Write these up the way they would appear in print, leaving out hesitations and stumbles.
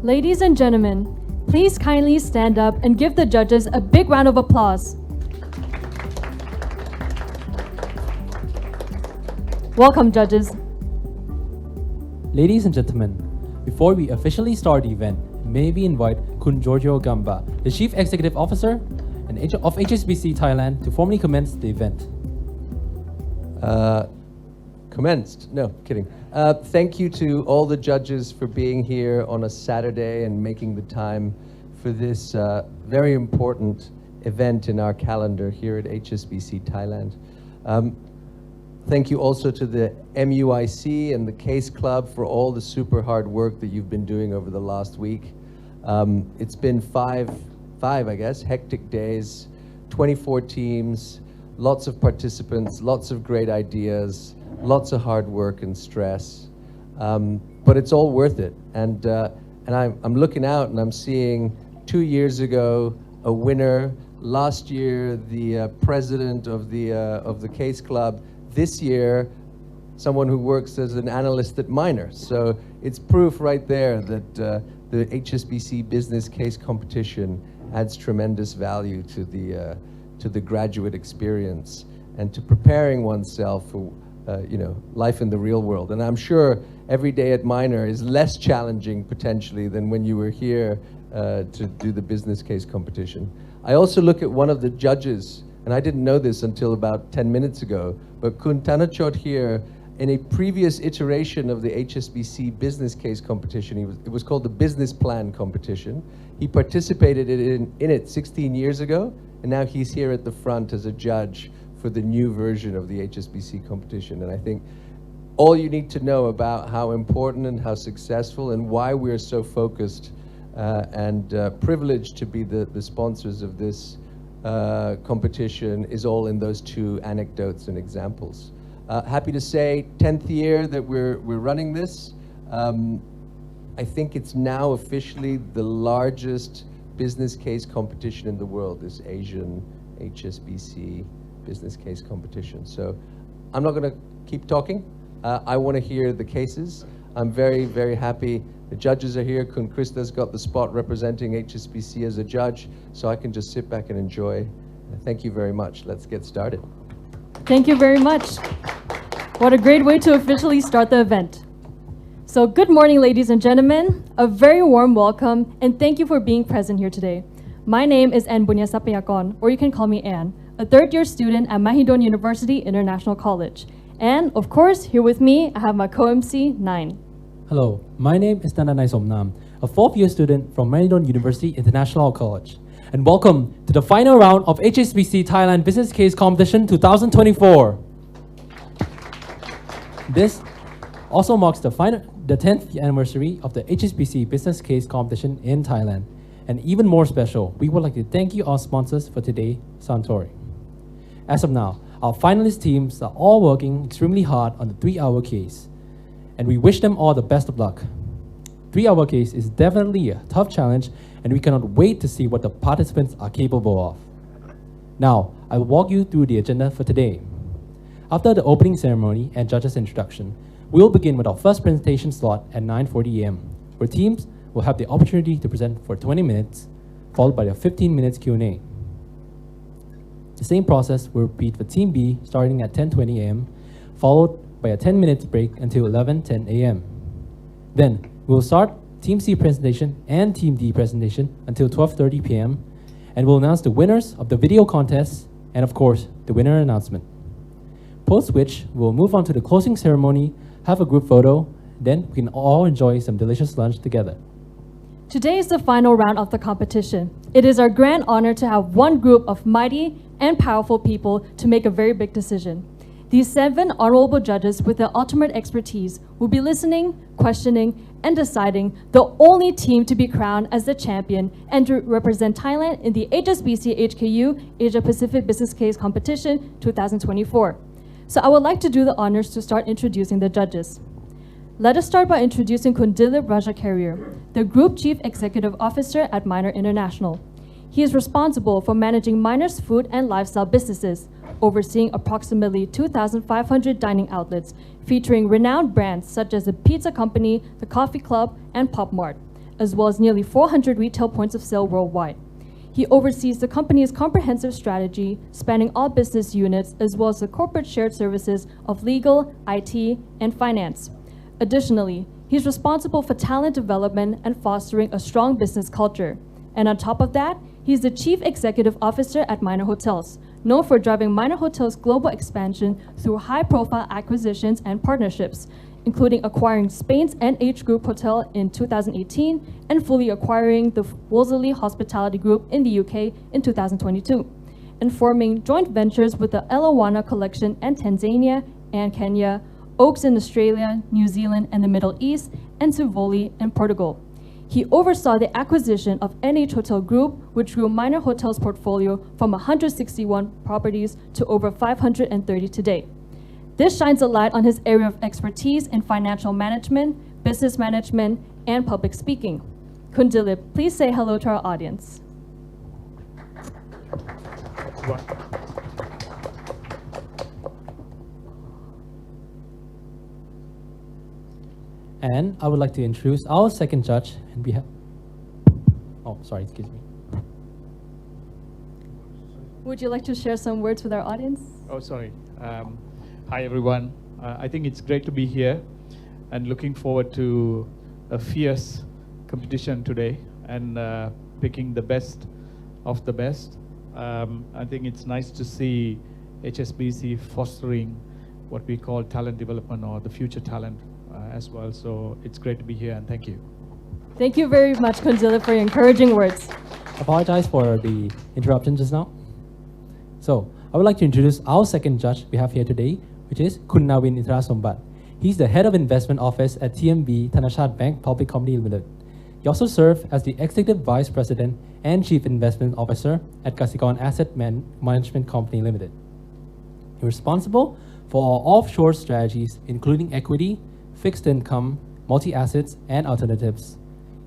Ladies and gentlemen, please kindly stand up and give the judges a big round of applause. Welcome, judges. Ladies and gentlemen, before we officially start the event, may we invite Kun Giorgio Gamba, the Chief Executive Officer of HSBC Thailand, to formally commence the event. Commenced? No, kidding. Thank you to all the judges for being here on a Saturday and making the time for this very important event in our calendar here at HSBC Thailand. Thank you also to the MUIC and the Case Club for all the super hard work that you've been doing over the last week. It's been five, I guess, hectic days, 24 teams, lots of participants, lots of great ideas, lots of hard work and stress, but it's all worth it. And I'm looking out and I'm seeing 2 years ago a winner, last year the president of the Case Club, this year someone who works as an analyst at Minor. So it's proof right there that the HSBC Business Case Competition adds tremendous value to the graduate experience and to preparing oneself for life in the real world. And I'm sure every day at Minor is less challenging potentially than when you were here to do the business case competition. I also look at one of the judges, and I didn't know this until about 10 minutes ago, but Kun Thanachot here, in a previous iteration of the HSBC business case competition, it was called the business plan competition. He participated in it 16 years ago, and now he's here at the front as a judge for the new version of the HSBC competition. And I think all you need to know about how important and how successful and why we're so focused and privileged to be the sponsors of this competition is all in those two anecdotes and examples. Happy to say, 10th year that we're running this. I think it's now officially the largest business case competition in the world, this Asian HSBC business case competition. So I'm not going to keep talking. I want to hear the cases. I'm very, very happy. The judges are here. Kun Krista's got the spot representing HSBC as a judge, so I can just sit back and enjoy. Thank you very much. Let's get started. Thank you very much. What a great way to officially start the event. So good morning, ladies and gentlemen. A very warm welcome and thank you for being present here today. My name is Ann Bunya Sapayakon, or you can call me Ann, a third-year student at Mahidol University International College. And of course, here with me, I have my co-MC, Nine. Hello, my name is Nananai Somnam, a fourth-year student from Mahidol University International College. And welcome to the final round of HSBC Thailand Business Case Competition 2024. This also marks the 10th anniversary of the HSBC Business Case Competition in Thailand. And even more special, we would like to thank you, our sponsors, for today, Suntory. As of now, our finalist teams are all working extremely hard on the 3-hour case, and we wish them all the best of luck. 3-hour case is definitely a tough challenge, and we cannot wait to see what the participants are capable of. Now, I will walk you through the agenda for today. After the opening ceremony and judges' introduction, we will begin with our first presentation slot at 9:40 a.m., where teams will have the opportunity to present for 20 minutes, followed by a 15 minutes Q&A. The same process will repeat for Team B starting at 10:20 a.m., followed by a 10 minutes break until 11:10 a.m. Then, we will start Team C presentation and Team D presentation until 12:30 p.m., and we'll announce the winners of the video contest and, of course, the winner announcement. Post which, we'll move on to the closing ceremony, have a group photo, then we can all enjoy some delicious lunch together. Today is the final round of the competition. It is our grand honor to have one group of mighty and powerful people to make a very big decision. These 7 honorable judges with their ultimate expertise will be listening, questioning, and deciding the only team to be crowned as the champion and to represent Thailand in the HSBC HKU Asia Pacific Business Case Competition 2024. So I would like to do the honors to start introducing the judges. Let us start by introducing Kun Dilip Rajakarrier, the Group Chief Executive Officer at Minor International. He is responsible for managing Minor's food and lifestyle businesses, overseeing approximately 2,500 dining outlets, featuring renowned brands such as the Pizza Company, the Coffee Club, and Pop Mart, as well as nearly 400 retail points of sale worldwide. He oversees the company's comprehensive strategy, spanning all business units, as well as the corporate shared services of legal, IT, and finance. Additionally, he's responsible for talent development and fostering a strong business culture. And on top of that, he's the Chief Executive Officer at Minor Hotels, known for driving Minor Hotels' global expansion through high-profile acquisitions and partnerships, including acquiring Spain's NH Group Hotel in 2018 and fully acquiring the Wolseley Hospitality Group in the UK in 2022, and forming joint ventures with the Elawana Collection in Tanzania and Kenya, Oaks in Australia, New Zealand, and the Middle East, and Tivoli in Portugal. He oversaw the acquisition of NH Hotel Group, which grew Minor Hotels' portfolio from 161 properties to over 530 today. This shines a light on his area of expertise in financial management, business management, and public speaking. Kun Dilip, please say hello to our audience. And I would like to introduce our second judge, and we have, excuse me. Would you like to share some words with our audience? Oh, sorry. Hi, everyone. I think it's great to be here and looking forward to a fierce competition today and picking the best of the best. I think it's nice to see HSBC fostering what we call talent development or the future talent as well. So it's great to be here and thank you. Thank you very much, Kun Dilip, for your encouraging words. Apologize for the interruption just now. So I would like to introduce our second judge we have here today, which is Kun Nawin Intrasombat. He's the head of investment office at TMB Thanachart Bank Public Company Limited. He also served as the executive vice president and chief investment officer at Kasikorn Asset Management Company Limited. He's responsible for all offshore strategies, including equity, fixed income, multi-assets, and alternatives.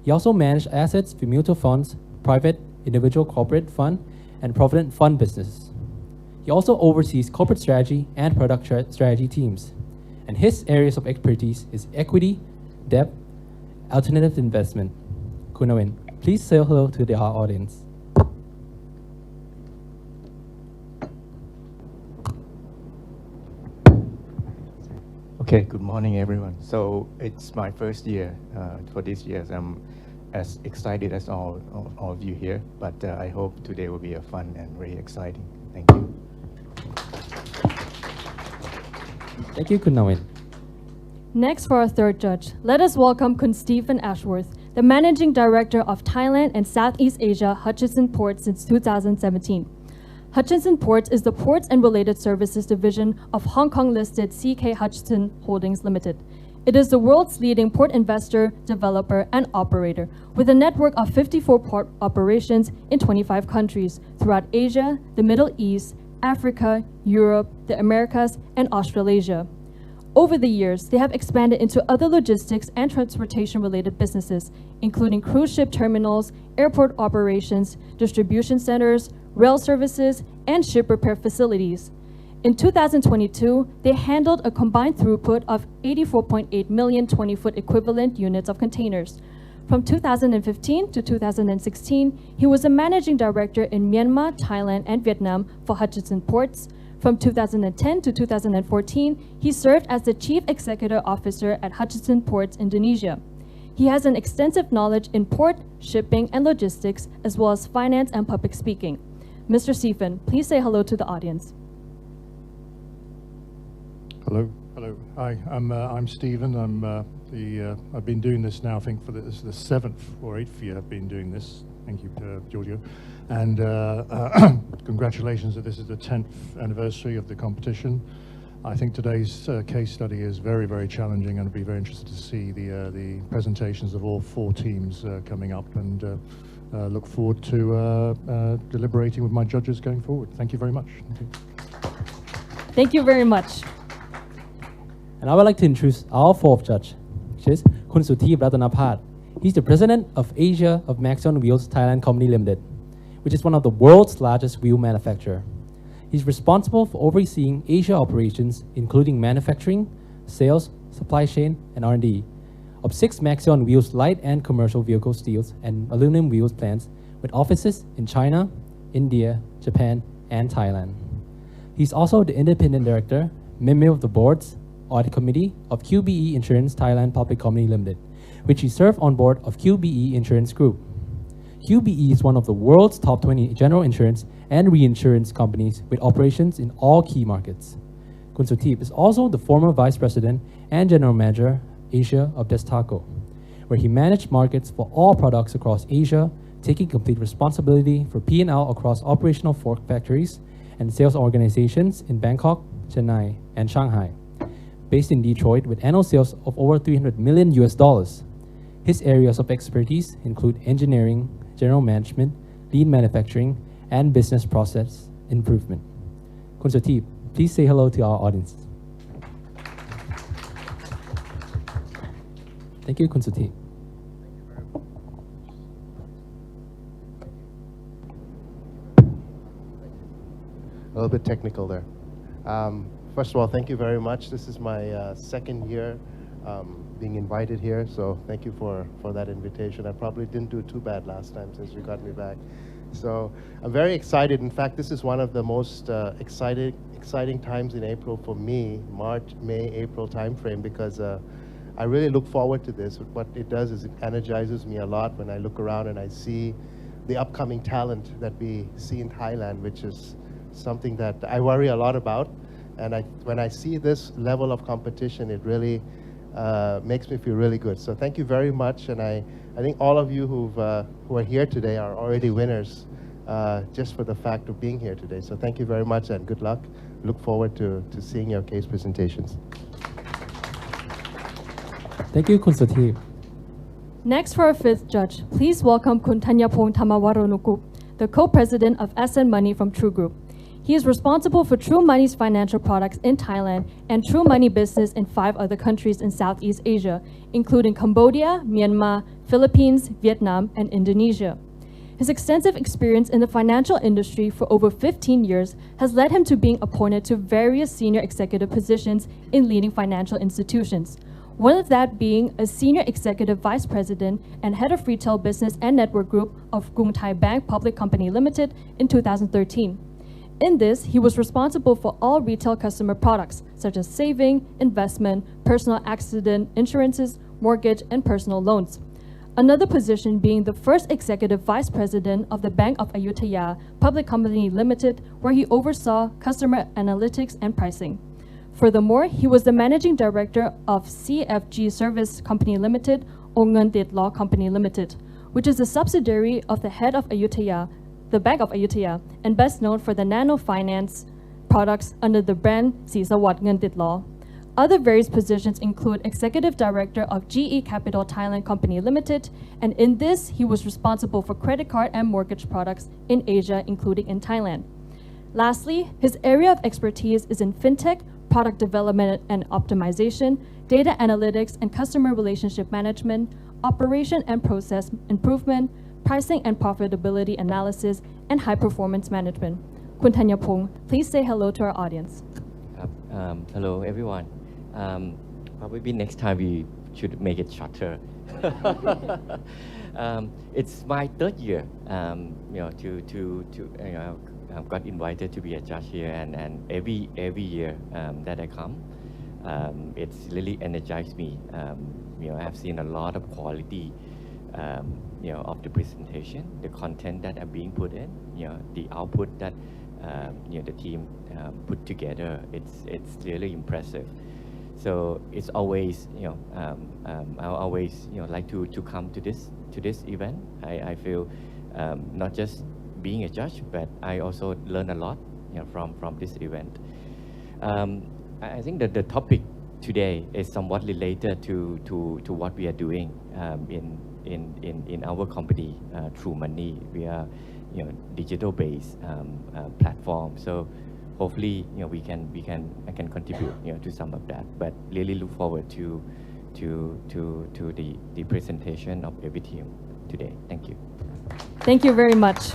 He also managed assets for mutual funds, private, individual corporate fund, and provident fund businesses. He also oversees corporate strategy and product strategy teams. And his areas of expertise is equity, debt, alternative investment. Kun Nawin, please say hello to our audience. Okay, good morning, everyone. So it's my first year for this year. I'm as excited as all of you here, but I hope today will be a fun and very exciting. Thank you. Thank you, Kun Nawin. Next, for our third judge, let us welcome Kun Stephen Ashworth, the Managing Director of Thailand and Southeast Asia Hutchison Ports since 2017. Hutchison Ports is the ports and related services division of Hong Kong-listed CK Hutchison Holdings Limited. It is the world's leading port investor, developer, and operator, with a network of 54 port operations in 25 countries throughout Asia, the Middle East, Africa, Europe, the Americas, and Australasia. Over the years, they have expanded into other logistics and transportation-related businesses, including cruise ship terminals, airport operations, distribution centers, rail services, and ship repair facilities. In 2022, they handled a combined throughput of 84.8 million 20-foot equivalent units of containers. From 2015 to 2016, he was a managing director in Myanmar, Thailand, and Vietnam for Hutchison Ports. From 2010 to 2014, he served as the chief executive officer at Hutchison Ports, Indonesia. He has an extensive knowledge in port, shipping, and logistics, as well as finance and public speaking. Mr. Stephen, please say hello to the audience. Hello. Hi, I'm Stephen. I've been doing this now. I think this is the 7th or 8th year I've been doing this. Thank you, Giorgio. And congratulations that this is the 10th anniversary of the competition. I think today's case study is very, very challenging, and I'll be very interested to see the presentations of all 4 teams coming up, and look forward to deliberating with my judges going forward. Thank you very much. Thank you. Thank you very much. And I would like to introduce our fourth judge, which is Kun Sutheep Ratanapat. He's the president of Asia of Maxon Wheels Thailand Company Limited, which is one of the world's largest wheel manufacturer. He's responsible for overseeing Asia operations, including manufacturing, sales, supply chain, and R&D. of 6 Maxion Wheels light and commercial vehicle steels and aluminum wheels plants with offices in China, India, Japan, and Thailand. He's also the independent director, member of the board's audit committee of QBE Insurance Thailand Public Company Limited, which he served on board of QBE Insurance Group. QBE is one of the world's top 20 general insurance and reinsurance companies with operations in all key markets. Kun Sutip is also the former vice president and general manager Asia of Destaco, where he managed markets for all products across Asia, taking complete responsibility for P&L across operational fork factories and sales organizations in Bangkok, Chennai, and Shanghai. Based in Detroit with annual sales of over $300 million. His areas of expertise include engineering, general management, lean manufacturing, and business process improvement. Kun Sutip, please say hello to our audience. Thank you, Kun Sutip. A little bit technical there. First of all, thank you very much. This is my second year being invited here, so thank you for that invitation. I probably didn't do too bad last time since you got me back. So I'm very excited. In fact, this is one of the most exciting times in April for me, March, May, April timeframe, because I really look forward to this. What it does is it energizes me a lot when I look around and I see the upcoming talent that we see in Thailand, which is something that I worry a lot about. And when I see this level of competition, it really makes me feel really good. So thank you very much. And I think all of you who are here today are already winners just for the fact of being here today. So thank you very much and good luck. Look forward to seeing your case presentations. Thank you, Kun Sutip. Next for our fifth judge, please welcome Kun Thanyapong Thamawaronukup, the co-president of Ascent Money from True Group. He is responsible for True Money's financial products in Thailand and True Money business in 5 other countries in Southeast Asia, including Cambodia, Myanmar, Philippines, Vietnam, and Indonesia. His extensive experience in the financial industry for over 15 years has led him to being appointed to various senior executive positions in leading financial institutions. One of that being a senior executive vice president and head of retail business and network group of Krung Thai Bank Public Company Limited in 2013. In this, he was responsible for all retail customer products, such as saving, investment, personal accident insurances, mortgage, and personal loans. Another position being the first executive vice president of the Bank of Ayutthaya Public Company Limited, where he oversaw customer analytics and pricing. Furthermore, he was the managing director of CFG Service Company Limited, or Ngan Tet Law Company Limited, which is a subsidiary of the head of Ayutthaya, the Bank of Ayutthaya, and best known for the nano finance products under the brand Sisawat Ngan Tet Law. Other various positions include Executive Director of GE Capital Thailand Company Limited, and in this, he was responsible for credit card and mortgage products in Asia, including in Thailand. Lastly, his area of expertise is in fintech, product development and optimization, data analytics and customer relationship management, operation and process improvement, pricing and profitability analysis, and high-performance management. Kun Thanyapong, please say hello to our audience. Hello, everyone. Probably next time we should make it shorter. It's my 3rd year, I've got invited to be a judge here, and every year that I come, it's really energized me. I've seen a lot of quality, of the presentation, the content that are being put in, the output that the team put together. It's really impressive. So it's always, I always, like to come to this event. I feel not just being a judge, but I also learn a lot, from this event. I think that the topic today is somewhat related to what we are doing in our company, True Money. We are, digital-based platform. So hopefully, I can contribute, to some of that. But really look forward to the presentation of every team today. Thank you. Thank you very much.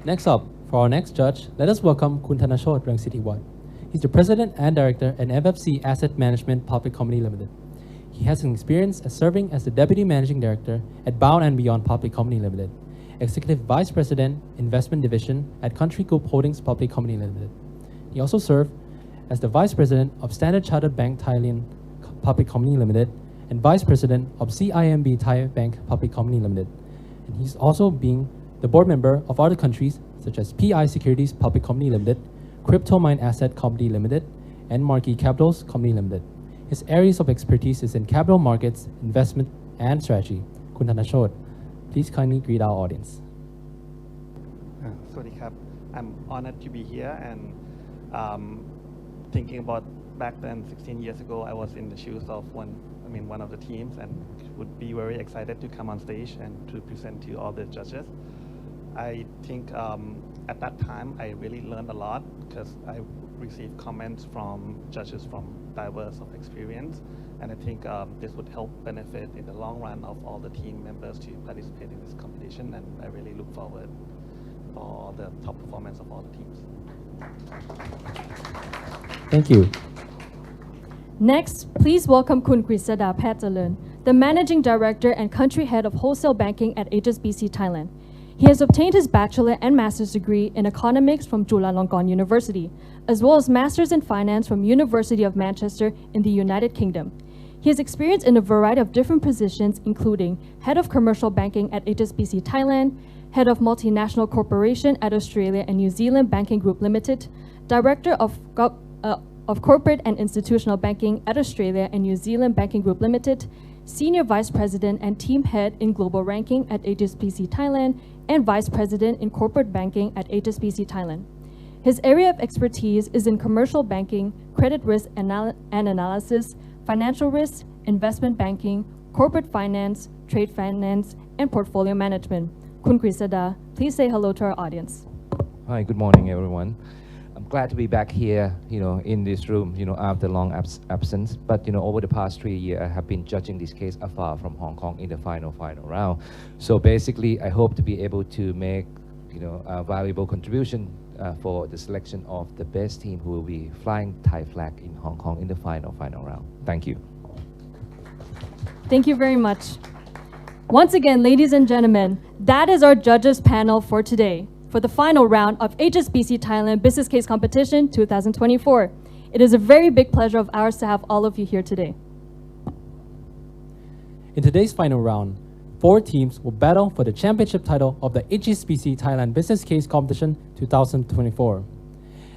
Next up, for our next judge, let us welcome Kun Thanachot Rangsitthiwat. He's the President and Director at FFC Asset Management Public Company Limited. He has an experience as serving as the Deputy Managing Director at Bound and Beyond Public Company Limited, Executive Vice President, Investment Division at Country Group Holdings Public Company Limited. He also served as the Vice President of Standard Chartered Bank Thailand Public Company Limited and Vice President of CIMB Thai Bank Public Company Limited. And he's also being the board member of other countries such as PI Securities Public Company Limited, Cryptomine Asset Company Limited, and Marquee Capitals Company Limited. His areas of expertise is in capital markets, investment, and strategy. Kun Thanachot, please kindly greet our audience. สวัสดีครับ I'm honored to be here and thinking about back then 16 years ago I was in the shoes of one of the teams and would be very excited to come on stage and to present to all the judges. I think at that time I really learned a lot because I received comments from judges from diverse of experience, and I think this would help benefit in the long run of all the team members to participate in this competition, and I really look forward for the top performance of all the teams. Thank you. Next, please welcome Kun Grisada Patsalun, the Managing Director and Country Head of Wholesale Banking at HSBC Thailand. He has obtained his bachelor and master's degree in economics from Chulalongkorn University, as well as master's in finance from University of Manchester in the United Kingdom. He has experience in a variety of different positions, including head of commercial banking at HSBC Thailand, head of multinational corporation at Australia and New Zealand Banking Group Limited, director of corporate and institutional banking at Australia and New Zealand Banking Group Limited, senior vice president and team head in global ranking at HSBC Thailand, and vice president in corporate banking at HSBC Thailand. His area of expertise is in commercial banking, credit risk and analysis, financial risk, investment banking, corporate finance, trade finance, and portfolio management. Kun Grisada, please say hello to our audience. Hi, good morning, everyone. I'm glad to be back here, in this room, after long absence. But, over the past 3 years, I have been judging this case afar from Hong Kong in the final round. So basically, I hope to be able to make, a valuable contribution for the selection of the best team who will be flying Thai flag in Hong Kong in the final round. Thank you. Thank you very much. Once again, ladies and gentlemen, that is our judges panel for today, for the final round of HSBC Thailand Business Case Competition 2024. It is a very big pleasure of ours to have all of you here today. In today's final round, 4 teams will battle for the championship title of the HSBC Thailand Business Case Competition 2024.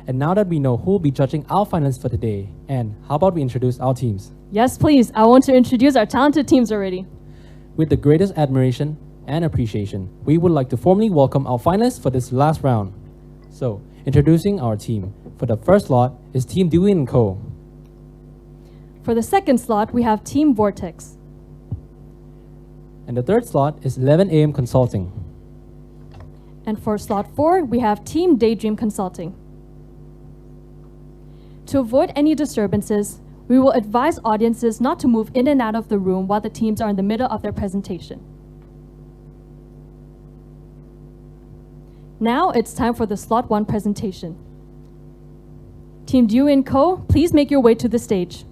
And now that we know who will be judging our finalists for today, and how about we introduce our teams? Yes, please. I want to introduce our talented teams already. With the greatest admiration and appreciation, we would like to formally welcome our finalists for this last round. So, introducing our team. For the first slot is Team Dewey & Co. For the second slot, we have Team Vortex. And the third slot is 11 AM Consulting. And for slot 4, we have Team Daydream Consulting. To avoid any disturbances, we will advise audiences not to move in and out of the room while the teams are in the middle of their presentation. Now it's time for the slot 1 presentation. Team Dewey & Co., please make your way to the stage.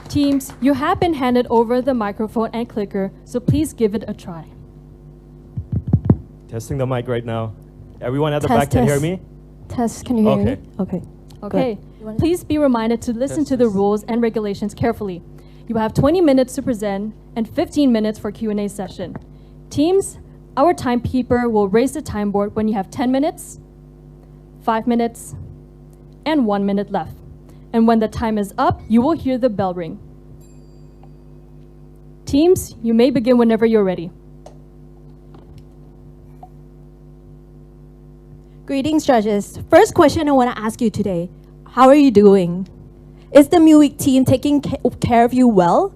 Teams, you have been handed over the microphone and clicker, so please give it a try. Testing the mic right now. Everyone at the back can hear me? Test, can you hear me? Okay. Okay, please be reminded to listen to the rules and regulations carefully. You have 20 minutes to present and 15 minutes for Q&A session. Teams, our timekeeper will raise the time board when you have 10 minutes, 5 minutes, and 1 minute left. And when the time is up, you will hear the bell ring. Teams, you may begin whenever you're ready. Greetings, judges. First question I want to ask you today. How are you doing? Is the Muick team taking care of you well?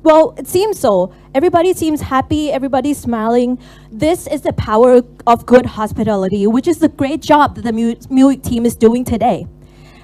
Well, it seems so. Everybody seems happy, everybody's smiling. This is the power of good hospitality, which is the great job that the Muick team is doing today.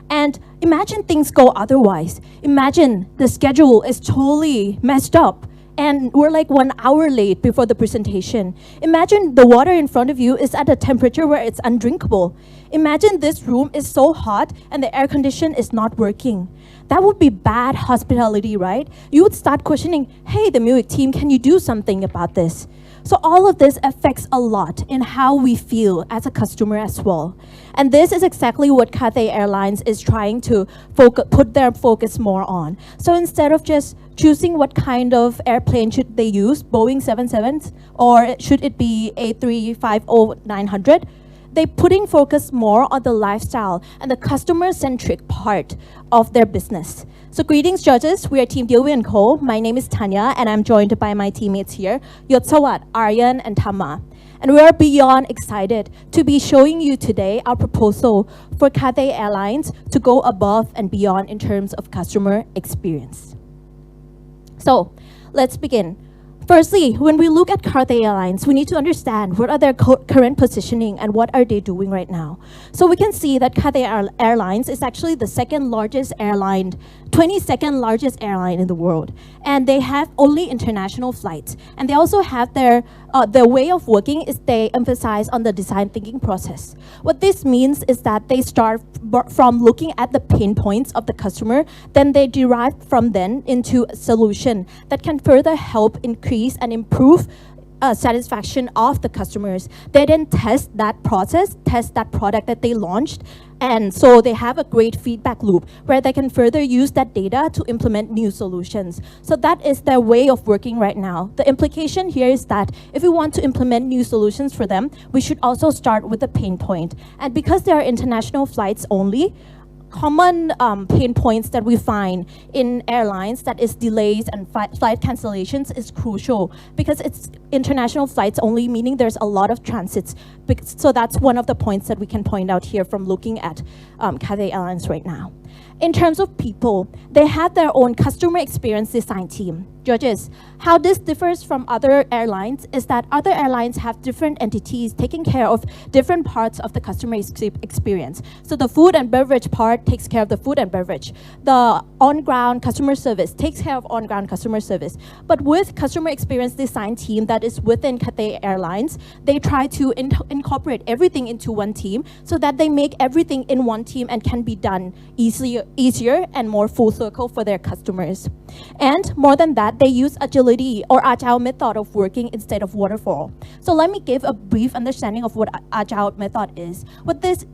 And imagine things go otherwise. Imagine the schedule is totally messed up and we're like 1 hour late before the presentation. Imagine the water in front of you is at a temperature where it's undrinkable. Imagine this room is so hot and the air condition is not working. That would be bad hospitality, right? You would start questioning, hey, the Muick team, can you do something about this? So all of this affects a lot in how we feel as a customer as well. And this is exactly what Cathay Airlines is trying to put their focus more on. So instead of just choosing what kind of airplane should they use, Boeing 77s, or should it be A350-900, they're putting focus more on the lifestyle and the customer-centric part of their business. So greetings, judges. We are Team Dealwi & Co. My name is Tanya, and I'm joined by my teammates here, Yotsawat, Aryan, and Tama. And we are beyond excited to be showing you today our proposal for Cathay Airlines to go above and beyond in terms of customer experience. So let's begin. Firstly, when we look at Cathay Airlines, we need to understand what are their current positioning and what are they doing right now. So we can see that Cathay Airlines is actually the second largest airline, 22nd largest airline in the world. And they have only international flights. And they also have their way of working is they emphasize on the design thinking process. What this means is that they start from looking at the pain points of the customer, then they derive from then into a solution that can further help increase and improve satisfaction of the customers. They then test that process, test that product that they launched, and so they have a great feedback loop where they can further use that data to implement new solutions. So that is their way of working right now. The implication here is that if we want to implement new solutions for them, we should also start with the pain point. And because there are international flights only, common pain points that we find in airlines, that is delays and flight cancellations, is crucial because it's international flights only, meaning there's a lot of transits. So that's one of the points that we can point out here from looking at Cathay Airlines right now. In terms of people, they have their own customer experience design team. Judges, how this differs from other airlines is that other airlines have different entities taking care of different parts of the customer experience. So the food and beverage part takes care of the food and beverage. The on-ground customer service takes care of on-ground customer service. But with customer experience design team that is within Cathay Airlines, they try to incorporate everything into one team so that they make everything in one team and can be done easier and more full circle for their customers. And more than that, they use agility or agile method of working instead of waterfall. So let me give a brief understanding of what agile method is. What this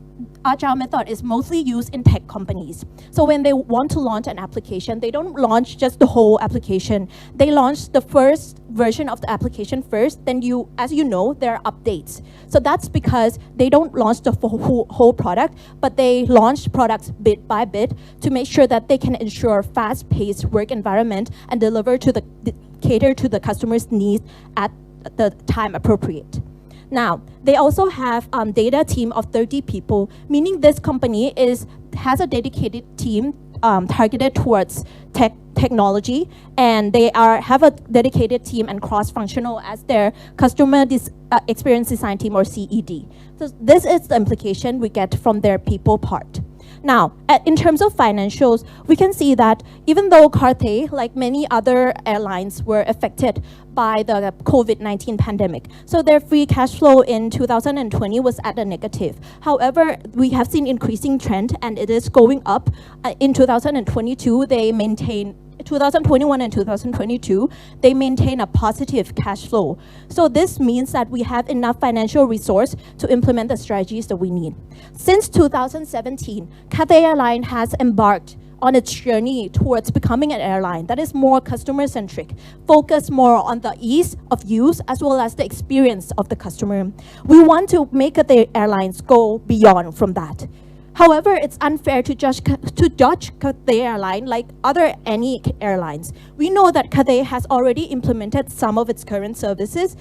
agile method is mostly used in tech companies. So when they want to launch an application, they don't launch just the whole application. They launch the first version of the application first, then as you know, there are updates. So that's because they don't launch the whole product, but they launch products bit by bit to make sure that they can ensure fast-paced work environment and cater to the customer's needs at the time appropriate. Now, they also have data team of 30 people, meaning this company has a dedicated team targeted towards technology, and they have a dedicated team and cross-functional as their customer experience design team, or CED. So this is the implication we get from their people part. Now, in terms of financials, we can see that even though Cathay, like many other airlines, were affected by the COVID-19 pandemic, so their free cash flow in 2020 was at a negative. However, we have seen increasing trend, and it is going up. In 2022, they maintain 2021 and 2022, they maintain a positive cash flow. So this means that we have enough financial resource to implement the strategies that we need. Since 2017, Cathay Airlines has embarked on its journey towards becoming an airline that is more customer-centric, focused more on the ease of use as well as the experience of the customer. We want to make Cathay Airlines go beyond from that. However, it's unfair to judge Cathay Airlines like any airlines. We know that Cathay has already implemented some of its current services.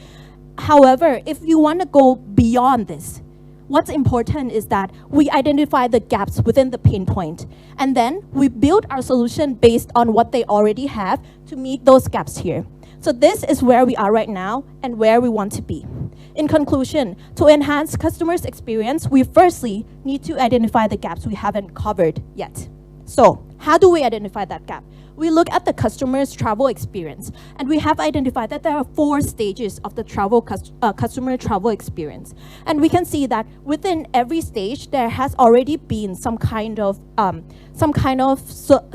However, if you want to go beyond this, what's important is that we identify the gaps within the pain point, and then we build our solution based on what they already have to meet those gaps here. So this is where we are right now and where we want to be. In conclusion, to enhance customers' experience, we firstly need to identify the gaps we haven't covered yet. So how do we identify that gap? We look at the customer's travel experience, and we have identified that there are 4 stages of the customer travel experience. And we can see that within every stage, there has already been some kind of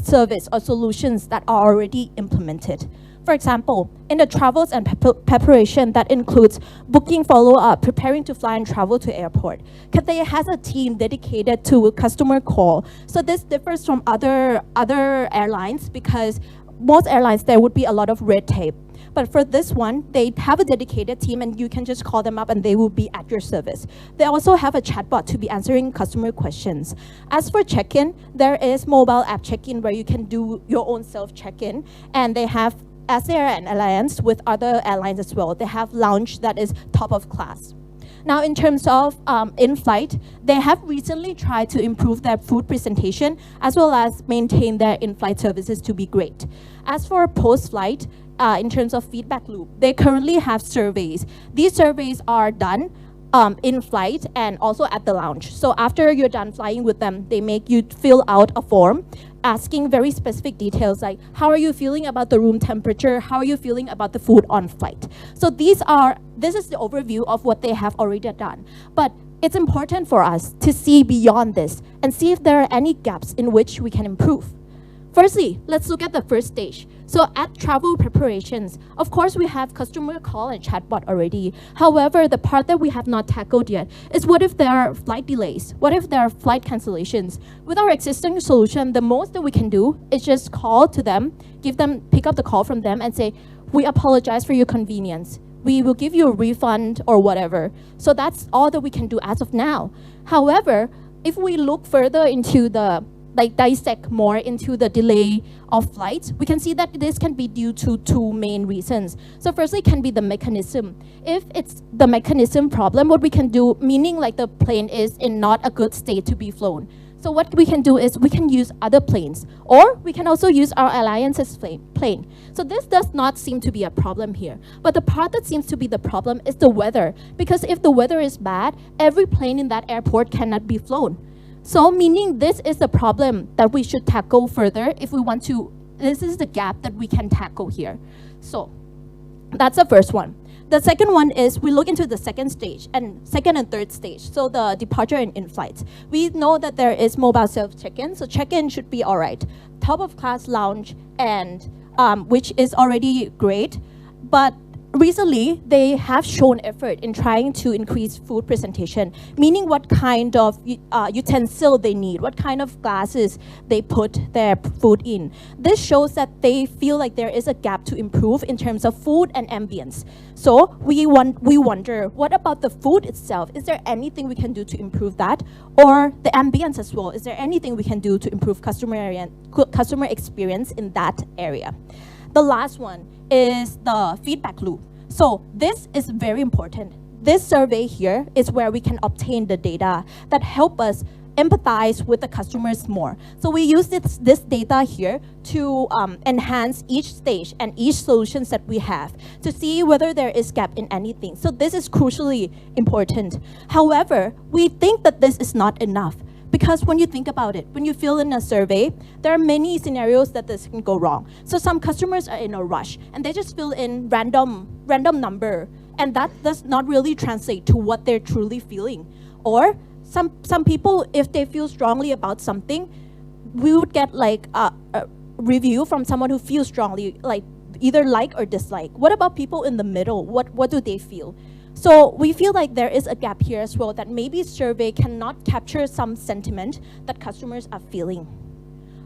service or solutions that are already implemented. For example, in the travels and preparation that includes booking follow-up, preparing to fly and travel to airport, Cathay has a team dedicated to customer call. So this differs from other airlines because most airlines, there would be a lot of red tape. But for this one, they have a dedicated team and you can just call them up and they will be at your service. They also have a chatbot to be answering customer questions. As for check-in, there is mobile app check-in where you can do your own self-check-in, and they have, as they are an alliance with other airlines as well, they have lounge that is top of class. Now, in terms of in-flight, they have recently tried to improve their food presentation as well as maintain their in-flight services to be great. As for post-flight, in terms of feedback loop, they currently have surveys. These surveys are done in flight and also at the lounge. So after you're done flying with them, they make you fill out a form asking very specific details like, how are you feeling about the room temperature? How are you feeling about the food on flight? So this is the overview of what they have already done. But it's important for us to see beyond this and see if there are any gaps in which we can improve. Firstly, let's look at the first stage. So at travel preparations, of course, we have customer call and chatbot already. However, the part that we have not tackled yet is what if there are flight delays? What if there are flight cancellations? With our existing solution, the most that we can do is just call to them, pick up the call from them and say, we apologize for your convenience. We will give you a refund or whatever. So that's all that we can do as of now. However, if we look further into dissect more into the delay of flights, we can see that this can be due to 2 main reasons. So firstly, can be the mechanism. If it's the mechanism problem, what we can do, meaning like the plane is in not a good state to be flown. So what we can do is we can use other planes, or we can also use our alliance's plane. So this does not seem to be a problem here. But the part that seems to be the problem is the weather, because if the weather is bad, every plane in that airport cannot be flown. So meaning this is the problem that we should tackle further if we want to, this is the gap that we can tackle here. So that's the first one. The second one is we look into the second and third stage. So the departure and in-flight. We know that there is mobile self-check-in, so check-in should be all right. Top of class lounge, and which is already great. But recently, they have shown effort in trying to increase food presentation, meaning what kind of utensil they need, what kind of glasses they put their food in. This shows that they feel like there is a gap to improve in terms of food and ambience. So we wonder, what about the food itself? Is there anything we can do to improve that? Or the ambience as well? Is there anything we can do to improve customer experience in that area? The last one is the feedback loop. So this is very important. This survey here is where we can obtain the data that help us empathize with the customers more. So we use this data here to enhance each stage and each solutions that we have to see whether there is gap in anything. So this is crucially important. However, we think that this is not enough. Because when you think about it, when you fill in a survey, there are many scenarios that this can go wrong. So some customers are in a rush and they just fill in random number, and that does not really translate to what they're truly feeling. Or some people, if they feel strongly about something, we would get like a review from someone who feels strongly, like either like or dislike. What about people in the middle? What do they feel? So we feel like there is a gap here as well, that maybe survey cannot capture some sentiment that customers are feeling.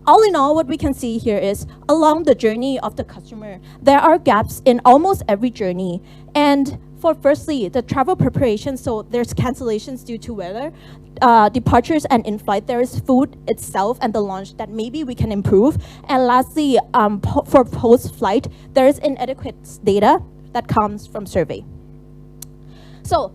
All in all, what we can see here is along the journey of the customer, there are gaps in almost every journey. And for firstly, the travel preparation, so there's cancellations due to weather, departures and in-flight, there is food itself and the launch that maybe we can improve. And lastly, for post-flight, there is inadequate data that comes from survey. So,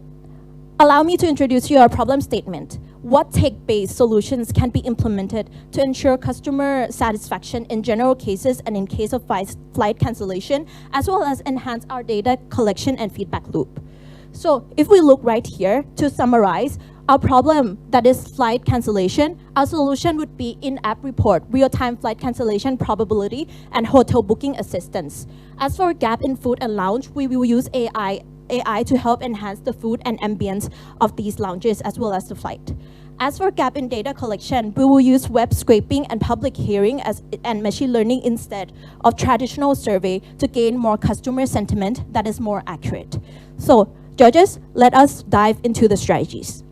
allow me to introduce you our problem statement. what tech-based solutions can be implemented to ensure customer satisfaction in general cases and in case of flight cancellation, as well as enhance our data collection and feedback loop. So if we look right here, to summarize, our problem, that is flight cancellation, our solution would be in-app report, real-time flight cancellation probability, and hotel booking assistance. As for gap in food and lounge, we will use AI to help enhance the food and ambience of these lounges as well as the flight. As for gap in data collection, we will use web scraping and public hearing and machine learning instead of traditional survey to gain more customer sentiment that is more accurate. So, judges, let us dive into the strategies.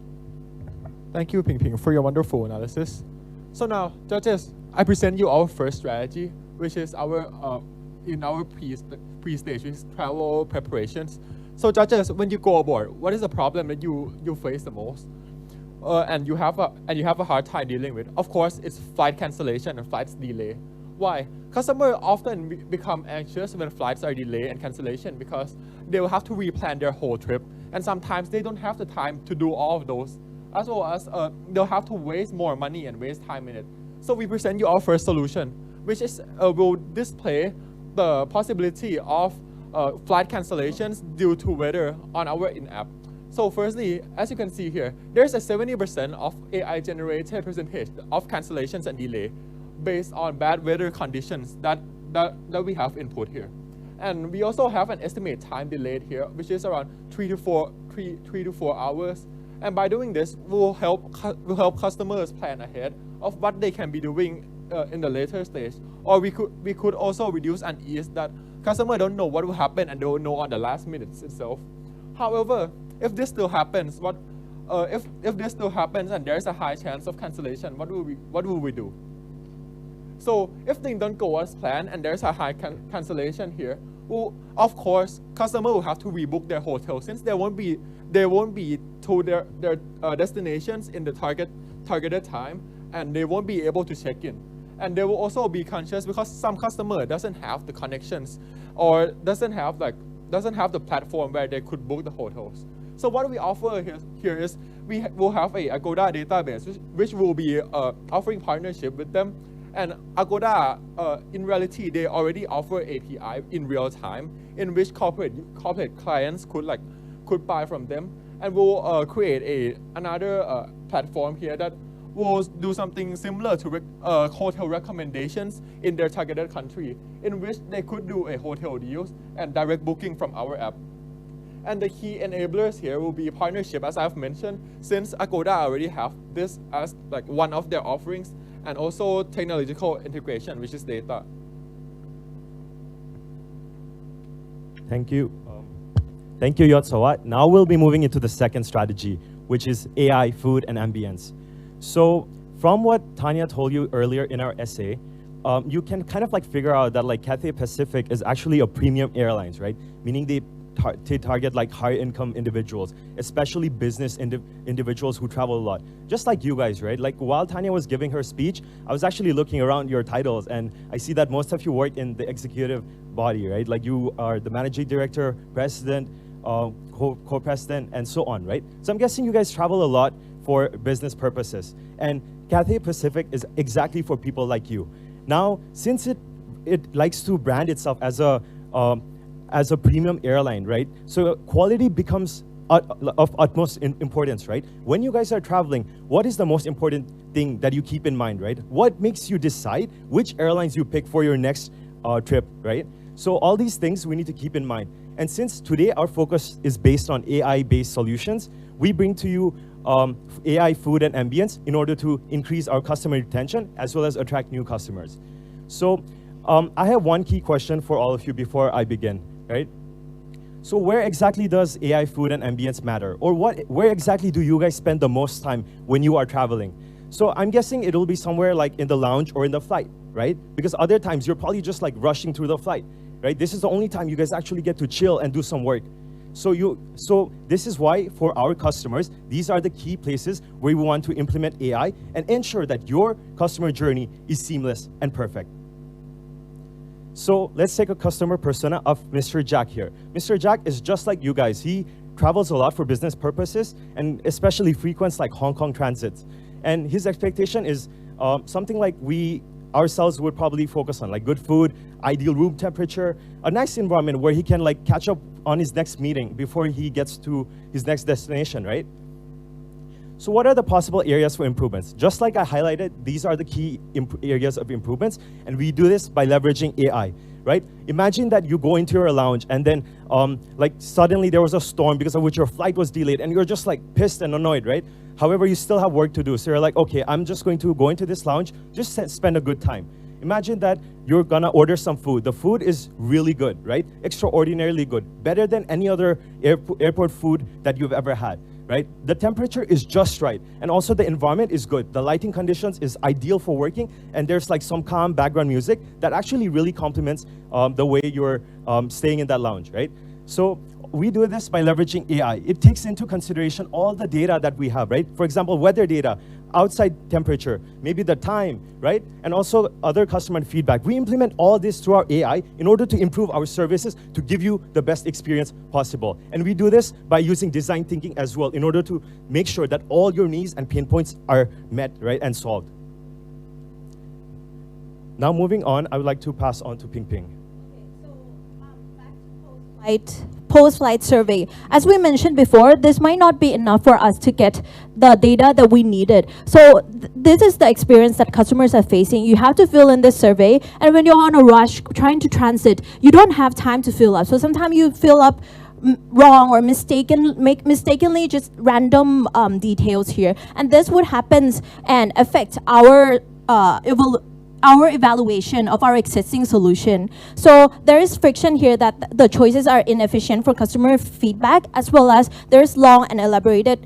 Thank you, Ping Ping, for your wonderful analysis. So now, judges, I present you our first strategy, which is our in our pre-stage, which is travel preparations. So judges, when you go aboard, what is the problem that you face the most, and you have a hard time dealing with? Of course, it's flight cancellation and flights delay. Why? Customers often become anxious when flights are delayed and cancellation because they will have to replan their whole trip, and sometimes they don't have the time to do all of those, as well as they'll have to waste more money and waste time in it. So we present you our first solution, which is will display the possibility of flight cancellations due to weather on our in-app. So firstly, as you can see here, there's a 70% of AI-generated percentage of cancellations and delay based on bad weather conditions that we have input here. And we also have an estimated time delayed here, which is around 3 to 4 hours. And by doing this, we'll help customers plan ahead of what they can be doing in the later stage. Or we could also reduce unease that customers don't know what will happen and they will know on the last minutes itself. However, if this still happens, if this still happens and there's a high chance of cancellation, what will we do? So if things don't go as planned and there's a high cancellation here, well, of course, customers will have to rebook their hotel since they won't be to their destinations in the targeted time, and they won't be able to check in. And they will also be conscious because some customer doesn't have the connections or doesn't have the platform where they could book the hotels. So what we offer here is we will have a Agoda database which will be offering partnership with them. And Agoda, in reality, they already offer API in real time in which corporate clients could buy from them. And we'll create another platform here that will do something similar to hotel recommendations in their targeted country, in which they could do a hotel deals and direct booking from our app. And the key enablers here will be partnership, as I've mentioned, since Agoda already have this as one of their offerings, and also technological integration, which is data. Thank you. Thank you, Yot Sawat. Now we'll be moving into the second strategy, which is AI, food, and ambience. So from what Tanya told you earlier in our essay, you can kind of figure out that Cathay Pacific is actually a premium airlines, right? Meaning they target higher income individuals, especially business individuals who travel a lot. Just like you guys, right? While Tanya was giving her speech, I was actually looking around your titles, and I see that most of you work in the executive body, right? You are the managing director, president, co-president, and so on, right? So I'm guessing you guys travel a lot for business purposes. And Cathay Pacific is exactly for people like you. Now, since it likes to brand itself as a premium airline, right? So quality becomes of utmost importance, right? When you guys are traveling, what is the most important thing that you keep in mind, right? What makes you decide which airlines you pick for your next trip, right? So all these things we need to keep in mind. And since today our focus is based on AI-based solutions, we bring to you AI, food, and ambience in order to increase our customer retention as well as attract new customers. So I have one key question for all of you before I begin, right? So where exactly does AI, food, and ambience matter? Or where exactly do you guys spend the most time when you are traveling? So I'm guessing it'll be somewhere in the lounge or in the flight, right? Because other times you're probably just rushing through the flight, right? This is the only time you guys actually get to chill and do some work. So this is why for our customers, these are the key places where we want to implement AI and ensure that your customer journey is seamless and perfect. So let's take a customer persona of Mr. Jack here. Mr. Jack is just like you guys. He travels a lot for business purposes, and especially frequents like Hong Kong transits. And his expectation is something like we ourselves would probably focus on, like good food, ideal room temperature, a nice environment where he can like catch up on his next meeting before he gets to his next destination, right? So what are the possible areas for improvements? Just like I highlighted, these are the key areas of improvements, and we do this by leveraging AI, right? Imagine that you go into your lounge and then like suddenly there was a storm because of which your flight was delayed and you're just like pissed and annoyed, right? However, you still have work to do. So you're like, okay, I'm just going to go into this lounge, just spend a good time. Imagine that you're gonna order some food. The food is really good, right? Extraordinarily good, better than any other airport food that you've ever had, right? The temperature is just right. And also the environment is good. The lighting conditions is ideal for working. And there's like some calm background music that actually really complements the way you're staying in that lounge, right? So we do this by leveraging AI. It takes into consideration all the data that we have, right? For example, weather data, outside temperature, maybe the time, right? And also other customer feedback. We implement all this through our AI in order to improve our services to give you the best experience possible. And we do this by using design thinking as well in order to make sure that all your needs and pain points are met, right, and solved. Now moving on, I would like to pass on to Ping Ping. Post-flight survey. As we mentioned before, this might not be enough for us to get the data that we needed. So this is the experience that customers are facing. You have to fill in this survey, and when you're on a rush trying to transit, you don't have time to fill up. So sometimes you fill up wrong or mistakenly just random details here, and this would happen and affect our evaluation of our existing solution. So there is friction here that the choices are inefficient for customer feedback, as well as there's long and elaborated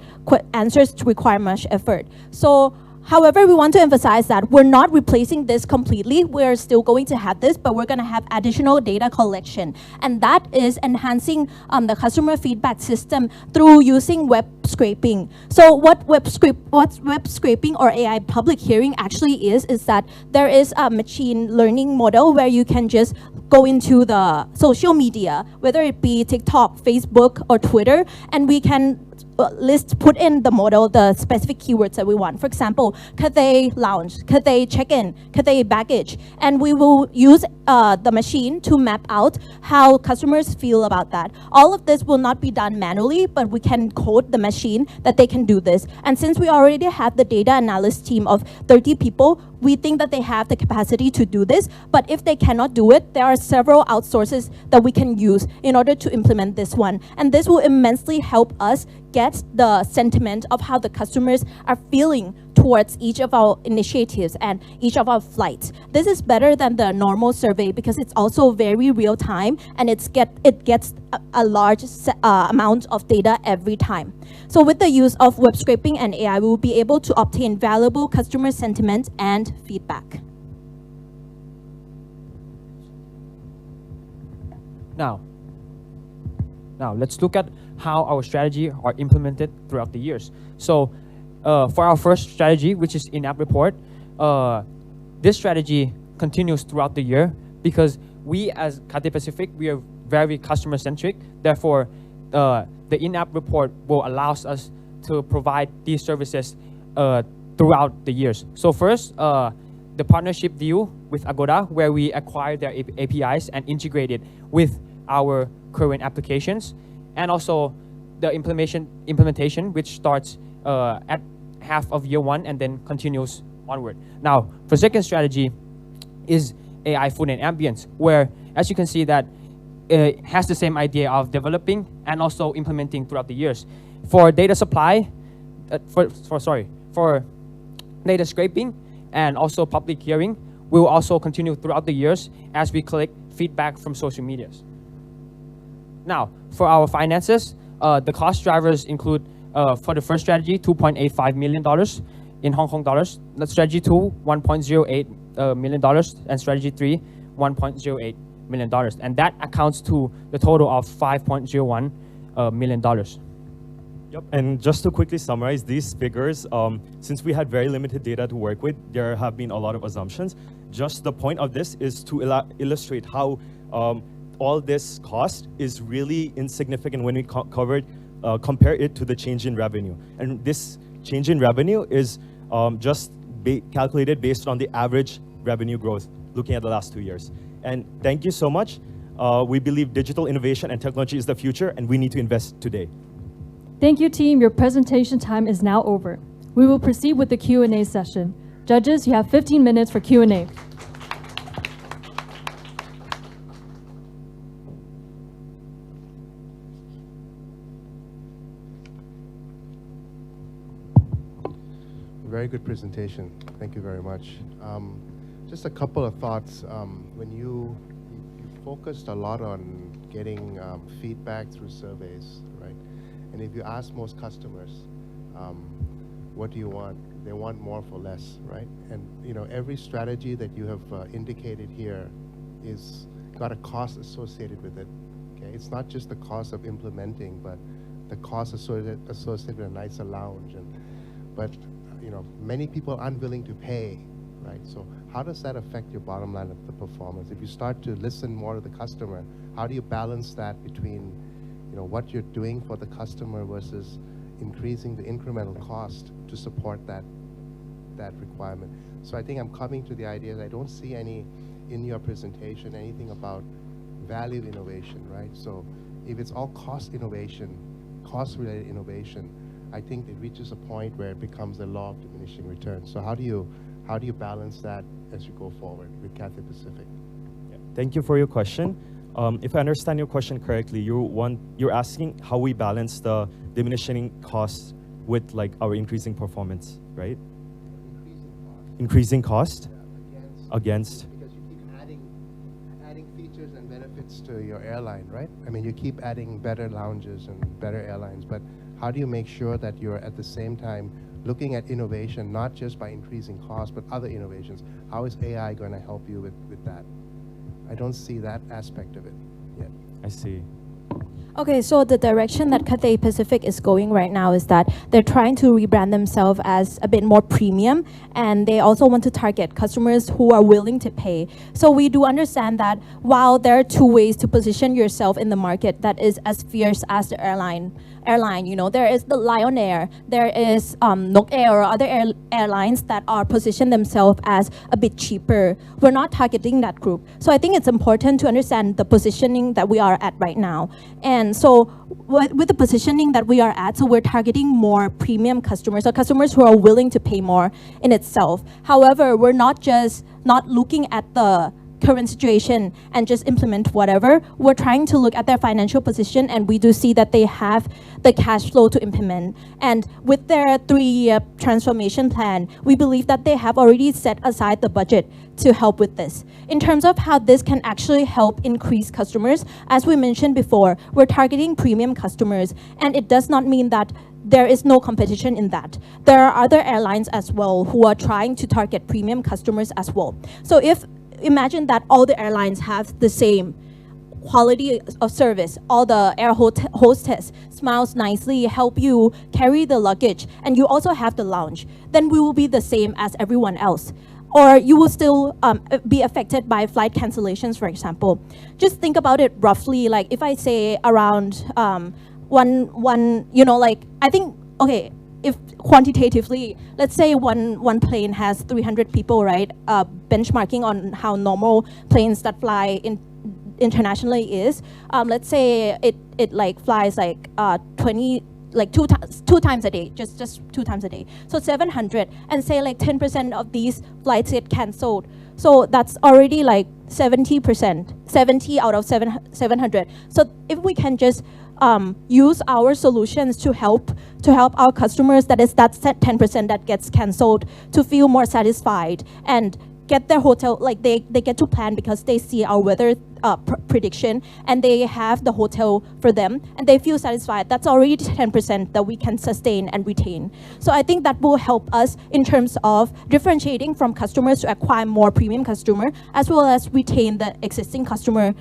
answers to require much effort. So however, we want to emphasize that we're not replacing this completely. We're still going to have this, but we're going to have additional data collection. And that is enhancing the customer feedback system through using web scraping. So what web scraping or AI public hearing actually is that there is a machine learning model where you can just go into the social media, whether it be TikTok, Facebook, or Twitter, and we can put in the model the specific keywords that we want. For example, Cathay Lounge, Cathay Check-in, Cathay Baggage, and we will use the machine to map out how customers feel about that. All of this will not be done manually, but we can code the machine that they can do this. And since we already have the data analyst team of 30 people, we think that they have the capacity to do this, but if they cannot do it, there are several outsources that we can use in order to implement this one. And this will immensely help us get the sentiment of how the customers are feeling towards each of our initiatives and each of our flights. This is better than the normal survey because it's also very real time, and it gets a large amount of data every time. So with the use of web scraping and AI, we will be able to obtain valuable customer sentiment and feedback. Now let's look at how our strategy are implemented throughout the years. So for our first strategy, which is in-app report, this strategy continues throughout the year because we as Cathay Pacific, we are very customer-centric. Therefore, the in-app report will allow us to provide these services throughout the years. So first, the partnership deal with Agoda, where we acquire their APIs and integrate it with our current applications, and also the implementation, which starts at half of year one and then continues onward. Now, for second strategy is AI food and ambience, where as you can see that it has the same idea of developing and also implementing throughout the years. For data supply, for data scraping and also public hearing, we will also continue throughout the years as we collect feedback from social medias. Now, for our finances, the cost drivers include, for the first strategy, $2.85 million in Hong Kong dollars. Strategy 2, $1.08 million, and strategy 3, $1.08 million. And that accounts to the total of $5.01 million. Yep, and just to quickly summarize these figures, since we had very limited data to work with, there have been a lot of assumptions. Just the point of this is to illustrate how all this cost is really insignificant when we covered compare it to the change in revenue. And this change in revenue is just calculated based on the average revenue growth, looking at the last 2 years. And thank you so much. We believe digital innovation and technology is the future, and we need to invest today. Thank you, team. Your presentation time is now over. We will proceed with the Q&A session. Judges, you have 15 minutes for Q&A. Very good presentation. Thank you very much. Just a couple of thoughts. When you focused a lot on getting feedback through surveys, right? And if you ask most customers, what do you want? They want more for less, right? And every strategy that you have indicated here is got a cost associated with it. Okay, it's not just the cost of implementing, but the cost associated with a nicer lounge. But many people aren't willing to pay, right? So how does that affect your bottom line of the performance? If you start to listen more to the customer, how do you balance that between what you're doing for the customer versus increasing the incremental cost to support that requirement? So I think I'm coming to the idea that I don't see any in your presentation anything about value innovation, right? So if it's all cost innovation, cost-related innovation, I think it reaches a point where it becomes a law of diminishing returns. So how do you balance that as you go forward with Cathay Pacific? Yeah. Thank you for your question. If I understand your question correctly, you're asking how we balance the diminishing costs with our increasing performance, right? Increasing cost. Against. Because you keep adding features and benefits to your airline, right? I mean, you keep adding better lounges and better airlines, but how do you make sure that you're at the same time looking at innovation, not just by increasing costs, but other innovations? How is AI going to help you with that? I don't see that aspect of it yet. I see. Okay, so the direction that Cathay Pacific is going right now is that they're trying to rebrand themselves as a bit more premium, and they also want to target customers who are willing to pay. So we do understand that while there are two ways to position yourself in the market that is as fierce as the airline, there is the Lion Air, there is Nok Air or other airlines that are positioned themselves as a bit cheaper. We're not targeting that group. So I think it's important to understand the positioning that we are at right now. And so with the positioning that we are at, so we're targeting more premium customers, or customers who are willing to pay more in itself. However, we're not looking at the current situation and just implement whatever. We're trying to look at their financial position, and we do see that they have the cash flow to implement. And with their 3-year transformation plan, we believe that they have already set aside the budget to help with this. In terms of how this can actually help increase customers, as we mentioned before, we're targeting premium customers, and it does not mean that there is no competition in that. There are other airlines as well who are trying to target premium customers as well. So imagine that all the airlines have the same quality of service. All the air hostess smiles nicely, help you carry the luggage, and you also have the lounge. Then we will be the same as everyone else. Or you will still be affected by flight cancellations, for example. Just think about it roughly, like if I say around I think, okay, if quantitatively, let's say one plane has 300 people, right? Benchmarking on how normal planes that fly internationally is. Let's say it flies 2 times a day, just 2 times a day. So 700, and say 10% of these flights get canceled. So that's already 70%, 70 out of 700. So if we can just use our solutions to help our customers, that is that 10% that gets canceled, to feel more satisfied and get their hotel, they get to plan because they see our weather prediction and they have the hotel for them and they feel satisfied. That's already 10% that we can sustain and retain. So I think that will help us in terms of differentiating from customers to acquire more premium customer, as well as retain the existing customer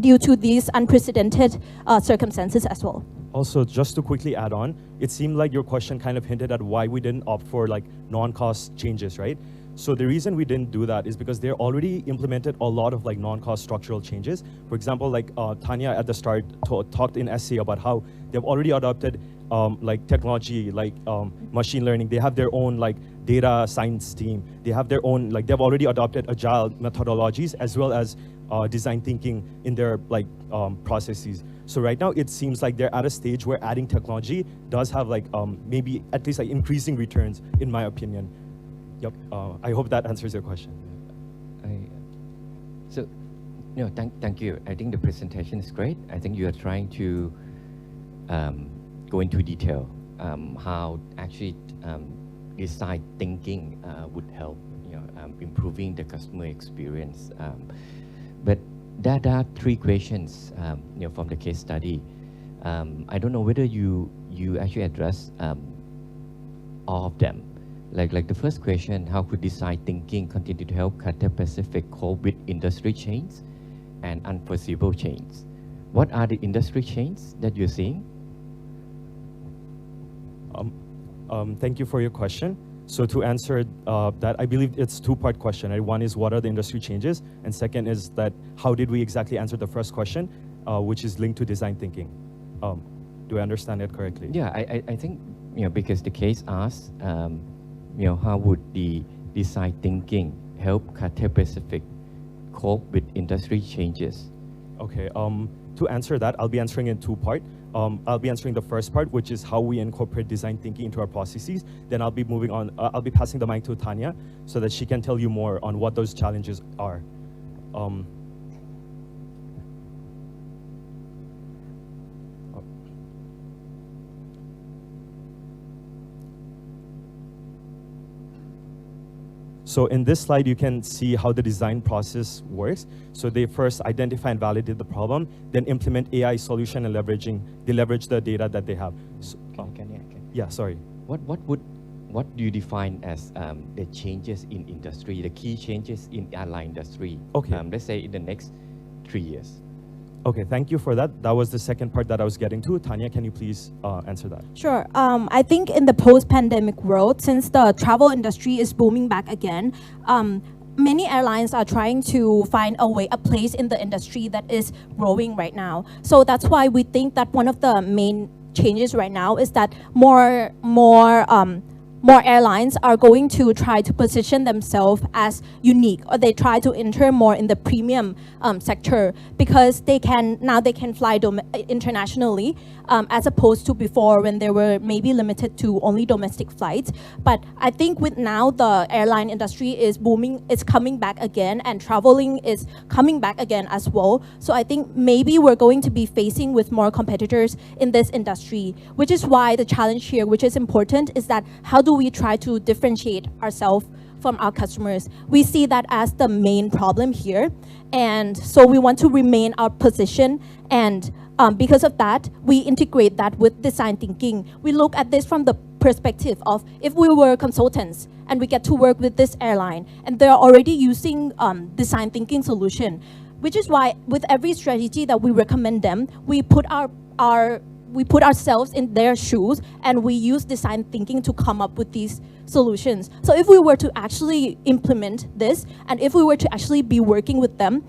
due to these unprecedented circumstances as well. Also, just to quickly add on, it seemed like your question kind of hinted at why we didn't opt for non-cost changes, right? So the reason we didn't do that is because they already implemented a lot of like non-cost structural changes. For example, like Tanya at the start talked in essay about how they've already adopted like technology, like machine learning. They have their own like data science team. They have their own, like they've already adopted agile methodologies as well as design thinking in their like processes. So right now it seems like they're at a stage where adding technology does have like maybe at least like increasing returns, in my opinion. Yep. I hope that answers your question. So, thank you. I think the presentation is great. I think you are trying to go into detail how actually design thinking would help, improving the customer experience. But there are three questions, from the case study. I don't know whether you actually address all of them. Like the first question, how could design thinking continue to help Cathay Pacific cope with industry changes and unforeseeable changes? What are the industry changes that you're seeing? Thank you for your question. So to answer that, I believe it's two-part question. Right? One is what are the industry changes? And second is that how did we exactly answer the first question, which is linked to design thinking? Do I understand it correctly? Yeah, I think, because the case asks, how would the design thinking help Cathay Pacific cope with industry changes? Okay, to answer that, I'll be answering in two parts. I'll be answering the first part, which is how we incorporate design thinking into our processes. Then I'll be moving on, I'll be passing the mic to Tanya so that she can tell you more on what those challenges are. So in this slide, you can see how the design process works. So they first identify and validate the problem, then implement AI solution and they leverage the data that they have. So, yeah, sorry. What do you define as the changes in industry, the key changes in airline industry? Okay. Let's say in the next 3 years. Okay, thank you for that. That was the second part that I was getting to. Tanya, can you please answer that? Sure. I think in the post-pandemic world, since the travel industry is booming back again, many airlines are trying to find a place in the industry that is growing right now. So that's why we think that one of the main changes right now is that more airlines are going to try to position themselves as unique, or they try to enter more in the premium sector, because they can fly internationally, as opposed to before when they were maybe limited to only domestic flights. But I think with now the airline industry is booming, it's coming back again, and traveling is coming back again as well. So I think maybe we're going to be facing with more competitors in this industry, which is why the challenge here, which is important, is that how do we try to differentiate ourselves from our customers? We see that as the main problem here, and so we want to remain our position, and because of that, we integrate that with design thinking. We look at this from the perspective of if we were consultants and we get to work with this airline and they're already using design thinking solution, which is why with every strategy that we recommend them, we put ourselves in their shoes and we use design thinking to come up with these solutions. So if we were to actually implement this, and if we were to actually be working with them,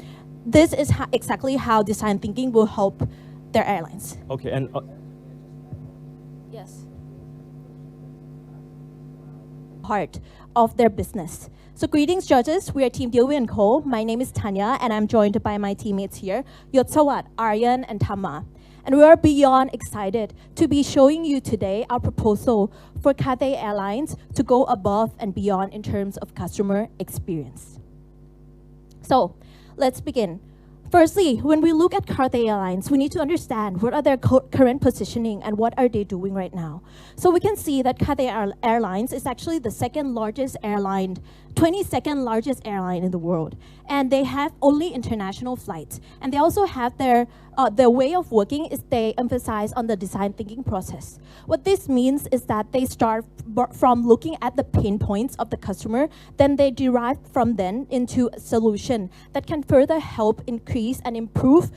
this is exactly how design thinking will help their airlines. Okay, and yes, part of their business. So greetings, judges. We are Team Dilwi & Co. My name is Tanya, and I'm joined by my teammates here, Yotsawat, Aryan, and Tama. And we are beyond excited to be showing you today our proposal for Cathay Airlines to go above and beyond in terms of customer experience. So let's begin. Firstly, when we look at Cathay Airlines, we need to understand what are their current positioning and what are they doing right now. So we can see that Cathay Airlines is actually the 22nd largest airline in the world. And they have only international flights. And they also have their way of working is they emphasize on the design thinking process. What this means is that they start from looking at the pain points of the customer, then they derive from then into a solution that can further help increase and improve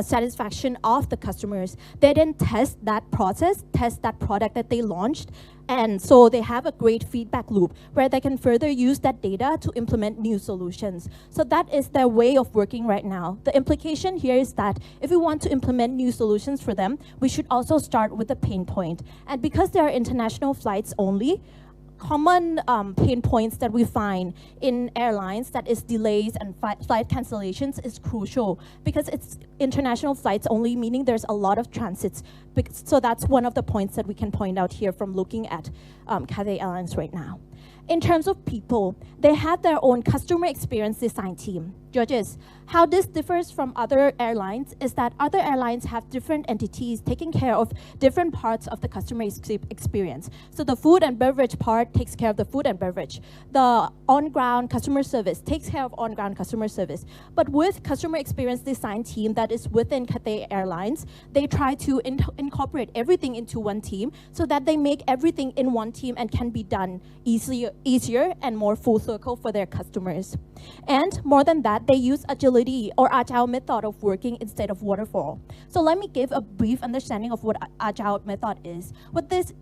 satisfaction of the customers, they then test that process, test that product that they launched, and so they have a great feedback loop where they can further use that data to implement new solutions. So that is their way of working right now. The implication here is that if we want to implement new solutions for them, we should also start with the pain point. And because there are international flights only, common pain points that we find in airlines, that is delays and flight cancellations, is crucial because it's international flights only, meaning there's a lot of transits. So that's one of the points that we can point out here from looking at Cathay Airlines right now. In terms of people, they have their own customer experience design team. Judges, how this differs from other airlines is that other airlines have different entities taking care of different parts of the customer experience. So the food and beverage part takes care of the food and beverage. The on-ground customer service takes care of on-ground customer service. But with customer experience design team that is within Cathay Airlines, they try to incorporate everything into one team so that they make everything in one team and can be done easier and more full circle for their customers. And more than that, they use agility or agile method of working instead of waterfall. So let me give a brief understanding of what agile method is. What this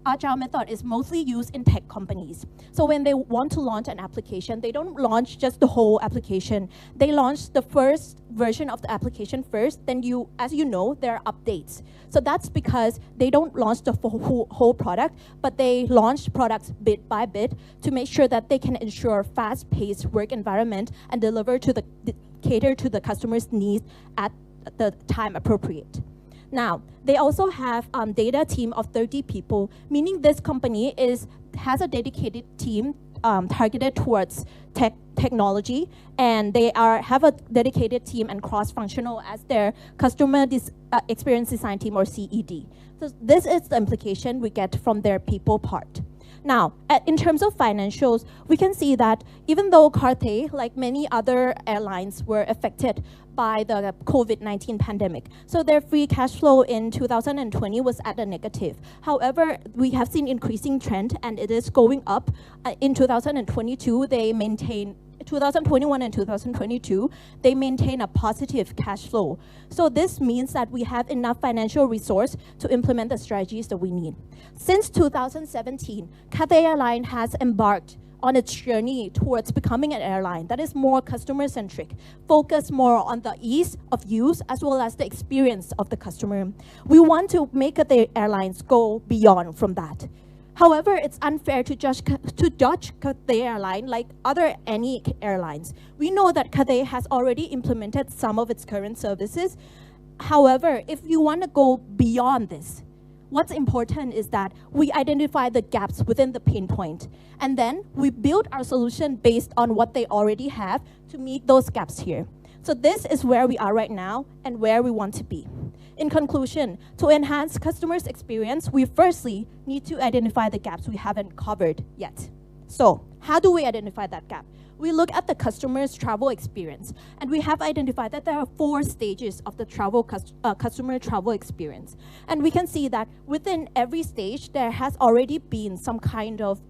agile method is mostly used in tech companies. So when they want to launch an application, they don't launch just the whole application. They launch the first version of the application first, then as you know, there are updates. So that's because they don't launch the whole product, but they launch products bit by bit to make sure that they can ensure fast-paced work environment and cater to the customer's needs at the time appropriate. Now, they also have data team of 30 people, meaning this company has a dedicated team targeted towards technology, and they have a dedicated team and cross-functional as their customer experience design team, or CED. So this is the implication we get from their people part. Now, in terms of financials, we can see that even though Cathay, like many other airlines, were affected by the COVID-19 pandemic, so their free cash flow in 2020 was at a negative. However, we have seen increasing trend, and it is going up. In 2022, they maintain 2021 and 2022, they maintain a positive cash flow. So this means that we have enough financial resource to implement the strategies that we need. Since 2017, Cathay Airlines has embarked on its journey towards becoming an airline that is more customer-centric, focused more on the ease of use as well as the experience of the customer. We want to make Cathay Airlines go beyond from that. However, it's unfair to judge Cathay Airlines like any airlines. We know that Cathay has already implemented some of its current services. However, if you want to go beyond this, what's important is that we identify the gaps within the pain point, and then we build our solution based on what they already have to meet those gaps here. So this is where we are right now and where we want to be. In conclusion, to enhance customers' experience, we firstly need to identify the gaps we haven't covered yet. So how do we identify that gap? We look at the customer's travel experience, and we have identified that there are 4 stages of the customer travel experience. And we can see that within every stage, there has already been some kind of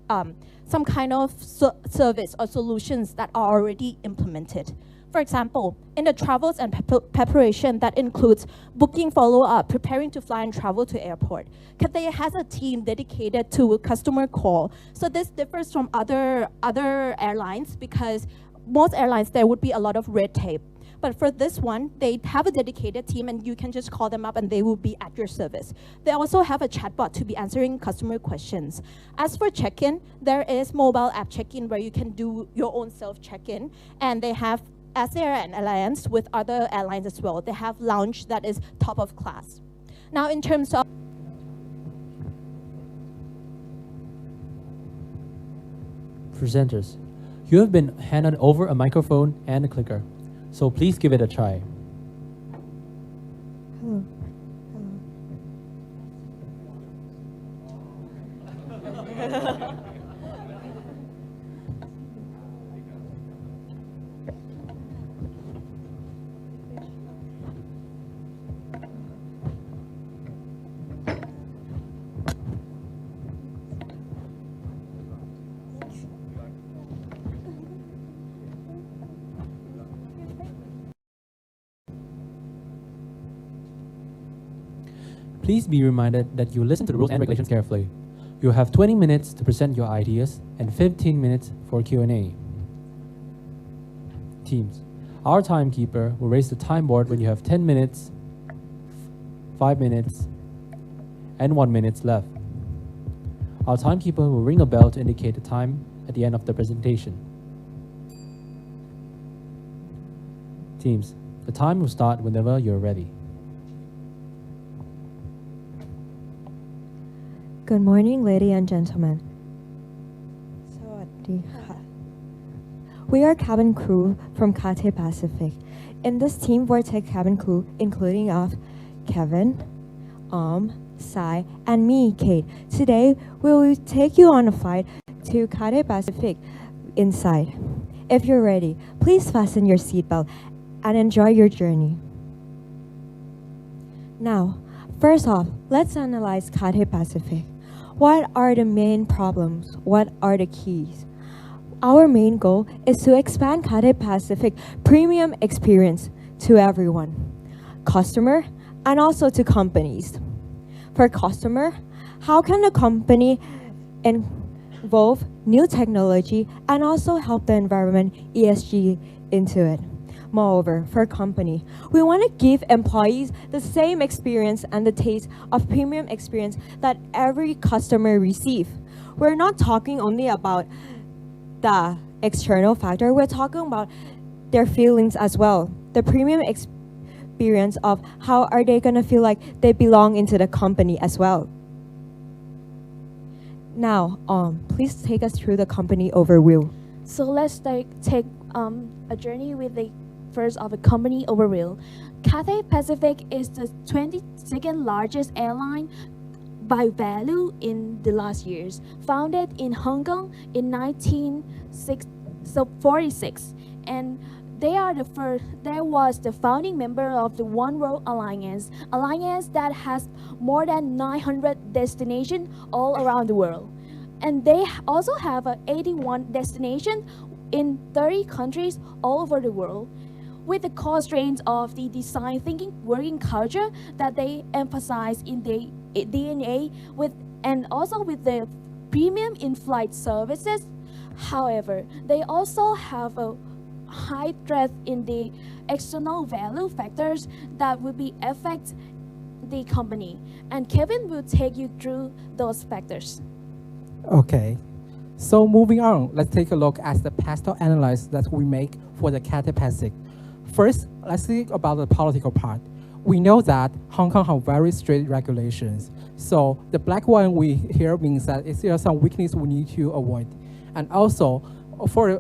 service or solutions that are already implemented. For example, in the travels and preparation that includes booking follow-up, preparing to fly and travel to airport, Cathay has a team dedicated to customer call. So this differs from other airlines because most airlines, there would be a lot of red tape. But for this one, they have a dedicated team and you can just call them up and they will be at your service. They also have a chatbot to be answering customer questions. As for check-in, there is mobile app check-in where you can do your own self-check-in, and they have, as they are an alliance with other airlines as well, they have lounge that is top of class. Now in terms of Presenters, you have been handed over a microphone and a clicker, so please give it a try. Hello. Please be reminded that you listen to the rules and regulations carefully. You have 20 minutes to present your ideas and 15 minutes for Q&A. Teams, our timekeeper will raise the time board when you have 10 minutes, 5 minutes, and 1 minute left. Our timekeeper will ring a bell to indicate the time at the end of the presentation. Teams, the time will start whenever you're ready. Good morning, ladies and gentlemen. We are cabin crew from Cathay Pacific. In this team, we're cabin crew, including of Kevin, Sai, and me, Kate. Today, we will take you on a flight to Cathay Pacific inside. If you're ready, please fasten your seatbelt and enjoy your journey. Now, first off, let's analyze Cathay Pacific. What are the main problems? What are the keys? Our main goal is to expand Cathay Pacific premium experience to everyone, customer, and also to companies. For customer, how can a company involve new technology and also help the environment ESG into it? Moreover, for company, we want to give employees the same experience and the taste of premium experience that every customer receive. We're not talking only about the external factor, we're talking about their feelings as well. The premium experience of how are they gonna feel like they belong into the company as well. Now, please take us through the company overview. So let's take a journey with the first of a company overview. Cathay Pacific is the 22nd largest airline by value in the last years. Founded in Hong Kong in 1946, and they was the founding member of the One World Alliance that has more than 900 destinations all around the world. And they also have 81 destinations in 30 countries all over the world, with the core strengths of the design thinking working culture that they emphasize in the DNA and also with the premium in-flight services. However, they also have a high threat in the external value factors that will be affect the company. And Kevin will take you through those factors. Okay, so moving on, let's take a look at the pastel analysis that we make for the Cathay Pacific. First, let's think about the political part. We know that Hong Kong have very strict regulations. So the black one we hear means that there are some weakness we need to avoid. And also, for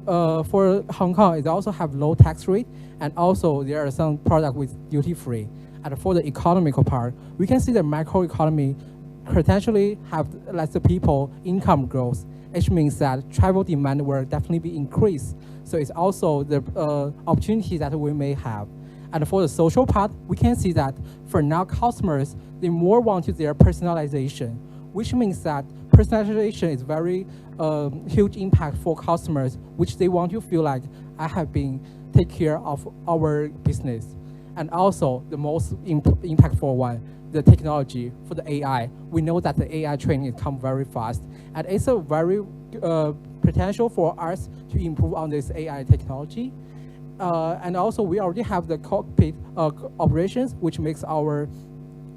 Hong Kong, it also have low tax rate, and also there are some product with duty free. And for the economical part, we can see the macroeconomy potentially have less people income growth, which means that travel demand will definitely be increased. So it's also the opportunity that we may have. And for the social part, we can see that for now customers, they more want their personalization, which means that personalization is very huge impact for customers, which they want to feel like I have been take care of our business. And also the most impactful one, the technology for the AI. We know that the AI training come very fast, and it's a very potential for us to improve on this AI technology. And also we already have the cockpit operations, which makes our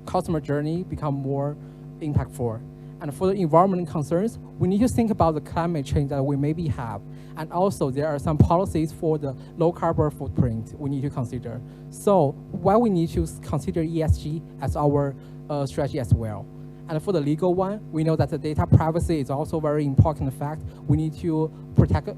customer journey become more impactful. And for the environment concerns, we need to think about the climate change that we maybe have. And also there are some policies for the low carbon footprint we need to consider. So why we need to consider ESG as our strategy as well. And for the legal one, we know that the data privacy is also very important fact. We need to protect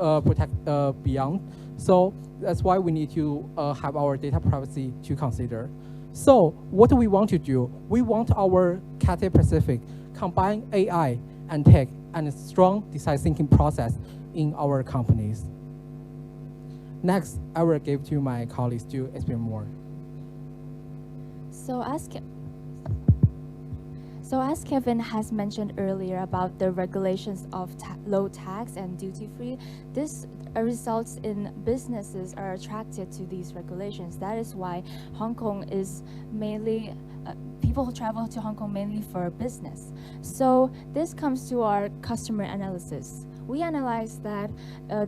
beyond. So that's why we need to have our data privacy to consider. So what do we want to do? We want our Cathay Pacific combine AI and tech and a strong design thinking process in our companies. Next, I will give to my colleagues to explain more. So as Kevin has mentioned earlier about the regulations of low tax and duty-free, this results in businesses are attracted to these regulations. That is why Hong Kong is mainly, people who travel to Hong Kong mainly for business. So this comes to our customer analysis. We analyze that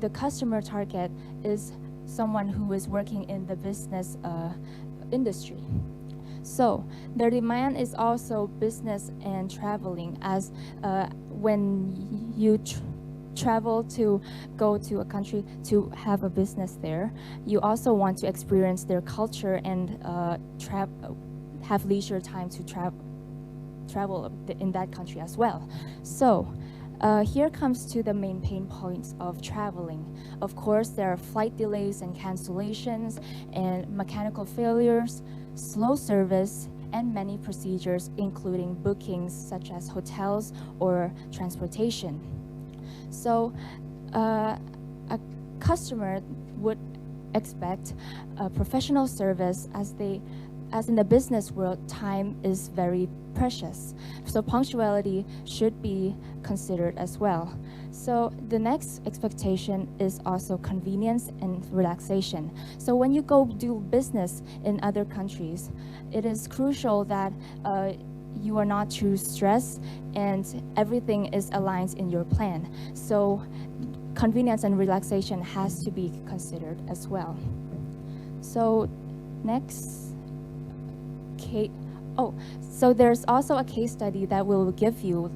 the customer target is someone who is working in the business industry. So their demand is also business and traveling, as when you travel to go to a country to have a business there, you also want to experience their culture and have leisure time to travel in that country as well. So here comes to the main pain points of traveling. Of course, there are flight delays and cancellations and mechanical failures, slow service, and many procedures, including bookings such as hotels or transportation. So a customer would expect a professional service, as in the business world, time is very precious. So punctuality should be considered as well. So the next expectation is also convenience and relaxation. So when you go do business in other countries, it is crucial that you are not too stressed and everything is aligned in your plan. So convenience and relaxation has to be considered as well. So next, Kate. Oh, so there's also a case study that we'll give you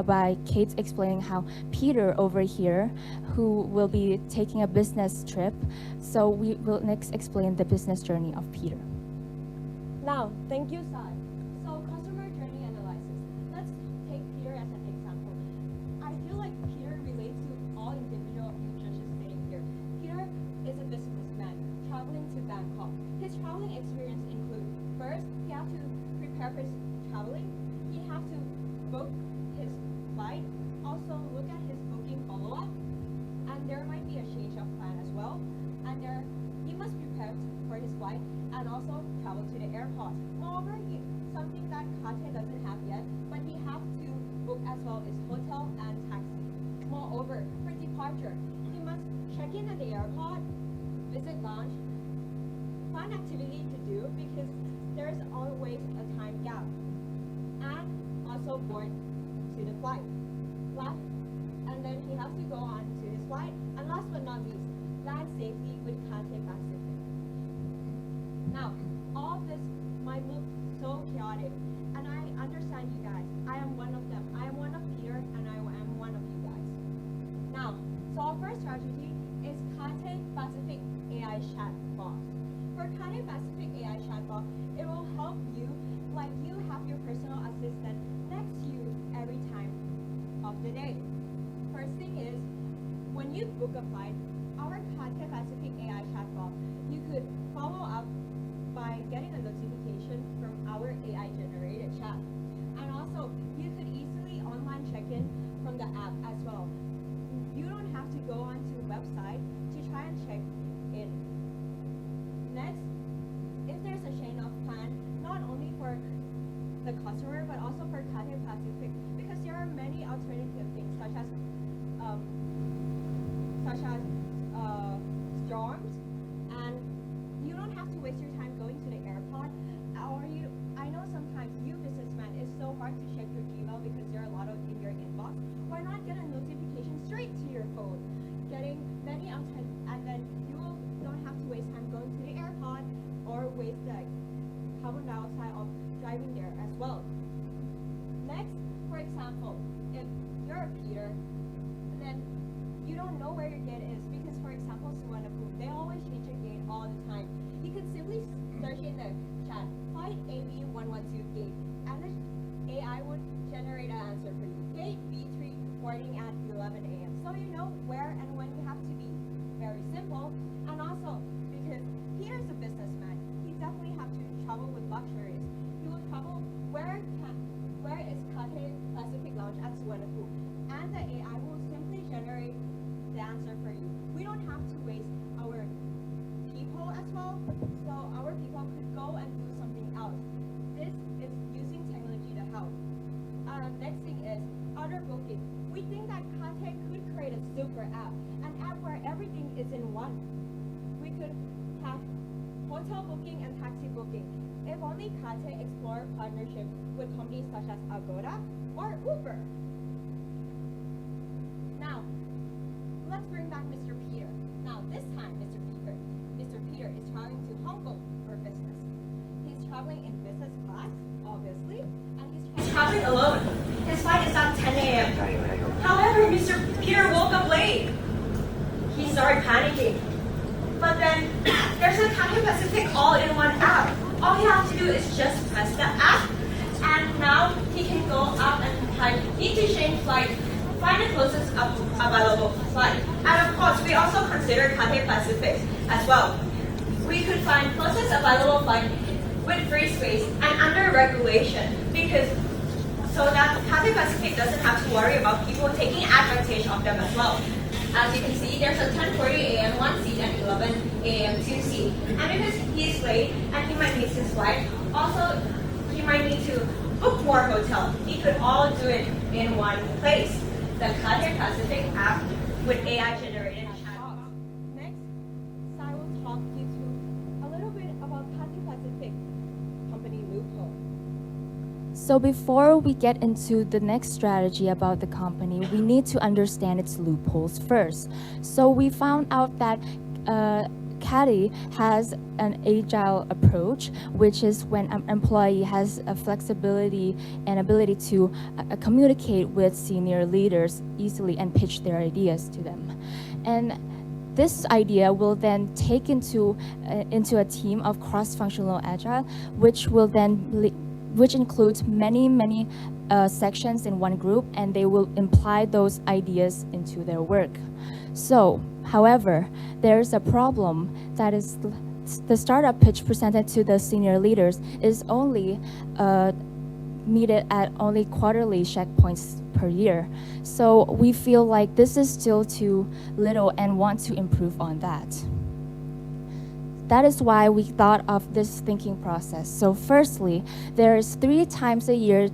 by Kate explaining how Peter over here, who will be taking a business trip. So we will next explain the business journey of Peter. Now, thank you, Sai. So customer journey analysis. Let's take Peter as an example. I feel like Peter relates to all individual judges sitting here. Peter is a businessman traveling to Bangkok. His traveling experience includes, first, he has to prepare for his traveling. He has to book his flight, also look at his booking follow-up, and there might be a change of plan as well. And he must prepare for his flight and also travel to the airport. Moreover, something that Kate doesn't have yet, but he has to book as well is hotel and taxi. Moreover, for departure, he must check in at the airport, visit lounge, fun activity to do because there's always a time gap, and also board to the flight. And then he has to go on to his flight. And last but not least, land safely with Cathay Pacific. Now, all of this might look so chaotic, and I understand you guys. I am one of them. I am one of Peter, and I am one of you guys. Now, so our first strategy is Cathay Pacific AI Chatbot. For Cathay Pacific AI Chatbot, it will help you like you have your personal assistant next to you every time of the day. First thing is, when you book a flight, our Cathay Pacific AI Chatbot, you could follow up by getting a notification from our AI-generated chat. And also, you could easily online check-in from the app as well. You don't have to go onto the website to try and check in. Next, if there's a chain of plan, not only for the customer, but also for Cathay Pacific, because there are many alternative things such as storms, and you don't have to waste your time going to the airport. I know sometimes you businessman, it's so hard to check your Gmail because there are a lot of in your inbox. Why not get a notification straight to your phone? Getting many and then you don't have to waste time going to the airport or waste the carbon dioxide of driving there as well. Next, for example, if you're a Peter, then you don't know where your gate is because, for example, Suvarnabhumi, they always change your gate all the time. You can simply search in the chat, flight AB112 gate, and the AI would generate an answer for you. Gate B3 boarding at 11 a.m. So you know where and when you have to be. Very simple. And also, because Peter's a businessman, he definitely have to travel with luxuries. He will travel where is Cathay Pacific Lounge at Suvarnabhumi, and the AI will simply generate the answer for you. We don't have to waste our people as well, so our people could go and do something else. This is using technology to help. Next thing is order booking. We think that Cathay could create a super app, an app where everything is in one. We could have hotel booking and taxi booking. If only Kate explored partnership with companies such as Agoda or Uber. Now, let's bring back Mr. Peter. Now, this time, Mr. Peter is traveling to Hong Kong for business. He's traveling in business class, obviously, and he's traveling alone. His flight is at 10 a.m. However, Mr. Peter woke up late. He started panicking. But then, there's a Cathay Pacific all-in-one app. All he has to do is just press the app, and now he can go up and type need to change flight, find the closest available flight. And of course, we also consider Cathay Pacific as well. We could find closest available flight with free space and under regulation, because so that Cathay Pacific doesn't have to worry about people taking advantage of them as well. As you can see, there's a 10:40 a.m. one seat and 11 a.m. two seat. And because he's late and he might miss his flight, also he might need to book more hotel. He could all do it in one place. The Cathay Pacific app with AI generated chat. Next, Sai will talk you through a little bit about Cathay Pacific company loophole. So before we get into the next strategy about the company, we need to understand its loopholes first. So we found out that Cathay has an agile approach, which is when an employee has a flexibility and ability to communicate with senior leaders easily and pitch their ideas to them. And this idea will then take into a team of cross-functional agile, which includes many sections in one group, and they will imply those ideas into their work. So, however, there's a problem that is the startup pitch presented to the senior leaders is only meted at only quarterly checkpoints per year. So we feel like this is still too little and want to improve on that. That is why we thought of this thinking process. So firstly, there is 3 times a year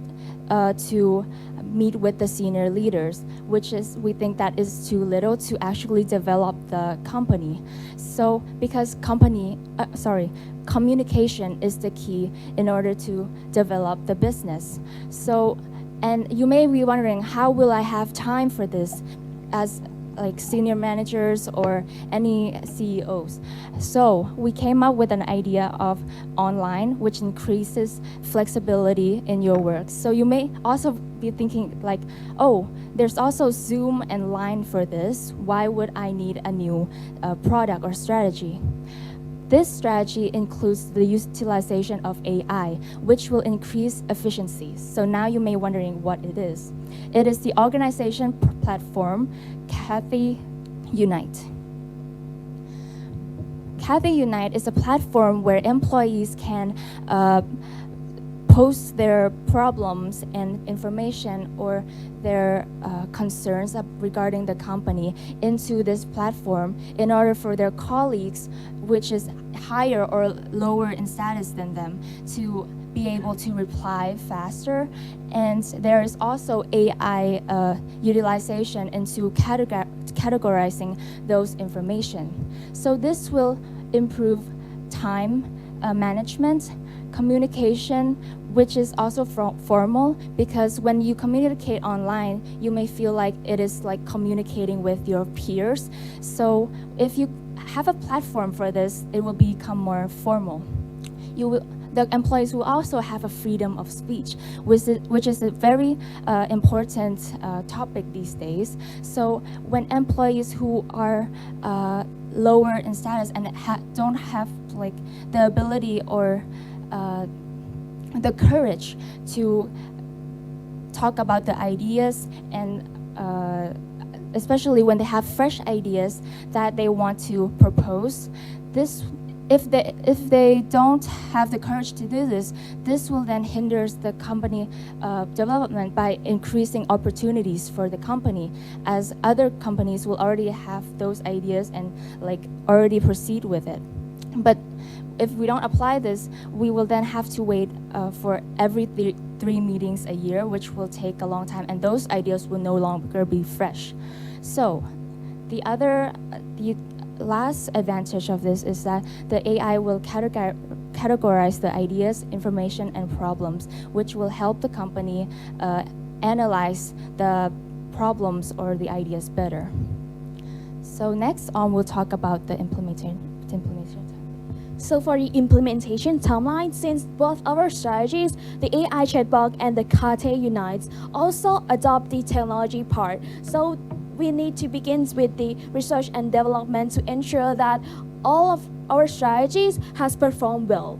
to meet with the senior leaders, which is, we think that is too little to actually develop the company. So because communication is the key in order to develop the business. So, and you may be wondering, how will I have time for this as like senior managers or any CEOs? So we came up with an idea of online, which increases flexibility in your work. So you may also be thinking like, oh, there's also Zoom and Line for this. Why would I need a new product or strategy? This strategy includes the utilization of AI, which will increase efficiency. So now you may be wondering what it is. It is the organization platform, Cathay Unite. Cathay Unite is a platform where employees can post their problems and information or their concerns regarding the company into this platform in order for their colleagues, which is higher or lower in status than them, to be able to reply faster. And there is also AI utilization into categorizing those information. So this will improve time management, communication, which is also formal, because when you communicate online, you may feel like it is like communicating with your peers. So if you have a platform for this, it will become more formal. The employees will also have a freedom of speech, which is a very important topic these days. So when employees who are lower in status and don't have like the ability or the courage to talk about the ideas, and especially when they have fresh ideas that they want to propose, if they don't have the courage to do this, this will then hinder the company development by increasing opportunities for the company, as other companies will already have those ideas and like already proceed with it. But if we don't apply this, we will then have to wait for every three meetings a year, which will take a long time, and those ideas will no longer be fresh. So the last advantage of this is that the AI will categorize the ideas, information, and problems, which will help the company analyze the problems or the ideas better. So next on, we'll talk about the implementation. So for the implementation timeline, since both our strategies, the AI chatbot and the Kate Unites, also adopt the technology part. So we need to begin with the research and development to ensure that all of our strategies has performed well.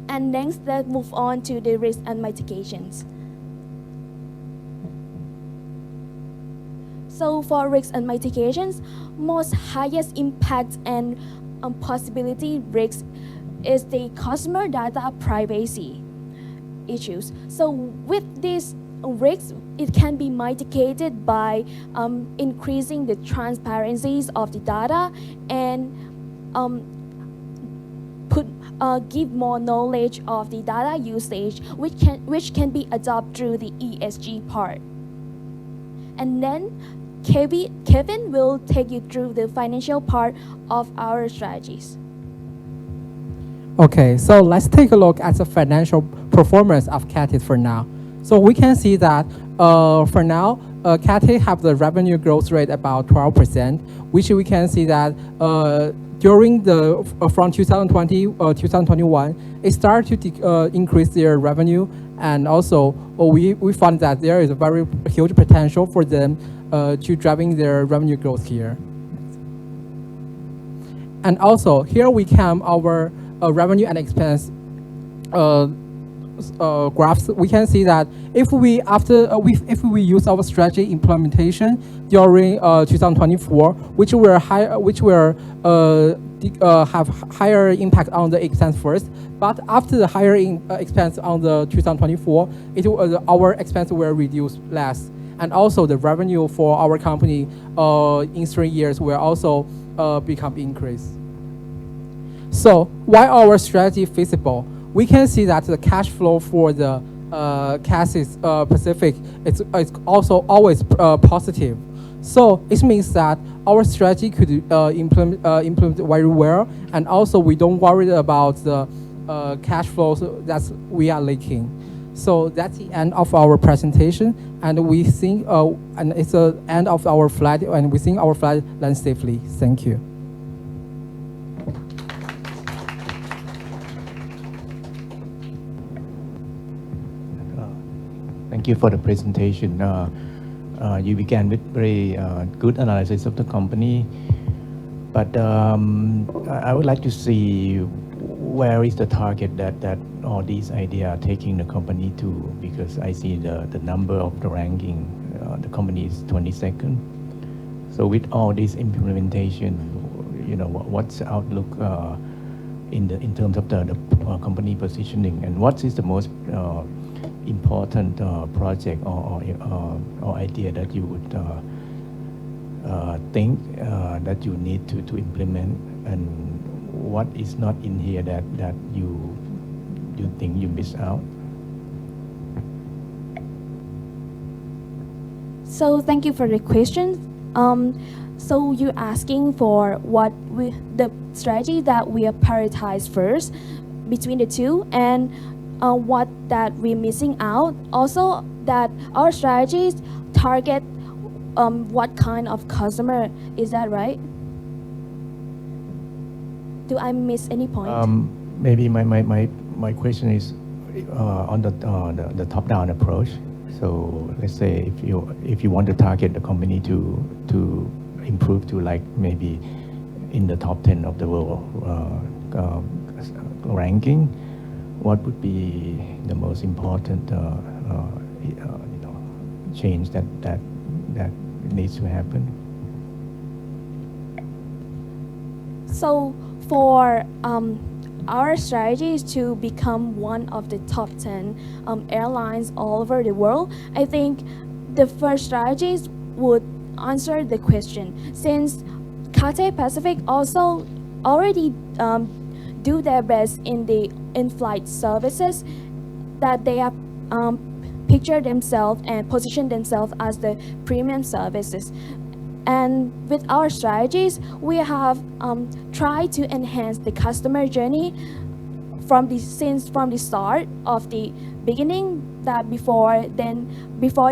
And next, let's move on to the risk and mitigations. So for risks and mitigations, most highest impact and possibility risks is the customer data privacy issues. So with these risks, it can be mitigated by increasing the transparencies of the data and give more knowledge of the data usage, which can be adopted through the ESG part. And then Kevin will take you through the financial part of our strategies. Okay, so let's take a look at the financial performance of Cathay for now. So we can see that for now, Cathay have the revenue growth rate about 12%, which we can see that during the from 2020 2021, it started to increase their revenue, and also we found that there is a very huge potential for them to driving their revenue growth here. And also here we come our revenue and expense graphs. We can see that if we use our strategy implementation during 2024, which will have higher impact on the expense first, but after the higher expense on the 2024, our expense will reduce less, and also the revenue for our company in 3 years will also become increased. So why our strategy feasible? We can see that the cash flow for the Cathay Pacific is also always positive. So it means that our strategy could implement very well, and also we don't worry about the cash flows that we are leaking. So that's the end of our presentation, and we think, and it's the end of our flight, and we think our flight lands safely. Thank you. Thank you for the presentation. You began with very good analysis of the company, but I would like to see where is the target that all these ideas are taking the company to, because I see the number of the ranking, the company is 22nd. So with all this implementation, what's the outlook in terms of the company positioning, and what is the most important project or idea that you would think that you need to implement, and what is not in here that you think you miss out? So thank you for the question. So you're asking for the strategy that we prioritize first between the two, and what that we're missing out. Also, that our strategies target what kind of customer. Is that right? Do I miss any point? Maybe my question is on the top-down approach. So let's say if you want to target the company to improve to like maybe in the top 10 of the world ranking, what would be the most important change that needs to happen? So for our strategy is to become one of the top 10 airlines all over the world. I think the first strategies would answer the question, since Cathay Pacific also already do their best in the in-flight services, that they have pictured themselves and positioned themselves as the premium services. And with our strategies, we have tried to enhance the customer journey from the start of the beginning, that before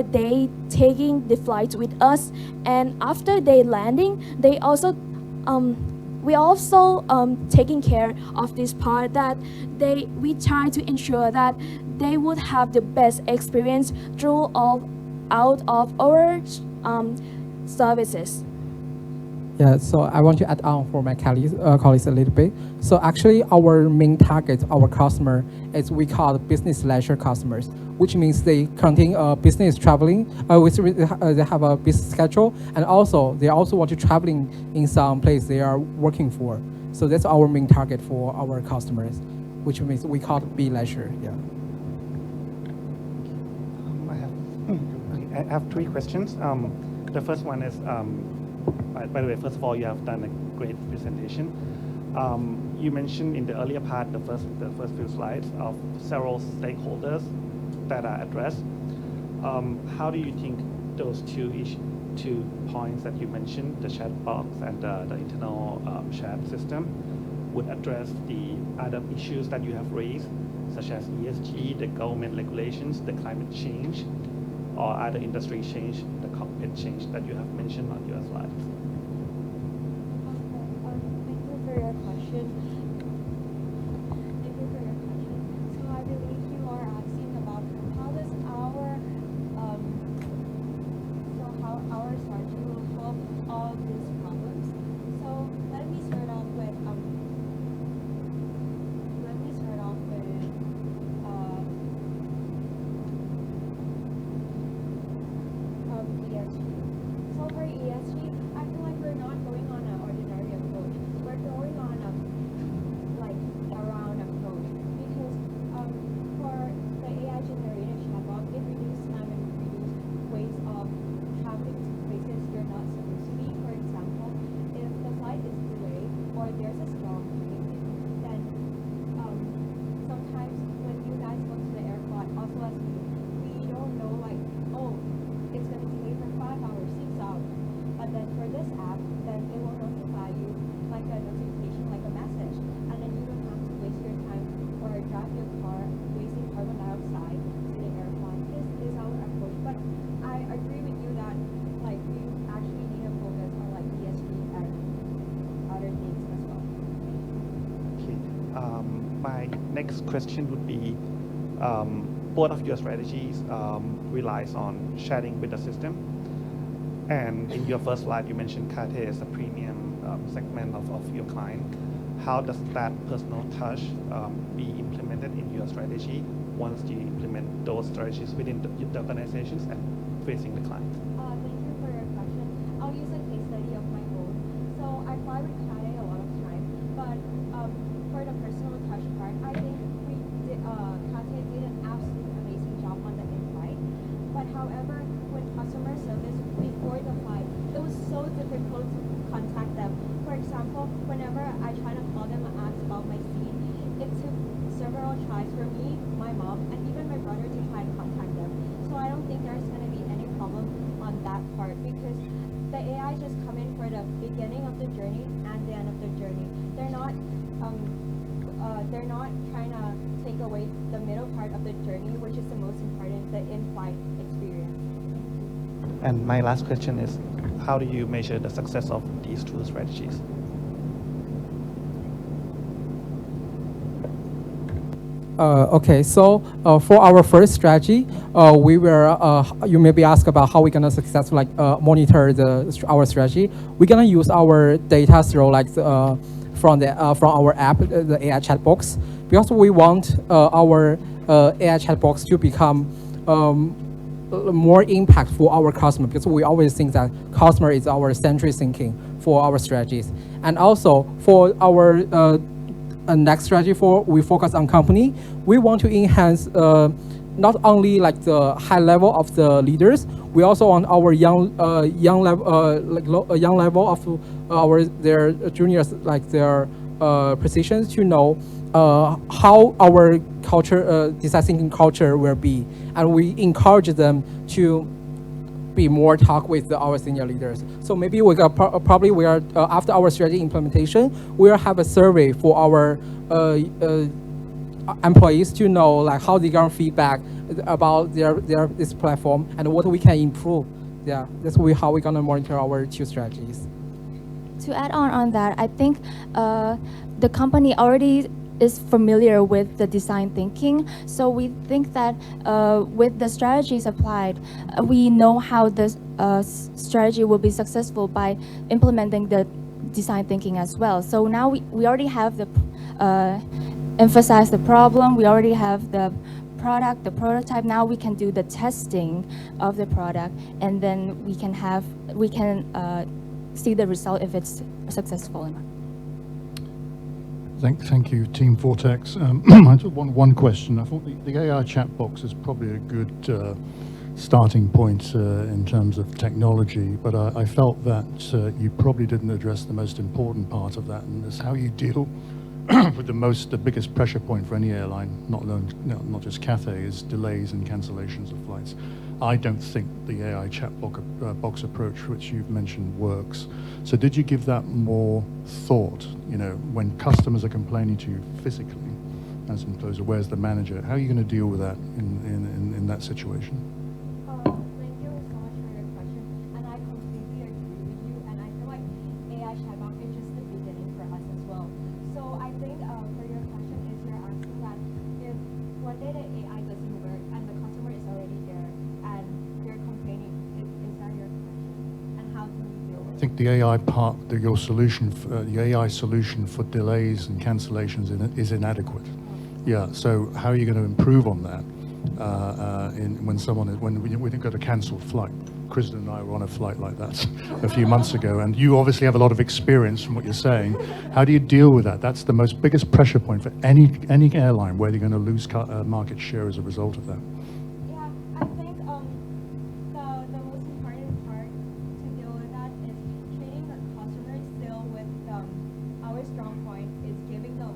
they taking the flight with us, and after they landing, they also we also taking care of this part, that we try to ensure that they would have the best experience through out of our services. Yeah, so I want to add on for my colleagues a little bit. So actually, our main target, our customer, is we call business leisure customers, which means they contain business traveling, they have a business schedule, and also they also want to traveling in some place they are working for. So that's our main target for our customers, which means we call it B leisure. Yeah. I have three questions. The first one is, by the way, first of all, you have done a great presentation. You mentioned in the earlier part, the first few slides, of several stakeholders that are addressed. How do you think those two points that you mentioned, the chat box and the internal chat system, would address the other issues that you have raised, such as ESG, the government regulations, the climate change, or other industry change, the cockpit change that you have mentioned on your slides? Thank you for your question. So I believe you are asking about how does our strategy will solve all these problems. So let me start off with ESG. So for ESG, I feel like we're not going on an ordinary approach. We're going on a around approach, because for the AI generated chatbot, it reduces time and reduces ways of traveling to places you're not supposed to be. For example, if the flight is delayed or there's a storm, then sometimes when you guys go to the airport, also as we don't know it's going to delay for 5 hours, 6 hours. But then for this app, then it will notify you like a notification, like a message. And then you don't have to waste your time or drive your car wasting carbon dioxide to the airport. This is our approach. But I agree with you that we actually need to focus on ESG and other things as well. Okay. My next question would be, both of your strategies relies on sharing with the system. And in your first slide, you mentioned Kate as a premium segment of your client. How does that personal touch be implemented in your strategy once you implement those strategies within the organizations and facing the client? Thank you for your question. I'll use a case study of my own. So I fly with Kate a lot of time, but for the personal touch part, I think Kate did an absolute amazing job on the in-flight. But however, with customer service before the flight, it was so difficult to contact them. For example, whenever I try to call them and ask about my seat, it took several tries for me, my mom, and even my brother to try and contact them. So I don't think there's going to be any problem on that part, because the AI just come in for the beginning of the journey and the end of the journey. They're not trying to take away the middle part of the journey, which is the most important, the in-flight experience. And my last question is, how do you measure the success of these two strategies? Okay, so for our first strategy, we were, you may be asked about how we're gonna successfully monitor our strategy. We're gonna use our data through from our app, the AI chat box, because we want our AI chat box to become more impact for our customer, because we always think that customer is our central thinking for our strategies. And also for our next strategy, we focus on company. We want to enhance not only the high level of the leaders, we also want our young level of their juniors, their positions, to know how our culture, design thinking culture will be, and we encourage them to be more talk with our senior leaders. So maybe we got probably we are after our strategy implementation, we'll have a survey for our employees to know like how they get feedback about this platform and what we can improve. Yeah, that's how we're gonna monitor our two strategies. To add on that, I think the company already is familiar with the design thinking. So we think that with the strategies applied, we know how the strategy will be successful by implementing the design thinking as well. So now we already have the emphasize the problem, we already have the product, the prototype. Now we can do the testing of the product, and then we can see the result if it's successful or not. Thank you, Team Vortex. I just one question. I thought the AI chat box is probably a good starting point in terms of technology, but I felt that you probably didn't address the most important part of that, and that's how you deal with the biggest pressure point for any airline, not just Cathay, is delays and cancellations of flights. I don't think the AI chat box approach, which you've mentioned, works. So did you give that more thought? You know, when customers are complaining to you physically, as opposed to where's the manager, how are you going to deal with that in that situation? Thank you so much for your question, and I completely agree with you, and I feel like AI chatbot is just the beginning for us as well. So I think for your question is you're asking that if one day the AI doesn't work and the customer is already there and they're complaining, is that your question? And how do we deal with it? I think the AI part, your solution, the AI solution for delays and cancellations is inadequate. Yeah. So how are you going to improve on that when we got a cancelled flight? Kristen and I were on a flight like that a few months ago, and you obviously have a lot of experience from what you're saying. How do you deal with that? That's the biggest pressure point for any airline, where they're going to lose market share as a result of that. Yeah, I think the most important part to deal with that is treating the customer still with our strong point is giving the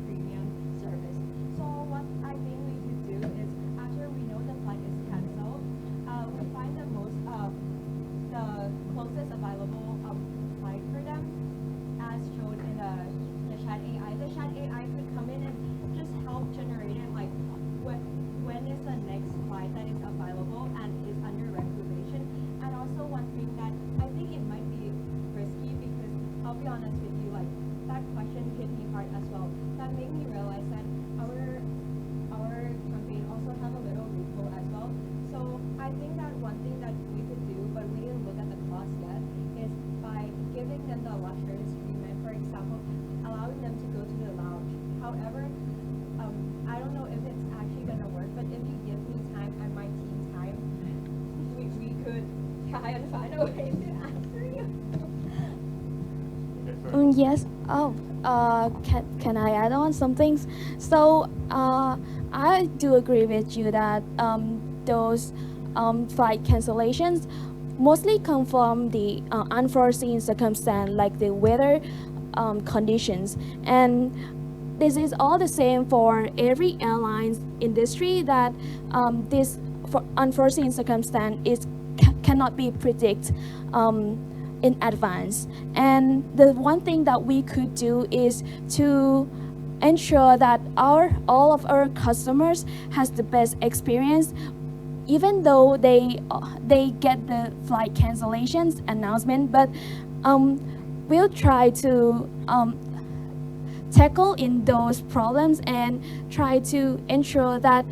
premium service. So what I think we could do is after we know the flight is cancelled, we find the closest available flight for them, as shown in the chat AI. The chat AI could come in and just help generate it, like when is the next flight that is available and is under reservation. And also one thing that I think it might be risky, because I'll be honest with you, like that question hit me hard as well. That made me realize that our campaign also have a little loophole as well. So I think that one thing that we could do, but we didn't look at the cost yet, is by giving them the luxurious treatment. For example, allowing them to go to the lounge. However, I don't know if it's actually gonna work, but if you give me time and my team time, we could try and find a way to answer you. Yes. Can I add on some things? So I do agree with you that those flight cancellations mostly come from the unforeseen circumstance, like the weather conditions, and this is all the same for every airlines industry, that this unforeseen circumstance cannot be predicted in advance. And the one thing that we could do is to ensure that all of our customers has the best experience, even though they get the flight cancellations announcement. But we'll try to tackle in those problems and try to ensure that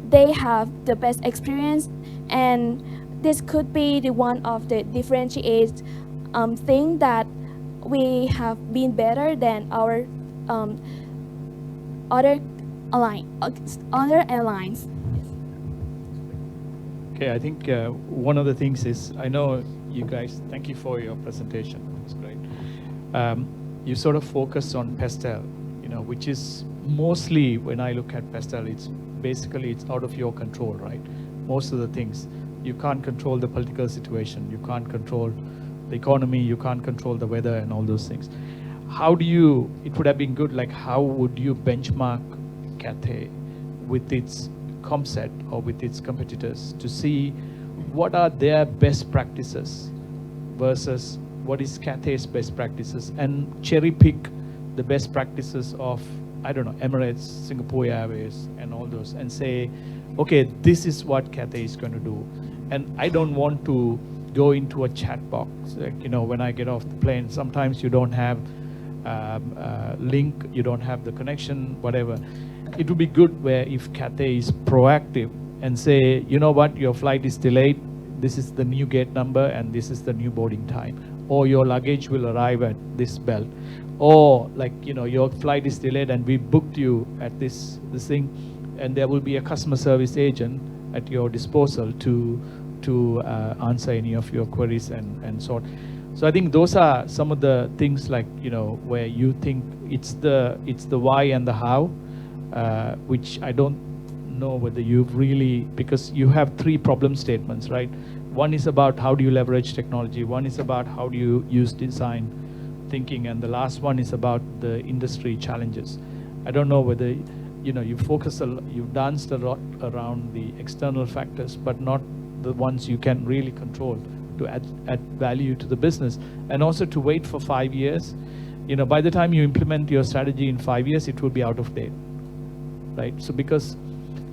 they have the best experience. And this could be the one of the differentiate thing that we have been better than our other airlines. Okay, I think one of the things is, I know you guys, thank you for your presentation, it's great. You sort of focus on Pastel, which is mostly, when I look at Pastel, it's out of your control, right? Most of the things. You can't control the political situation, you can't control the economy, you can't control the weather and all those things. It would have been good, like how would you benchmark Cathay with its ComSet or with its competitors to see what are their best practices versus what is Cathay's best practices, and cherry pick the best practices of, I don't know, Emirates, Singapore Airways, and all those, and say, okay, this is what Cathay is going to do. And I don't want to go into a chat box. Like, you know, when I get off the plane, sometimes you don't have link, you don't have the connection, whatever. It would be good where if Cathay is proactive and say, you know what, your flight is delayed, this is the new gate number and this is the new boarding time, or your luggage will arrive at this belt, or like, you know, your flight is delayed and we booked you at this thing, and there will be a customer service agent at your disposal to answer any of your queries and so on. So I think those are some of the things, like, you know, where you think it's the why and the how, which I don't know whether you've really, because you have 3 problem statements, right? One is about how do you leverage technology, one is about how do you use design thinking, and the last one is about the industry challenges. I don't know whether, you know, you've danced a lot around the external factors, but not the ones you can really control to add value to the business. And also to wait for 5 years. You know, by the time you implement your strategy in 5 years, it will be out of date, right? So because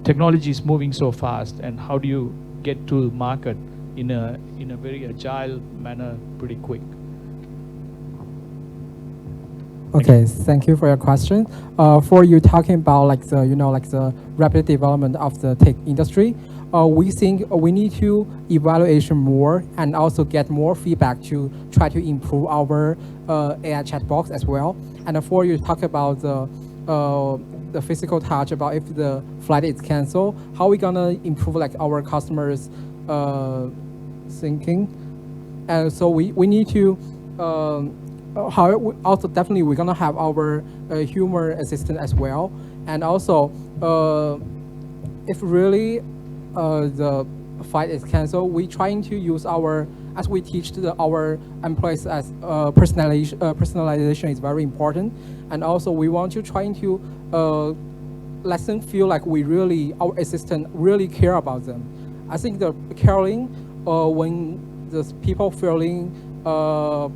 technology is moving so fast, and how do you get to market in a very agile manner pretty quick? Okay, thank you for your question. For you talking about like the, you know, like the rapid development of the tech industry, we think we need to evaluation more and also get more feedback to try to improve our AI chatbox as well. And for you talk about the physical touch, about if the flight is canceled, how we gonna improve like our customers' thinking. And so we need to. Also definitely we're gonna have our humor assistant as well, and also if really the flight is canceled, we trying to use our, as we teach our employees, as personalization is very important, and also we want to trying to let them feel like our assistant really care about them. I think the caring when the people feeling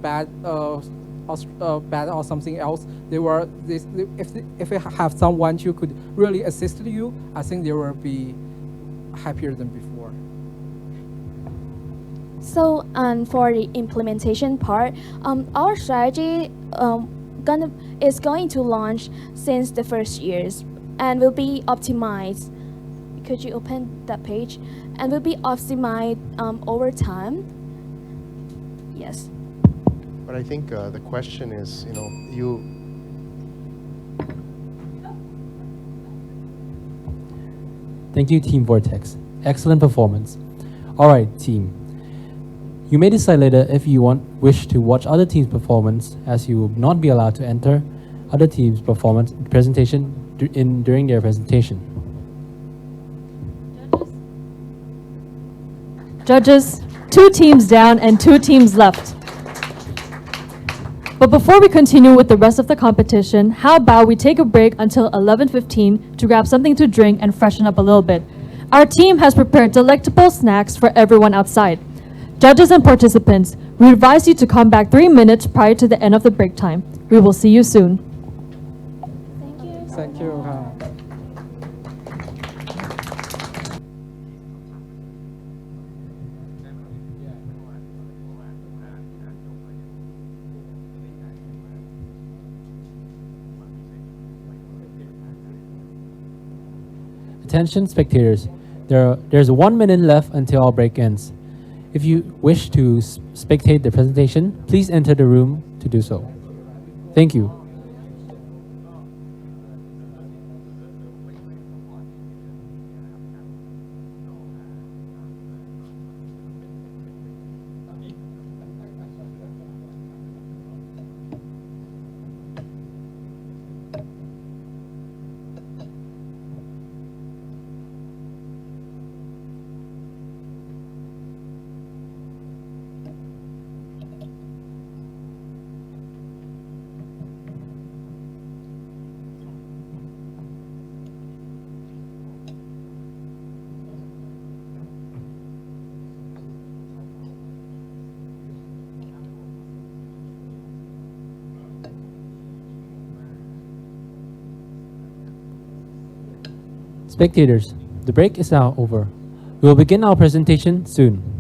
bad or something else, if they have someone who could really assist you, I think they will be happier than before. So, for the implementation part, our strategy is going to launch since the first years, and will be optimized. Could you open that page? And will be optimized over time. Yes. But I think the question is, you know, Thank you, Team Vortex. Excellent performance. All right, team. You may decide later if you wish to watch other teams' performance, as you will not be allowed to enter other teams' performance presentation during their presentation. Judges, 2 teams down and 2 teams left. But before we continue with the rest of the competition, how about we take a break until 11:15 to grab something to drink and freshen up a little bit. Our team has prepared delectable snacks for everyone outside. Judges and participants, we advise you to come back 3 minutes prior to the end of the break time. We will see you soon. Thank you. Attention spectators, there's 1 minute left until our break ends. If you wish to spectate the presentation, please enter the room to do so. Thank you. Spectators, the break is now over. We will begin our presentation soon.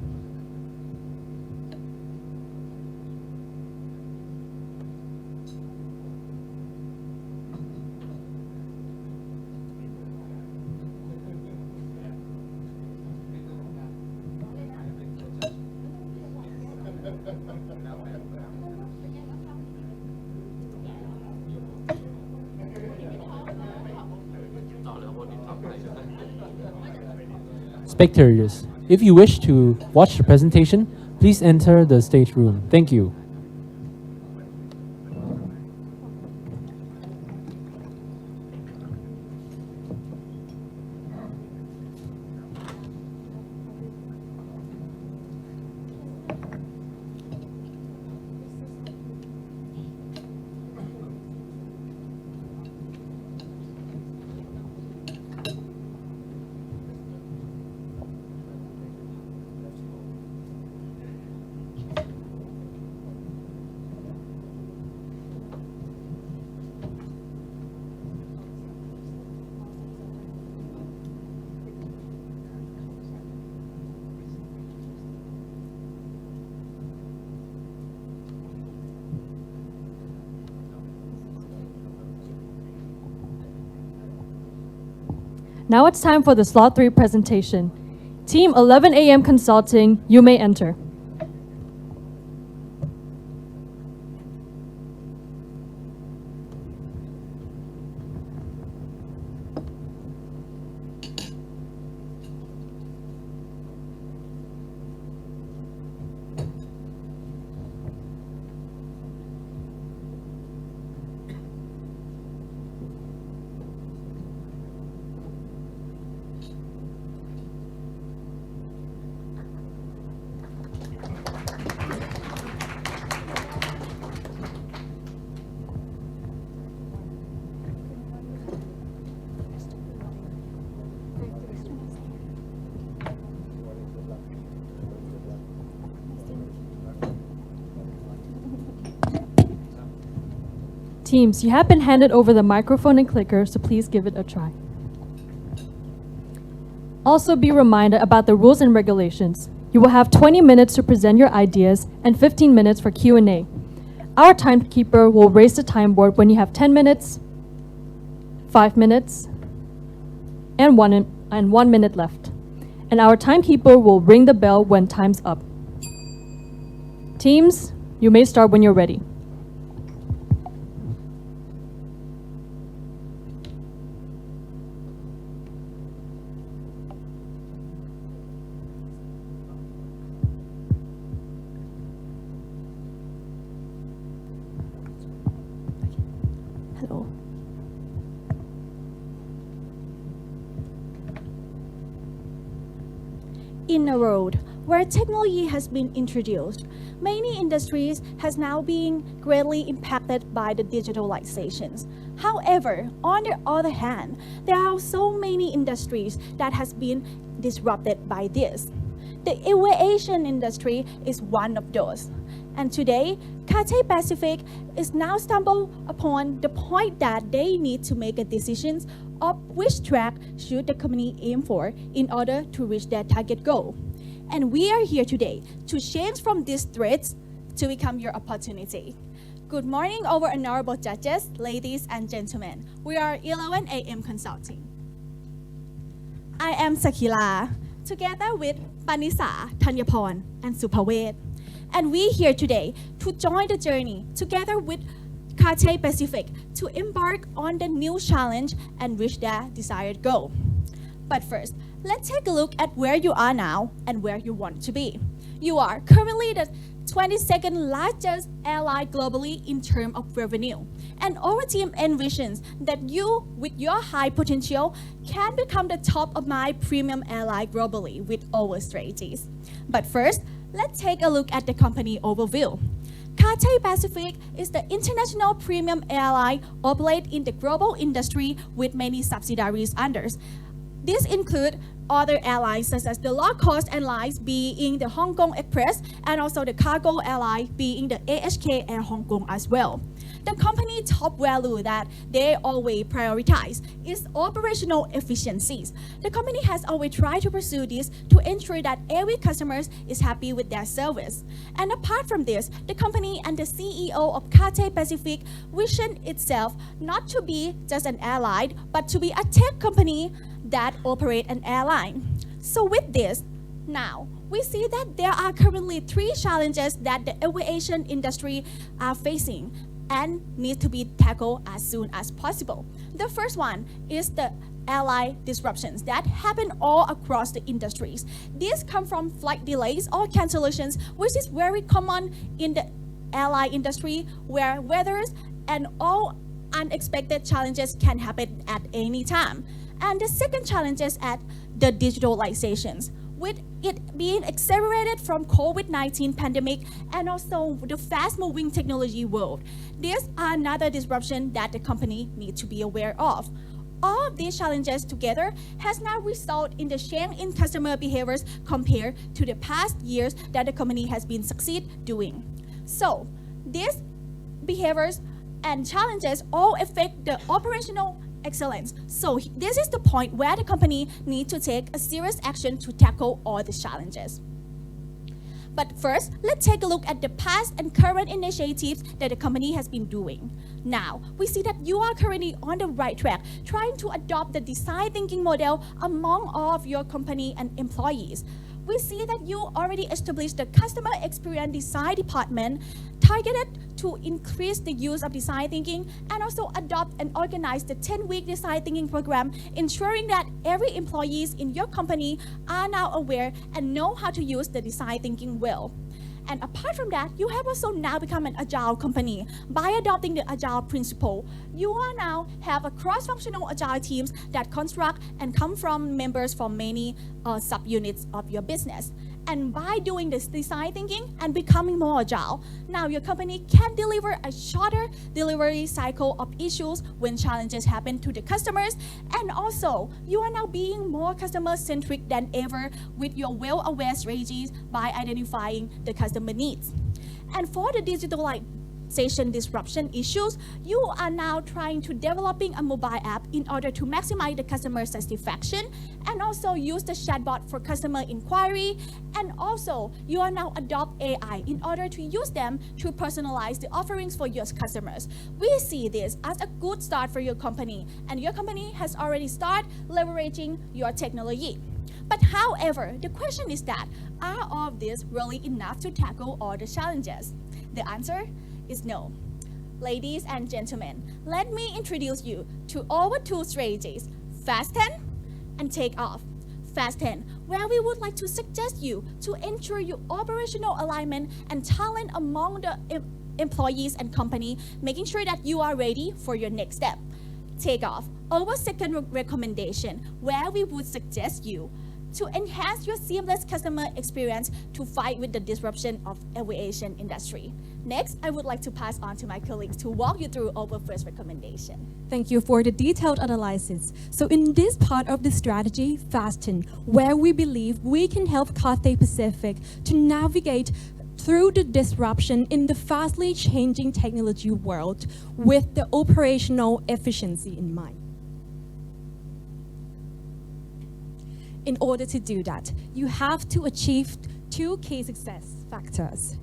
Spectators, if you wish to watch the presentation, please enter the stage room. Thank you. Now it's time for the Slot 3 presentation. Team 11 AM Consulting, you may enter. Teams, you have been handed over the microphone and clicker, so please give it a try. Also be reminded about the rules and regulations. You will have 20 minutes to present your ideas and 15 minutes for Q&A. Our timekeeper will raise the time board when you have 10 minutes, 5 minutes, and 1 minute left. And our timekeeper will ring the bell when time's up. Teams, you may start when you're ready. Hello. In a world where technology has been introduced, many industries has now been greatly impacted by the digitalizations. However, on the other hand, there are so many industries that has been disrupted by this. The aviation industry is one of those. And today, Cathay Pacific is now stumbled upon the point that they need to make a decision of which track should the company aim for in order to reach their target goal. And we are here today to change from these threats to become your opportunity. Good morning, our honorable judges, ladies and gentlemen. We are 11 AM Consulting. I am Sakila, together with Panisa, Thanyapon, and Supavet. And we here today to join the journey together with Cathay Pacific to embark on the new challenge and reach their desired goal. But first, let's take a look at where you are now and where you want to be. You are currently the 22nd largest airline globally in terms of revenue. And our team envisions that you, with your high potential, can become the top of my premium airline globally with our strategies. But first, let's take a look at the company overview. Cathay Pacific is the international premium airline operated in the global industry with many subsidiaries under. These include other airlines such as the low-cost airlines being the Hong Kong Express and also the cargo airline being the AHK Air Hong Kong as well. the company top value that they always prioritize is operational efficiencies. The company has always tried to pursue this to ensure that every customer is happy with their service. And apart from this, the company and the CEO of Cathay Pacific vision itself not to be just an airline, but to be a tech company that operate an airline. So with this, now, we see that there are currently 3 challenges that the aviation industry are facing and need to be tackled as soon as possible. The first one is the airline disruptions that happen all across the industries. These come from flight delays or cancellations, which is very common in the airline industry, where weather and all unexpected challenges can happen at any time. And the second challenge is at the digitalizations, with it being accelerated from COVID-19 pandemic and also the fast-moving technology world. These are another disruption that the company needs to be aware of. All of these challenges together has now resulted in the change in customer behaviors compared to the past years that the company has been succeed doing. So these behaviors and challenges all affect the operational excellence. So this is the point where the company needs to take a serious action to tackle all the challenges. But first, let's take a look at the past and current initiatives that the company has been doing. Now, we see that you are currently on the right track, trying to adopt the design thinking model among all of your company and employees. We see that you already established the customer experience design department targeted to increase the use of design thinking and also adopt and organize the 10-week design thinking program, ensuring that every employees in your company are now aware and know how to use the design thinking well. And apart from that, you have also now become an agile company. By adopting the agile principle, you are now have a cross-functional agile teams that construct and come from members from many subunits of your business. And by doing this design thinking and becoming more agile, now your company can deliver a shorter delivery cycle of issues when challenges happen to the customers. And also, you are now being more customer-centric than ever with your well-aware strategies by identifying the customer needs. And for the digitalization disruption issues, you are now trying to developing a mobile app in order to maximize the customer satisfaction and also use the chatbot for customer inquiry. And also, you are now adopt AI in order to use them to personalize the offerings for your customers. We see this as a good start for your company, and your company has already started leveraging your technology. But however, the question is that, are all of this really enough to tackle all the challenges? The answer is no. Ladies and gentlemen, let me introduce you to our 2 strategies, Fast 10 and Take Off. Fast 10, where we would like to suggest you to ensure your operational alignment and talent among the employees and company, making sure that you are ready for your next step. Take Off, our second recommendation, where we would suggest you to enhance your seamless customer experience to fight with the disruption of aviation industry. Next, I would like to pass on to my colleagues to walk you through our first recommendation. Thank you for the detailed analysis. So in this part of the strategy, Fasten, where we believe we can help Cathay Pacific to navigate through the disruption in the fastly changing technology world with the operational efficiency in mind. In order to do that, you have to achieve 2 key success factors.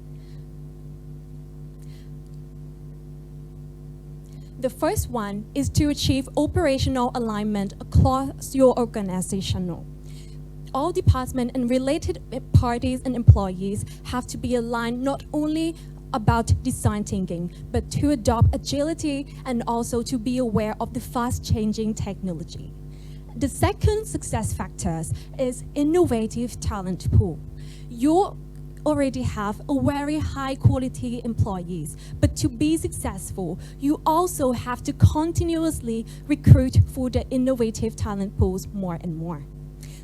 The first one is to achieve operational alignment across your organization. All departments and related parties and employees have to be aligned not only about design thinking, but to adopt agility and also to be aware of the fast-changing technology. The second success factor is innovative talent pool. You already have a very high quality employees, but to be successful, you also have to continuously recruit for the innovative talent pools more and more.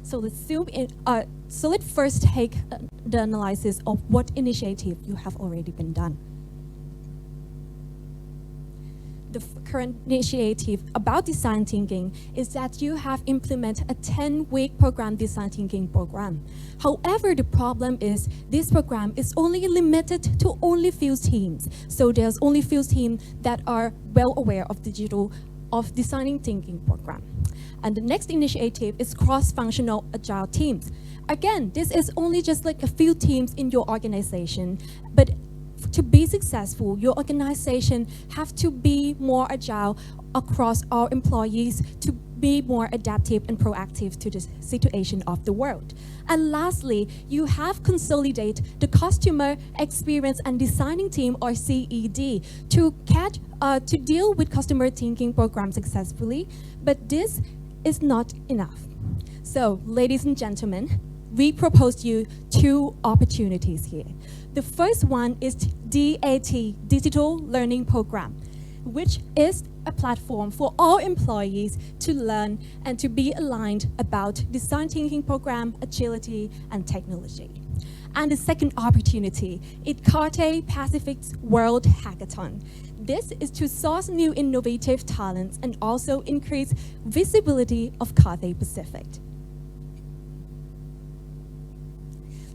So let's zoom in. So let's first take the analysis of what initiative you have already been done. the current initiative about design thinking is that you have implemented a 10-week program, design thinking program. However, the problem is this program is only limited to only few teams. So there's only few teams that are well aware of designing thinking program. And the next initiative is cross-functional agile teams. Again, this is only just like a few teams in your organization, but to be successful, your organization have to be more agile across all employees to be more adaptive and proactive to the situation of the world. And lastly, you have consolidated the customer experience and designing team, or CED, to deal with customer thinking program successfully, but this is not enough. So, ladies and gentlemen, we propose you two opportunities here. The first one is DAT, Digital Learning Program, which is a platform for all employees to learn and to be aligned about design thinking program, agility, and technology. And the second opportunity is Cathay Pacific's World Hackathon. This is to source new innovative talents and also increase visibility of Cathay Pacific.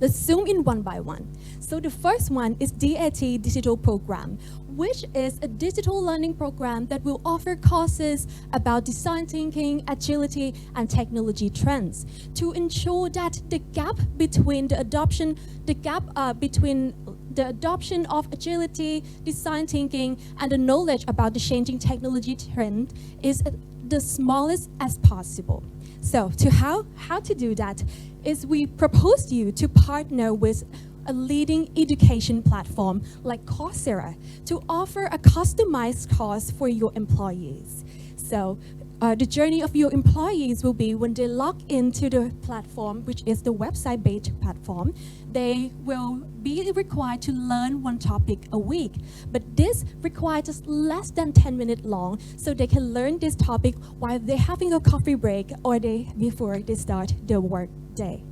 Let's zoom in one by one. So the first one is DAT Digital Program, which is a digital learning program that will offer courses about design thinking, agility, and technology trends to ensure that the gap between the adoption of agility, design thinking, and the knowledge about the changing technology trend is the smallest as possible. So how to do that is we propose you to partner with a leading education platform like Coursera to offer a customized course for your employees. So the journey of your employees will be when they log into the platform, which is the website-based platform, they will be required to learn one topic a week. But this requires just less than 10 minutes long, so they can learn this topic while they're having a coffee break or before they start their work day.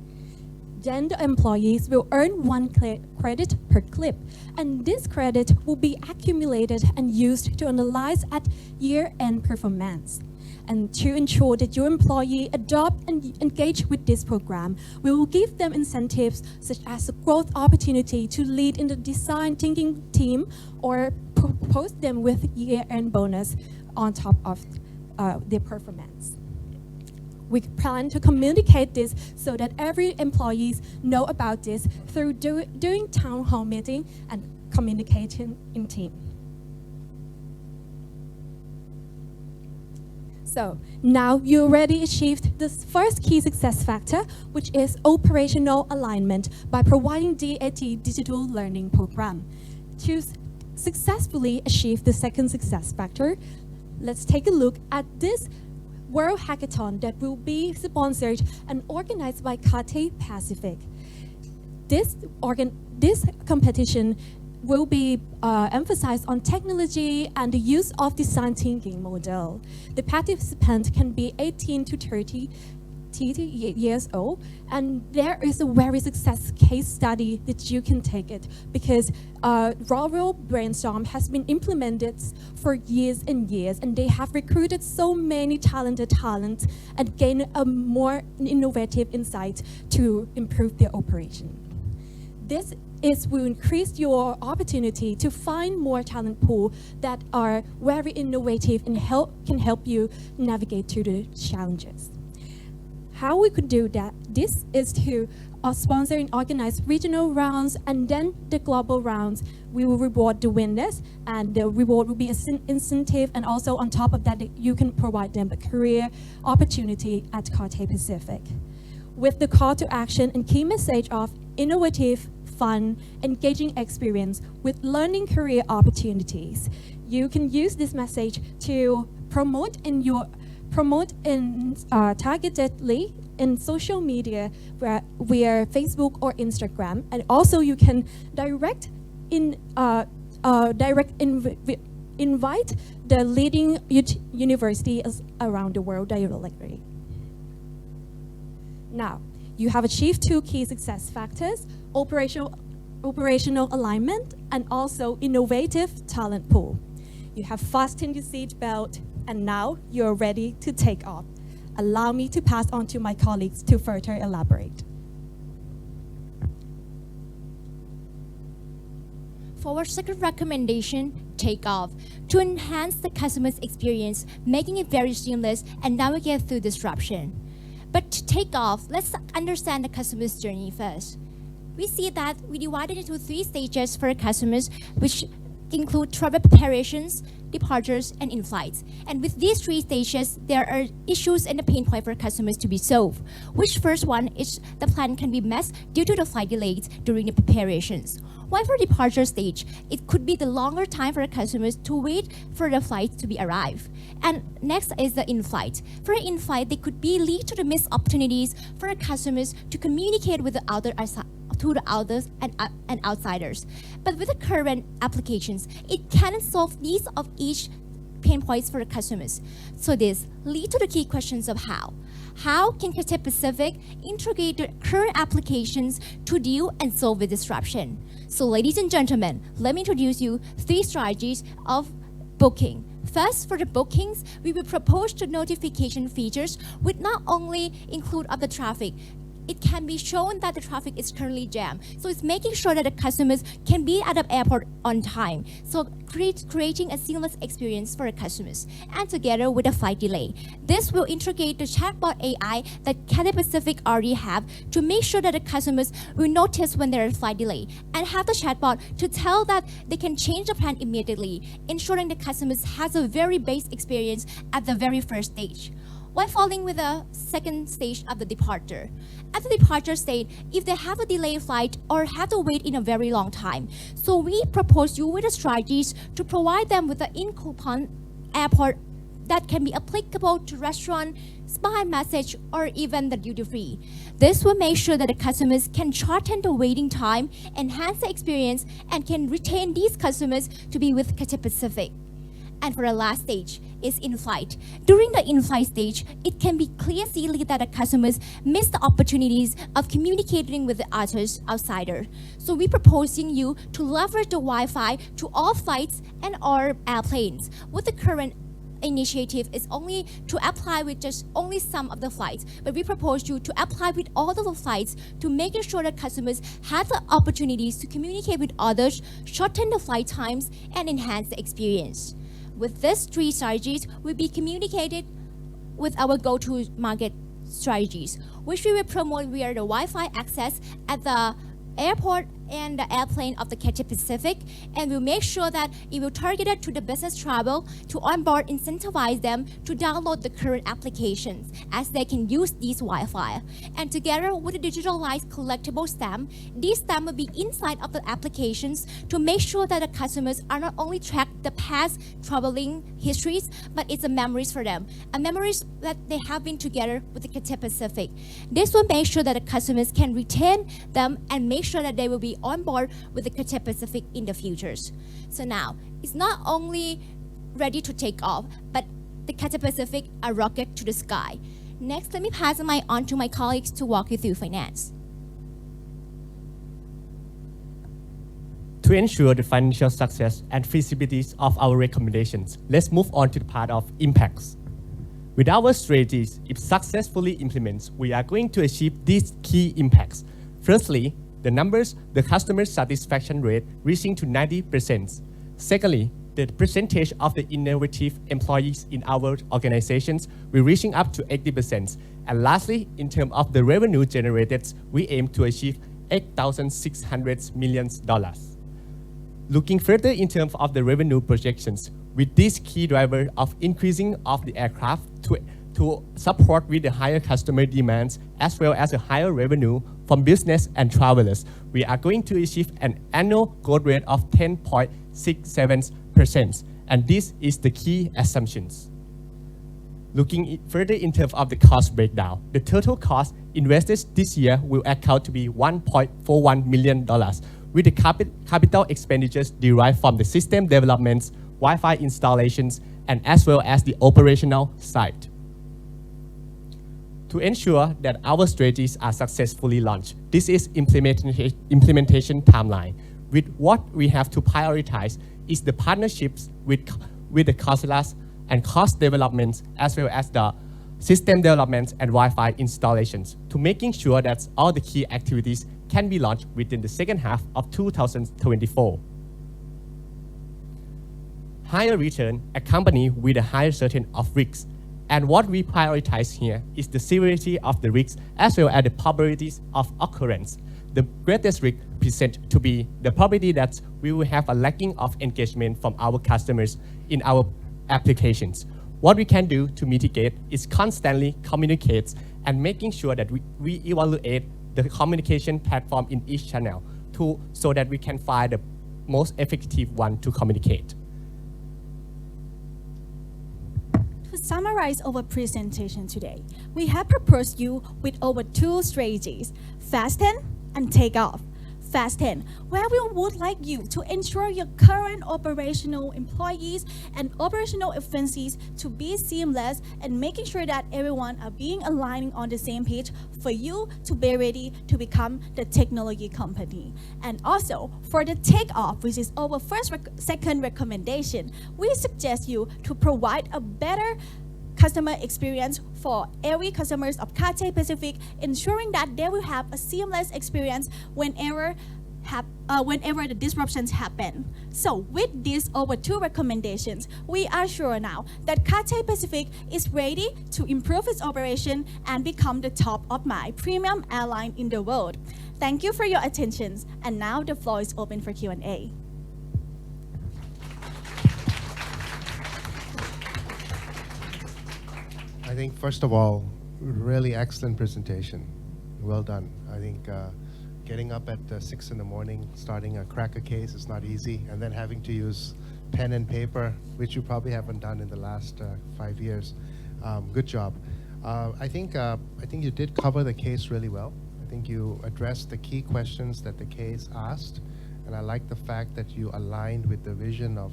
Then the employees will earn one credit per clip, and this credit will be accumulated and used to analyze at year-end performance. And to ensure that your employee adopt and engage with this program, we will give them incentives such as a growth opportunity to lead in the design thinking team or propose them with year-end bonus on top of their performance. We plan to communicate this so that every employees know about this through doing town hall meeting and communicating in team. So now you already achieved the first key success factor, which is operational alignment by providing DAT Digital Learning Program. To successfully achieve the second success factor, let's take a look at this World Hackathon that will be sponsored and organized by Cathay Pacific. This competition will be emphasized on technology and the use of design thinking model. The participant can be 18 to 30 years old, and there is a very successful case study that you can take it because Rural Brainstorm has been implemented for years and years, and they have recruited so many talented talents and gained a more innovative insight to improve their operation. This will increase your opportunity to find more talent pool that are very innovative and can help you navigate through the challenges. How we could do that, this is to sponsor and organize regional rounds, and then the global rounds. We will reward the winners, and the reward will be an incentive, and also on top of that, you can provide them a career opportunity at Cathay Pacific. With the call to action and key message of innovative, fun, engaging experience with learning career opportunities, you can use this message to promote targetedly in social media via Facebook or Instagram, and also you can invite the leading universities around the world directly. Now, you have achieved two key success factors: operational alignment and also innovative talent pool. you have fastened your seat belt, and now you're ready to take off. Allow me to pass on to my colleagues to further elaborate. For our second recommendation, take off. To enhance the customer's experience, making it very seamless and navigate through disruption. But to take off, let's understand the customer's journey first. We see that we divided into 3 stages for customers, which include travel preparations, departures, and in-flights. And with these 3 stages, there are issues and the pain point for customers to be solved. Which first one is the plan can be missed due to the flight delays during the preparations. While for departure stage, it could be the longer time for customers to wait for the flight to be arrived. And next is the in-flight. For in-flight, they could be lead to the missed opportunities for customers to communicate with the others and outsiders. But with the current applications, it can solve these of each pain points for the customers. So this leads to the key questions of how. How can Cathay Pacific integrate the current applications to deal and solve the disruption? So ladies and gentlemen, let me introduce you 3 strategies of booking. First, for the bookings, we will propose the notification features which not only include of the traffic, it can be shown that the traffic is currently jammed. So it's making sure that the customers can be at the airport on time. So creating a seamless experience for the customers. And together with the flight delay. This will integrate the chatbot AI that Cathay Pacific already have to make sure that the customers will notice when there is flight delay and have the chatbot to tell that they can change the plan immediately, ensuring the customers has a very base experience at the very first stage. While following with the second stage of the departure. At the departure stage, if they have a delayed flight or have to wait in a very long time, so we propose you with the strategies to provide them with an in-coupon airport that can be applicable to restaurant, spa and massage, or even the duty-free. This will make sure that the customers can shorten the waiting time, enhance the experience, and can retain these customers to be with Cathay Pacific. And for the last stage is in-flight. During the in-flight stage, it can be clearly that the customers miss the opportunities of communicating with the others outsider. So we're proposing you to leverage the Wi-Fi to all flights and all airplanes. With the current initiative is only to apply with just only some of the flights, but we propose you to apply with all of the flights to making sure that customers have the opportunities to communicate with others, shorten the flight times, and enhance the experience. With these 3 strategies, will be communicated with our go-to-market strategies, which we will promote via the Wi-Fi access at the airport and the airplane of the Cathay Pacific, and we'll make sure that it will target it to the business travel to onboard, incentivize them to download the current applications as they can use these Wi-Fi. And together with the digitalized collectible stamp, these stamp will be inside of the applications to make sure that the customers are not only track the past traveling histories, but it's a memories for them, a memories that they have been together with the Cathay Pacific. This will make sure that the customers can retain them and make sure that they will be on board with the Cathay Pacific in the futures. So now, it's not only ready to take off, but the Cathay Pacific a rocket to the sky. Next, let me pass the mic on to my colleagues to walk you through finance. To ensure the financial success and feasibilities of our recommendations, let's move on to the part of impacts. With our strategies, if successfully implemented, we are going to achieve these key impacts. Firstly, the customer satisfaction rate reaching to 90%. Secondly, the percentage of the innovative employees in our organizations will reaching up to 80%. And lastly, in terms of the revenue generated, we aim to achieve $8,600 million. Looking further in terms of the revenue projections, with this key driver of increasing of the aircraft to support with the higher customer demands as well as a higher revenue from business and travelers, we are going to achieve an annual growth rate of 10.67%. And this is the key assumptions. Looking further in terms of the cost breakdown, the total cost invested this year will account to be $1.41 million, with the capital expenditures derived from the system developments, Wi-Fi installations, and as well as the operational side. To ensure that our strategies are successfully launched, this is implementation timeline. With what we have to prioritize is the partnerships with with the councillors and cost developments, as well as the system development and Wi-Fi installations, to making sure that all the key activities can be launched within the second half of 2024. Higher return accompanied with a higher certainty of risks. And what we prioritize here is the severity of the risks as well as the probabilities of occurrence. The greatest risk present to be the probability that we will have a lacking of engagement from our customers in our applications. What we can do to mitigate is constantly communicate and making sure that we evaluate the communication platform in each channel so that we can find the most effective one to communicate. To summarize our presentation today, we have proposed you with over 2 strategies: fasten and take off. Fasten, where we would like you to ensure your current operational employees and operational efficiencies to be seamless and making sure that everyone are being aligning on the same page for you to be ready to become the technology company. And also for the takeoff, which is our second recommendation, we suggest you to provide a better customer experience for every customers of Cathay Pacific, ensuring that they will have a seamless experience whenever the disruptions happen. So with these over 2 recommendations, we are sure now that Cathay Pacific is ready to improve its operation and become the top of mind premium airline in the world. Thank you for your attention, and now the floor is open for Q&A. I think, first of all, really excellent presentation. Well done. I think getting up at 6 in the morning, starting a cracker case is not easy, and then having to use pen and paper, which you probably haven't done in the last 5 years. Good job. I think you did cover the case really well. I think you addressed the key questions that the case asked, and I like the fact that you aligned with the vision of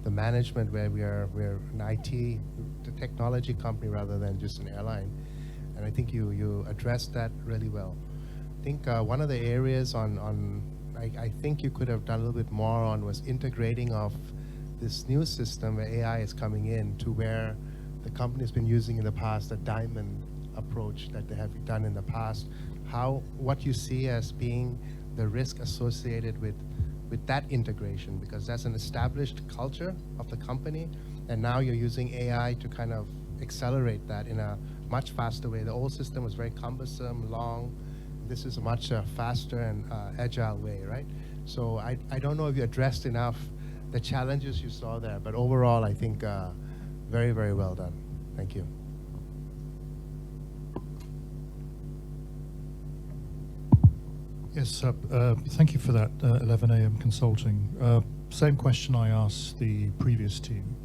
the management, where we're an IT, the technology company rather than just an airline. And I think you addressed that really well. I think one of the areas I think you could have done a little bit more on was integrating of this new system where AI is coming in to where the company's been using in the past, the diamond approach that they have done in the past. What you see as being the risk associated with that integration, because that's an established culture of the company, and now you're using AI to kind of accelerate that in a much faster way. The old system was very cumbersome, long. This is a much faster and agile way, right? So I don't know if you addressed enough the challenges you saw there, but overall I think very, very well done. Thank you. Yes, thank you for that, 11 a.m. Consulting. Same question I asked the previous team,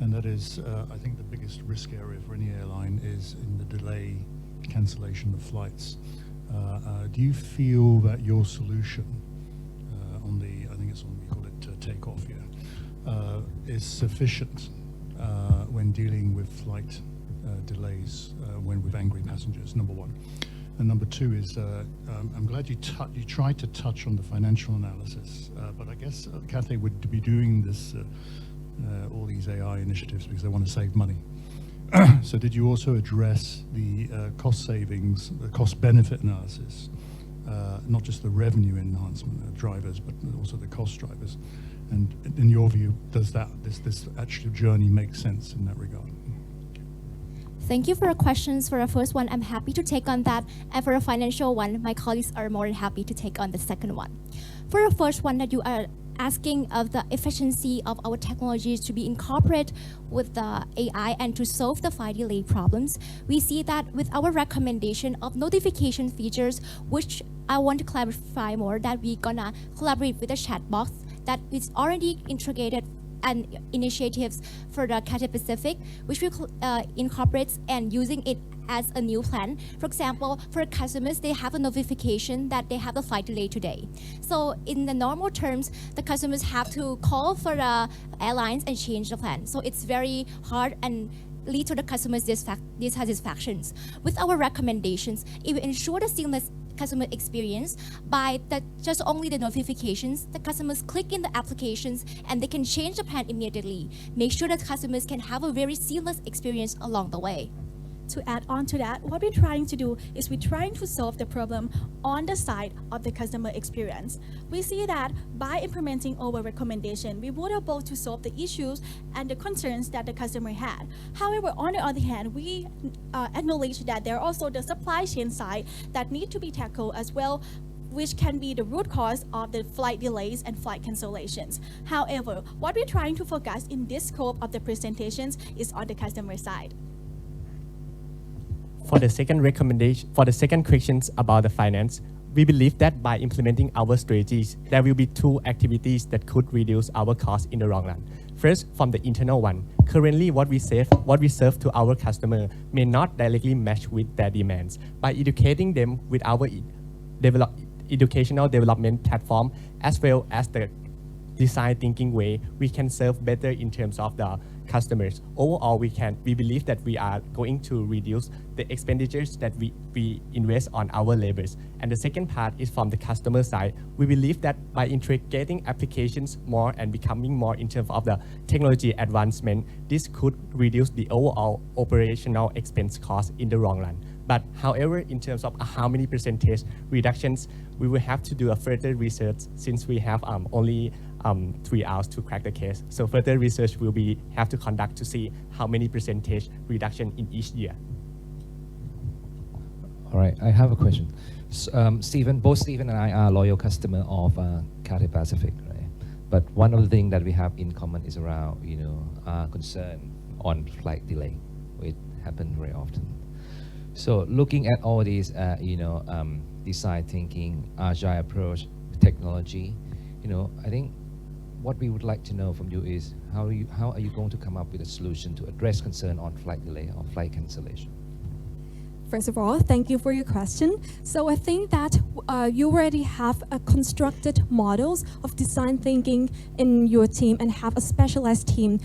and that is, I think the biggest risk area for any airline is in the delay, cancellation of flights. Do you feel that your solution on the, I think it's on, we call it takeoff here, is sufficient when dealing with flight delays when with angry passengers, number one? And number two is, I'm glad you tried to touch on the financial analysis, but I guess Cathay would be doing this, all these AI initiatives because they want to save money. So did you also address the cost savings, the cost benefit analysis, not just the revenue enhancement of drivers, but also the cost drivers? And in your view, does this actual journey make sense in that regard? Thank you for your questions. For the first one, I'm happy to take on that. And for the financial one, my colleagues are more than happy to take on the second one. For the first one that you are asking of the efficiency of our technologies to be incorporated with the AI and to solve the flight delay problems, we see that with our recommendation of notification features, which I want to clarify more, that we're gonna collaborate with the chat box that is already integrated and initiatives for the Cathay Pacific, which we incorporates and using it as a new plan. For example, for customers, they have a notification that they have a flight delay today. So in the normal terms, the customers have to call for the airlines and change the plan. So it's very hard and lead to the customers' dissatisfactions. With our recommendations, it will ensure the seamless customer experience by just only the notifications. The customers click in the applications and they can change the plan immediately. Make sure that customers can have a very seamless experience along the way. To add on to that, what we're trying to do is we're trying to solve the problem on the side of the customer experience. We see that by implementing our recommendation, we were able to solve the issues and the concerns that the customer had. However, on the other hand, we acknowledge that there are also the supply chain side that need to be tackled as well, which can be the root cause of the flight delays and flight cancellations. However, what we're trying to focus in this scope of the presentations is on the customer side. For the second recommendation, for the second questions about the finance, we believe that by implementing our strategies, there will be two activities that could reduce our costs in the long run. First, from the internal one, currently what we serve to our customer may not directly match with their demands. By educating them with our educational development platform, as well as the design thinking way, we can serve better in terms of the customers. Overall, we believe that we are going to reduce the expenditures that we invest on our labors. And the second part is from the customer side. We believe that by integrating applications more and becoming more in terms of the technology advancement, this could reduce the overall operational expense cost in the long run. But however, in terms of how many percentage reductions, we will have to do a further research since we have only 3 hours to crack the case. So further research will have to conduct to see how many percentage reduction in each year. All right, I have a question. Stephen, both Stephen and I are loyal customer of Cathay Pacific, right? But one of the things that we have in common is around, concern on flight delay. It happens very often. So looking at all these, design thinking, agile approach, technology, I think what we would like to know from you is how are you going to come up with a solution to address concern on flight delay or flight cancellation? First of all, thank you for your question. So I think that you already have a constructed models of design thinking in your team and have a specialized team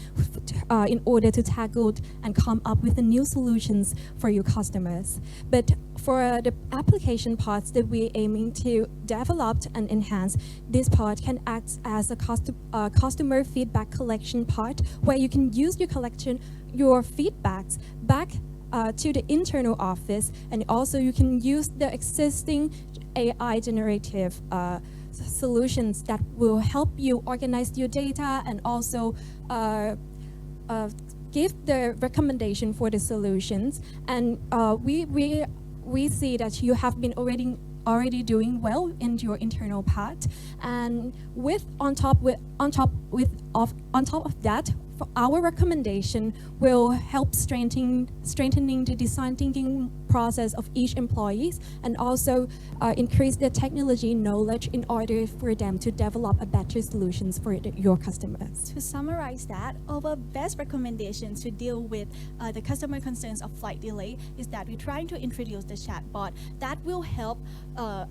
in order to tackle and come up with the new solutions for your customers. But for the application parts that we're aiming to develop and enhance, this part can act as a customer feedback collection part where you can use your feedbacks back to the internal office, and also you can use the existing AI generative solutions that will help you organize your data and also give the recommendation for the solutions. And we see that you have been already doing well in your internal part, and on top of that, our recommendation will help strengthening the design thinking process of each employee and also increase their technology knowledge in order for them to develop a better solutions for your customers. To summarize that, our best recommendation to deal with the customer concerns of flight delay is that we're trying to introduce the chatbot that will help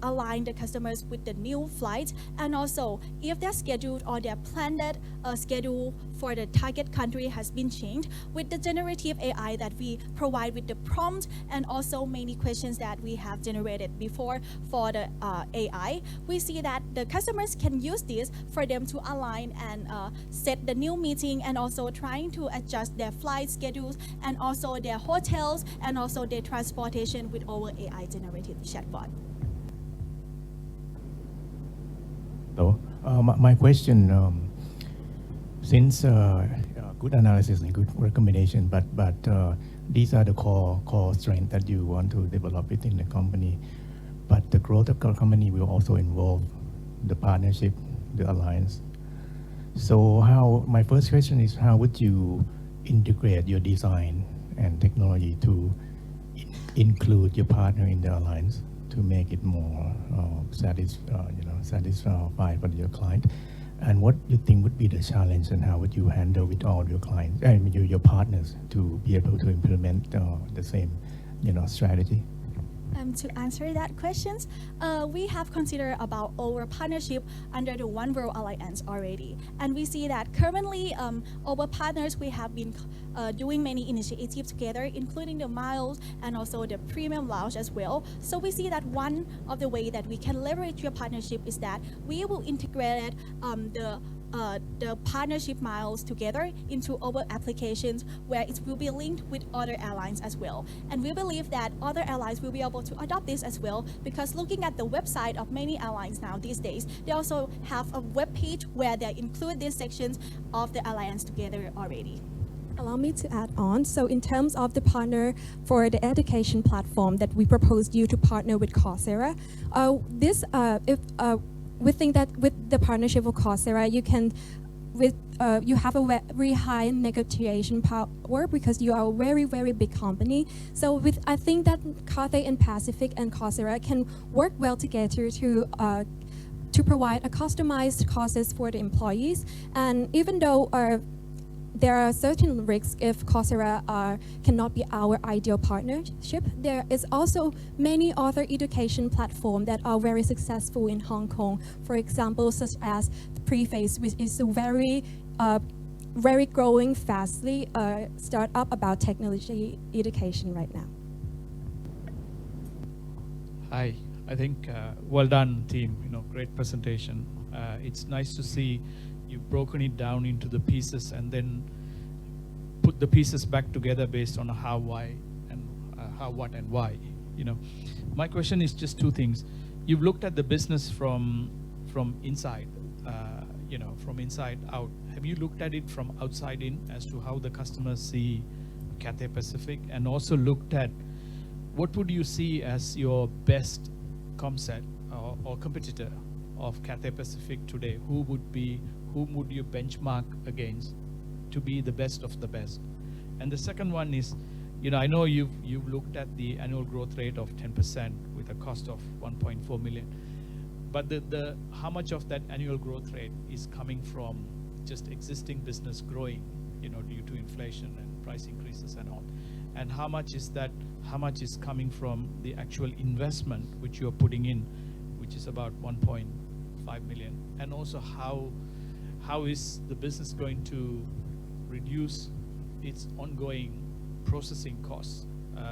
align the customers with the new flights, and also if their scheduled or their planned schedule for the target country has been changed, with the generative AI that we provide with the prompt and also many questions that we have generated before for the AI, we see that the customers can use this for them to align and set the new meeting, and also trying to adjust their flight schedules and also their hotels and also their transportation with our AI generative chatbot. So my question, since good analysis and good recommendation, but these are the core strengths that you want to develop within the company. But the growth of the company will also involve the partnership, the alliance. So my first question is, how would you integrate your design and technology to include your partner in the alliance to make it more satisfied for your client? And what you think would be the challenge, and how would you handle with all your clients, your partners, to be able to implement the same, strategy? To answer that questions, we have considered about our partnership under the One World Alliance already, and we see that currently our partners we have been doing many initiatives together, including the miles and also the premium lounge as well. So we see that one of the way that we can leverage your partnership is that we will integrate the partnership miles together into our applications where it will be linked with other airlines as well. And we believe that other airlines will be able to adopt this as well, because looking at the website of many airlines now these days, they also have a web page where they include these sections of the alliance together already. Allow me to add on. So in terms of the partner for the education platform that we proposed you to partner with Coursera, we think that with the partnership with Coursera, you have a very high negotiation power because you are a very, very big company. So I think that Cathay and Pacific and Coursera can work well together to provide a customized courses for the employees. And even though there are certain risks if Coursera cannot be our ideal partnership, there is also many other education platforms that are very successful in Hong Kong. For example, such as Preface, which is a very growing fastly startup about technology education right now. Hi, I think well done team, great presentation. It's nice to see you've broken it down into the pieces and then put the pieces back together based on how, why, and how, what, and why. My question is just two things. You've looked at the business from inside, from inside out. Have you looked at it from outside in as to how the customers see Cathay Pacific, and also looked at what would you see as your best comset or competitor of Cathay Pacific today? Whom would you benchmark against to be the best of the best? And the second one is, I know you've looked at the annual growth rate of 10% with a cost of 1.4 million, but how much of that annual growth rate is coming from just existing business growing, due to inflation and price increases and all, and how much is coming from the actual investment which you are putting in, which is about 1.5 million, and also how is the business going to reduce its ongoing processing costs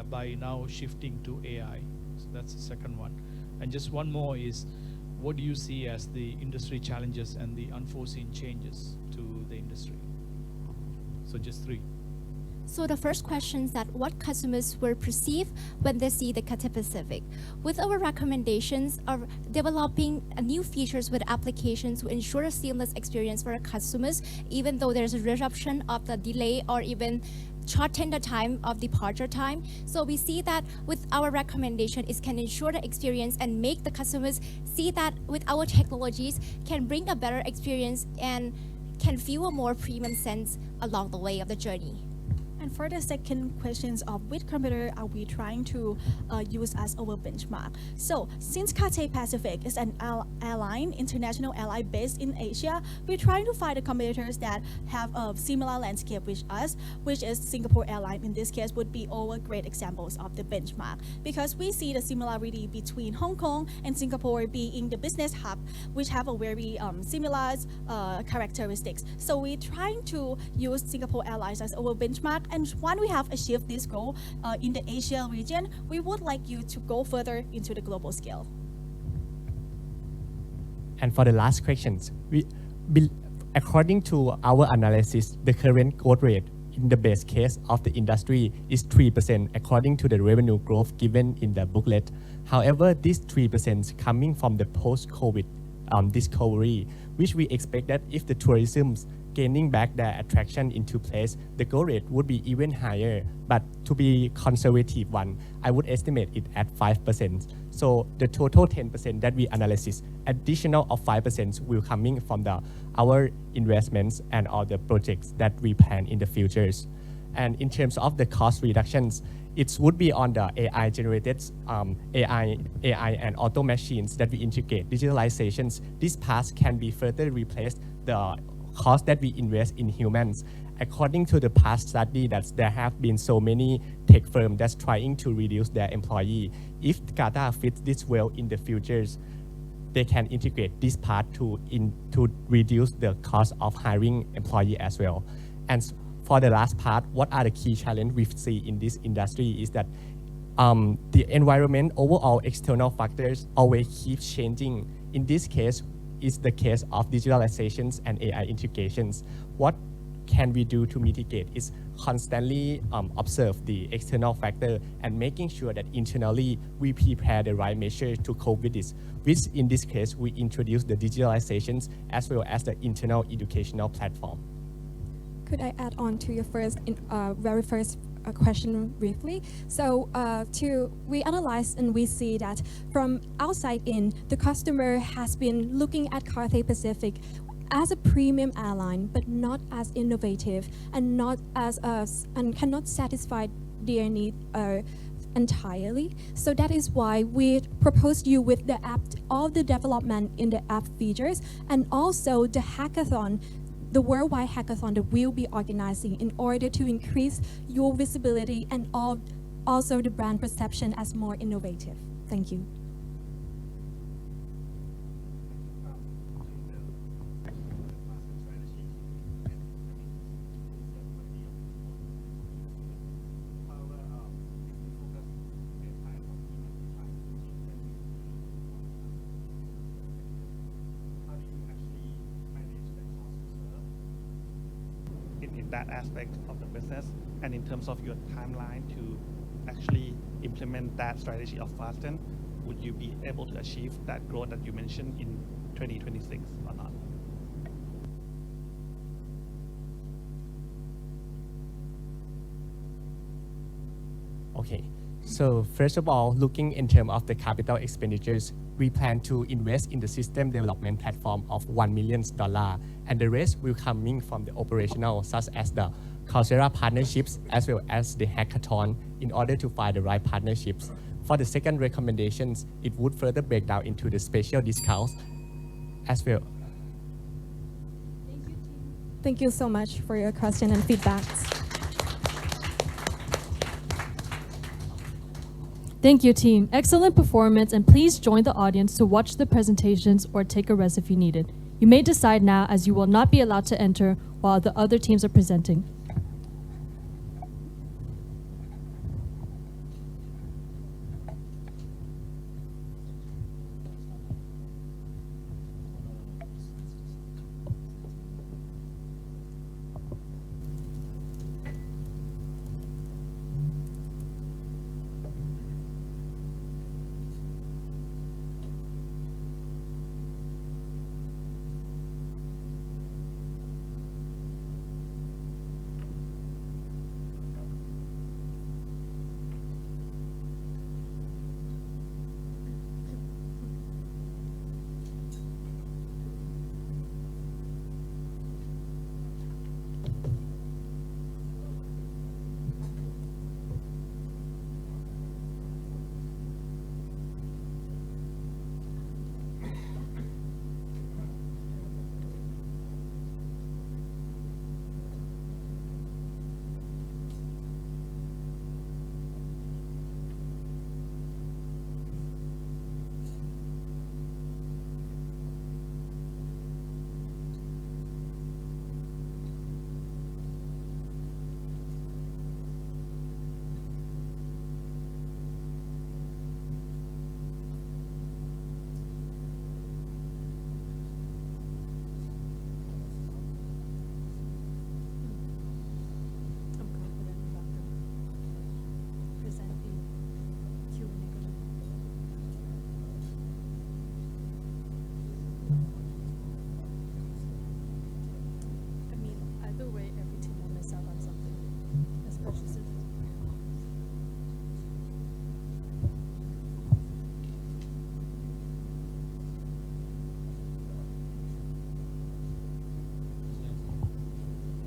by now shifting to AI? So that's the second one. And just one more is, what do you see as the industry challenges and the unforeseen changes to the industry? So just three. So the first question is that what customers will perceive when they see the Cathay Pacific. With our recommendations of developing new features with applications to ensure a seamless experience for our customers, even though there's a disruption of the delay or even shorten the time of departure time. So we see that with our recommendation, it can ensure the experience and make the customers see that with our technologies can bring a better experience and can feel a more premium sense along the way of the journey. And for the second questions of which competitor are we trying to use as our benchmark? So since Cathay Pacific is an airline, international airline based in Asia, we're trying to find the competitors that have a similar landscape with us, which is Singapore Airlines in this case would be our great examples of the benchmark, because we see the similarity between Hong Kong and Singapore being the business hub, which have a very similar characteristics. So we're trying to use Singapore Airlines as our benchmark. And when we have achieved this goal in the Asia region, we would like you to go further into the global scale. And for the last questions, according to our analysis, the current growth rate in the best case of the industry is 3% according to the revenue growth given in the booklet. However, this 3% is coming from the post-COVID discovery, which we expect that if the tourism gaining back their attraction into place, the growth rate would be even higher. But to be conservative one, I would estimate it at 5%. So the total 10% that we analysis, additional of 5% will coming from our investments and all the projects that we plan in the futures. And in terms of the cost reductions, it would be on the AI generated AI and auto machines that we integrate digitalizations. This part can be further replaced the cost that we invest in humans. According to the past study, that there have been so many tech firms that's trying to reduce their employee. If Kata fits this well in the futures, they can integrate this part to reduce the cost of hiring employee as well. And for the last part, what are the key challenges we see in this industry is that the environment, overall external factors always keep changing. In this case, is the case of digitalizations and AI integrations. What can we do to mitigate is constantly observe the external factor and making sure that internally we prepare the right measure to cope with this, which in this case we introduce the digitalizations as well as the internal educational platform. Could I add on to your very first question briefly? So we analyze and we see that from outside in, the customer has been looking at Cathay Pacific as a premium airline, but not as innovative and not as and cannot satisfy their need entirely. So that is why we proposed you with the app, all the development in the app features, and also the hackathon, the worldwide hackathon that we'll be organizing in order to increase your visibility and also the brand perception as more innovative. Thank you. in that aspect of the business, and in terms of your timeline to actually implement that strategy of Fasten, would you be able to achieve that growth that you mentioned in 2026 or not? Okay, so first of all, looking in terms of the capital expenditures, we plan to invest in the system development platform of $1 million, and the rest will coming from the operational, such as the Coursera partnerships as well as the hackathon, in order to find the right partnerships. For the second recommendations, it would further break down into the special discounts as well. Thank you so much for your question and feedbacks. Thank you, team. Excellent performance, and please join the audience to watch the presentations or take a rest if you need it. You may decide now, as you will not be allowed to enter while the other teams are presenting.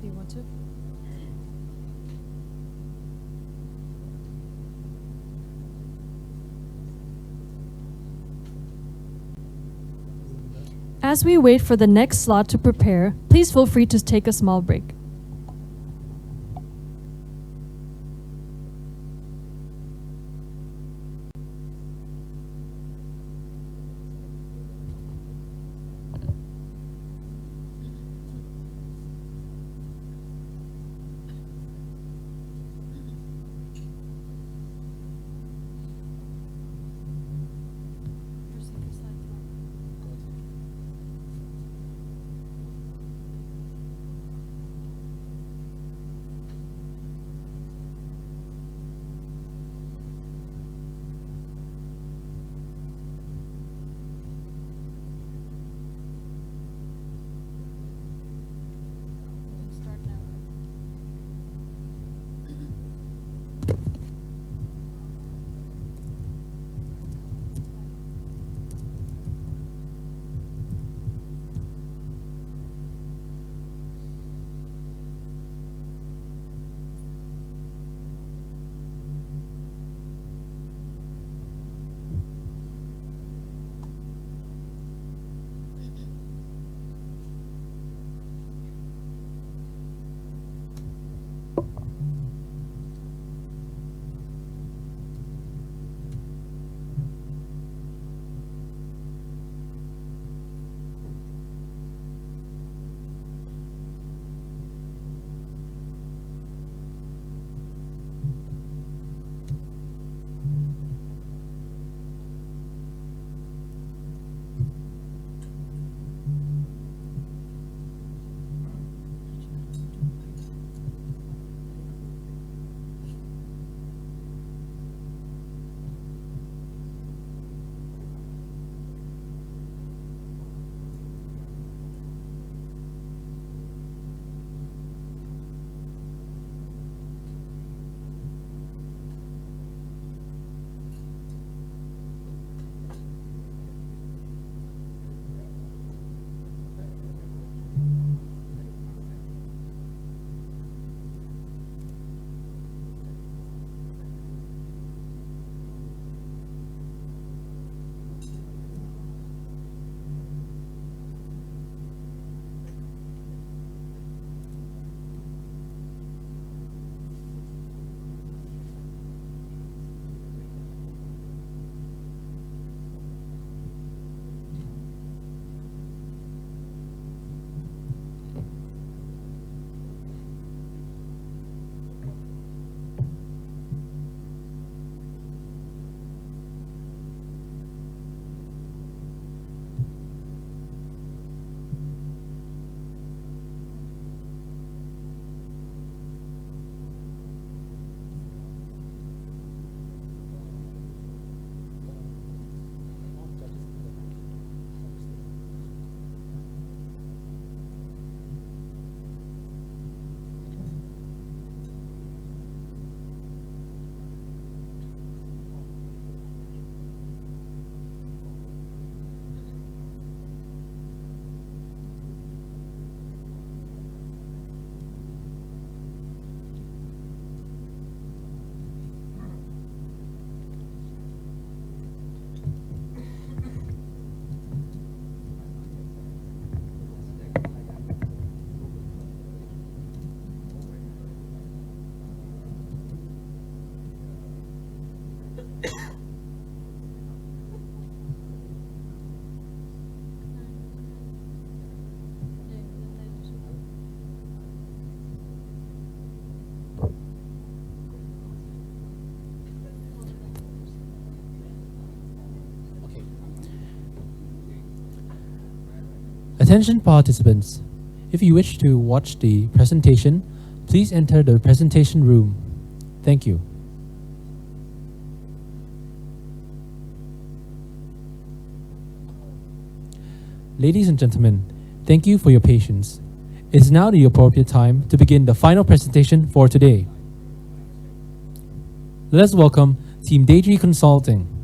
Do you want to? As we wait for the next slot to prepare, please feel free to take a small break. Attention participants, if you wish to watch the presentation, please enter the presentation room. Thank you. Ladies and gentlemen, thank you for your patience. It's now the appropriate time to begin the final presentation for today. Let us welcome Team Daedry Consulting.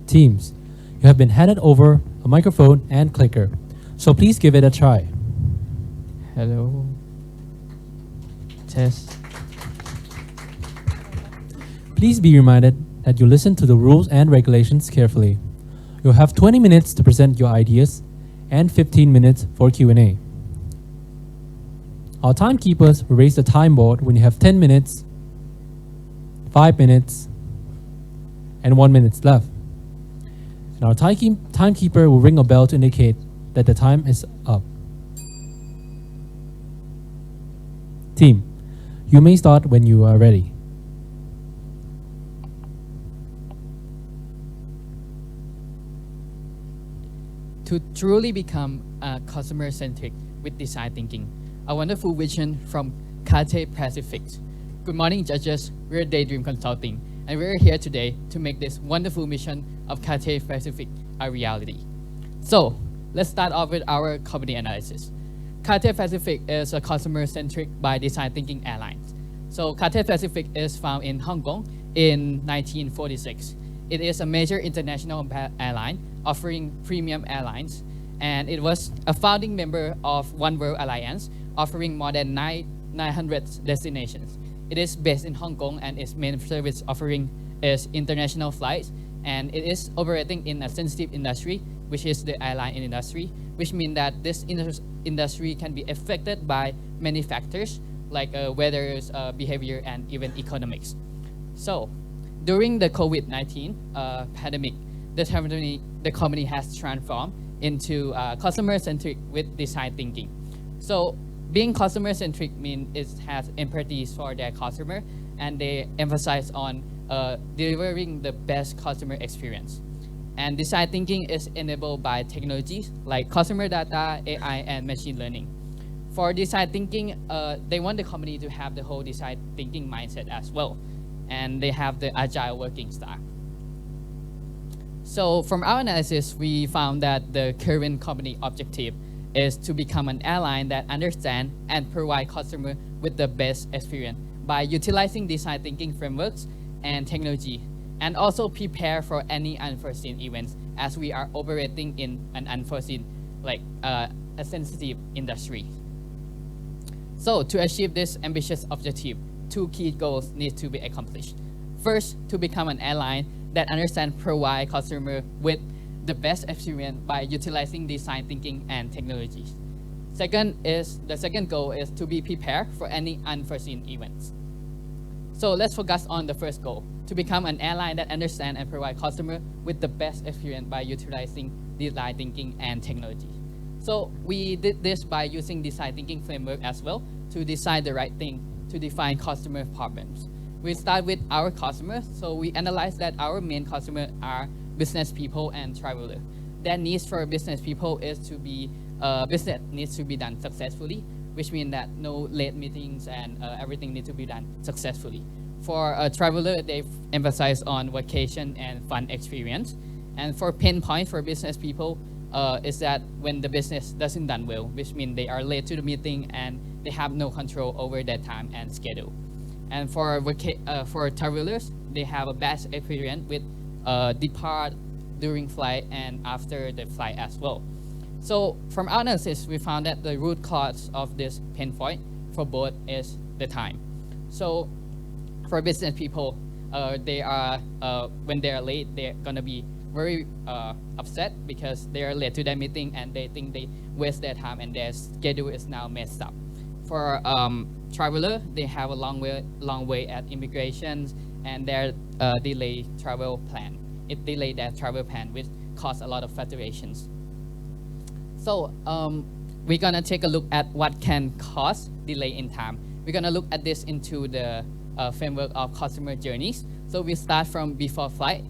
Teams, you have been handed over a microphone and clicker, so please give it a try. Hello. Test. Please be reminded that you listen to the rules and regulations carefully. You'll have 20 minutes to present your ideas and 15 minutes for Q&A. Our timekeepers will raise the time board when you have 10 minutes, 5 minutes, and 1 minute left. And our timekeeper will ring a bell to indicate that the time is up. Team, you may start when you are ready. To truly become customer-centric with design thinking, a wonderful vision from Cathay Pacific. Good morning, judges. We're Daydream Consulting, and we're here today to make this wonderful mission of Cathay Pacific a reality. So, let's start off with our company analysis. Cathay Pacific is a customer-centric by design thinking airline. So, Cathay Pacific is found in Hong Kong in 1946. It is a major international airline offering premium airlines, and it was a founding member of One World Alliance, offering more than 900 destinations. It is based in Hong Kong, and its main service offering is international flights, and it is operating in a sensitive industry, which is the airline industry, which means that this industry can be affected by many factors like weather, behavior, and even economics. So, during the COVID-19 pandemic, the company has transformed into customer-centric with design thinking. So, being customer-centric means it has empathy for their customer, and they emphasize on delivering the best customer experience. And design thinking is enabled by technologies like customer data, AI, and machine learning. For design thinking, they want the company to have the whole design thinking mindset as well, and they have the agile working style. So from our analysis, we found that the current company objective is to become an airline that understands and provide customers with the best experience by utilizing design thinking frameworks and technology, and also prepare for any unforeseen events as we are operating in an unforeseen, like a sensitive industry. So to achieve this ambitious objective, two key goals need to be accomplished. First, to become an airline that understands provide customer with the best experience by utilizing design thinking and technologies. The second goal is to be prepared for any unforeseen events. So let's focus on the first goal, to become an airline that understands and provide customer with the best experience by utilizing design thinking and technology. So we did this by using design thinking framework as well to decide the right thing to define customer problems. We start with our customers, so we analyze that our main customers are business people and travelers. Their needs for business people is to be, business needs to be done successfully, which means that no late meetings and everything needs to be done successfully. For a traveler, they emphasize on vacation and fun experience. And for pain point for business people is that when the business doesn't done well, which means they are late to the meeting and they have no control over their time and schedule. And for travelers, they have a bad experience with depart during flight and after the flight as well. So from our analysis, we found that the root cause of this pain point for both is the time. So for business people, they are when they are late, they're gonna be very upset because they are late to their meeting and they think they waste their time and their schedule is now messed up. For traveler, they have a long way at immigration and their delay travel plan. It delayed their travel plan, which caused a lot of fluctuations. So we're gonna take a look at what can cause delay in time. We're gonna look at this into the framework of customer journeys. So we start from before flight,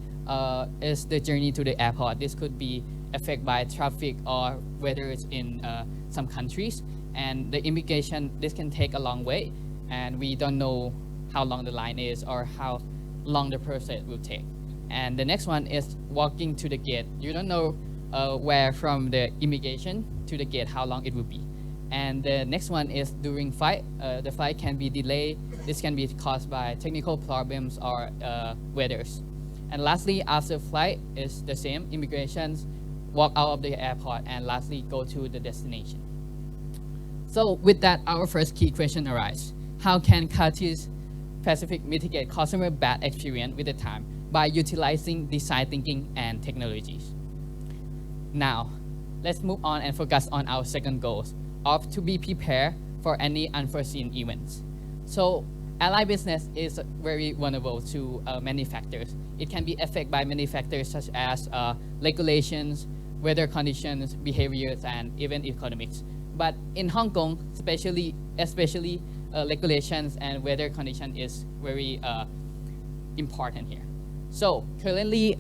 is the journey to the airport. This could be affected by traffic or whether it's in some countries. And the immigration, this can take a long way, and we don't know how long the line is or how long the process will take. And the next one is walking to the gate. You don't know where from the immigration to the gate, how long it will be. And the next one is during flight. The flight can be delayed. This can be caused by technical problems or weathers. And lastly, after flight is the same, immigrations, walk out of the airport, and lastly, go to the destination. So with that, our first key question arises. How can Cathay Pacific mitigate customer bad experience with the time by utilizing design thinking and technologies? Now, let's move on and focus on our second goal of to be prepared for any unforeseen events. So airline business is very vulnerable to many factors. It can be affected by many factors such as regulations, weather conditions, behaviors, and even economics. But in Hong Kong, especially regulations and weather condition is very important here. So currently,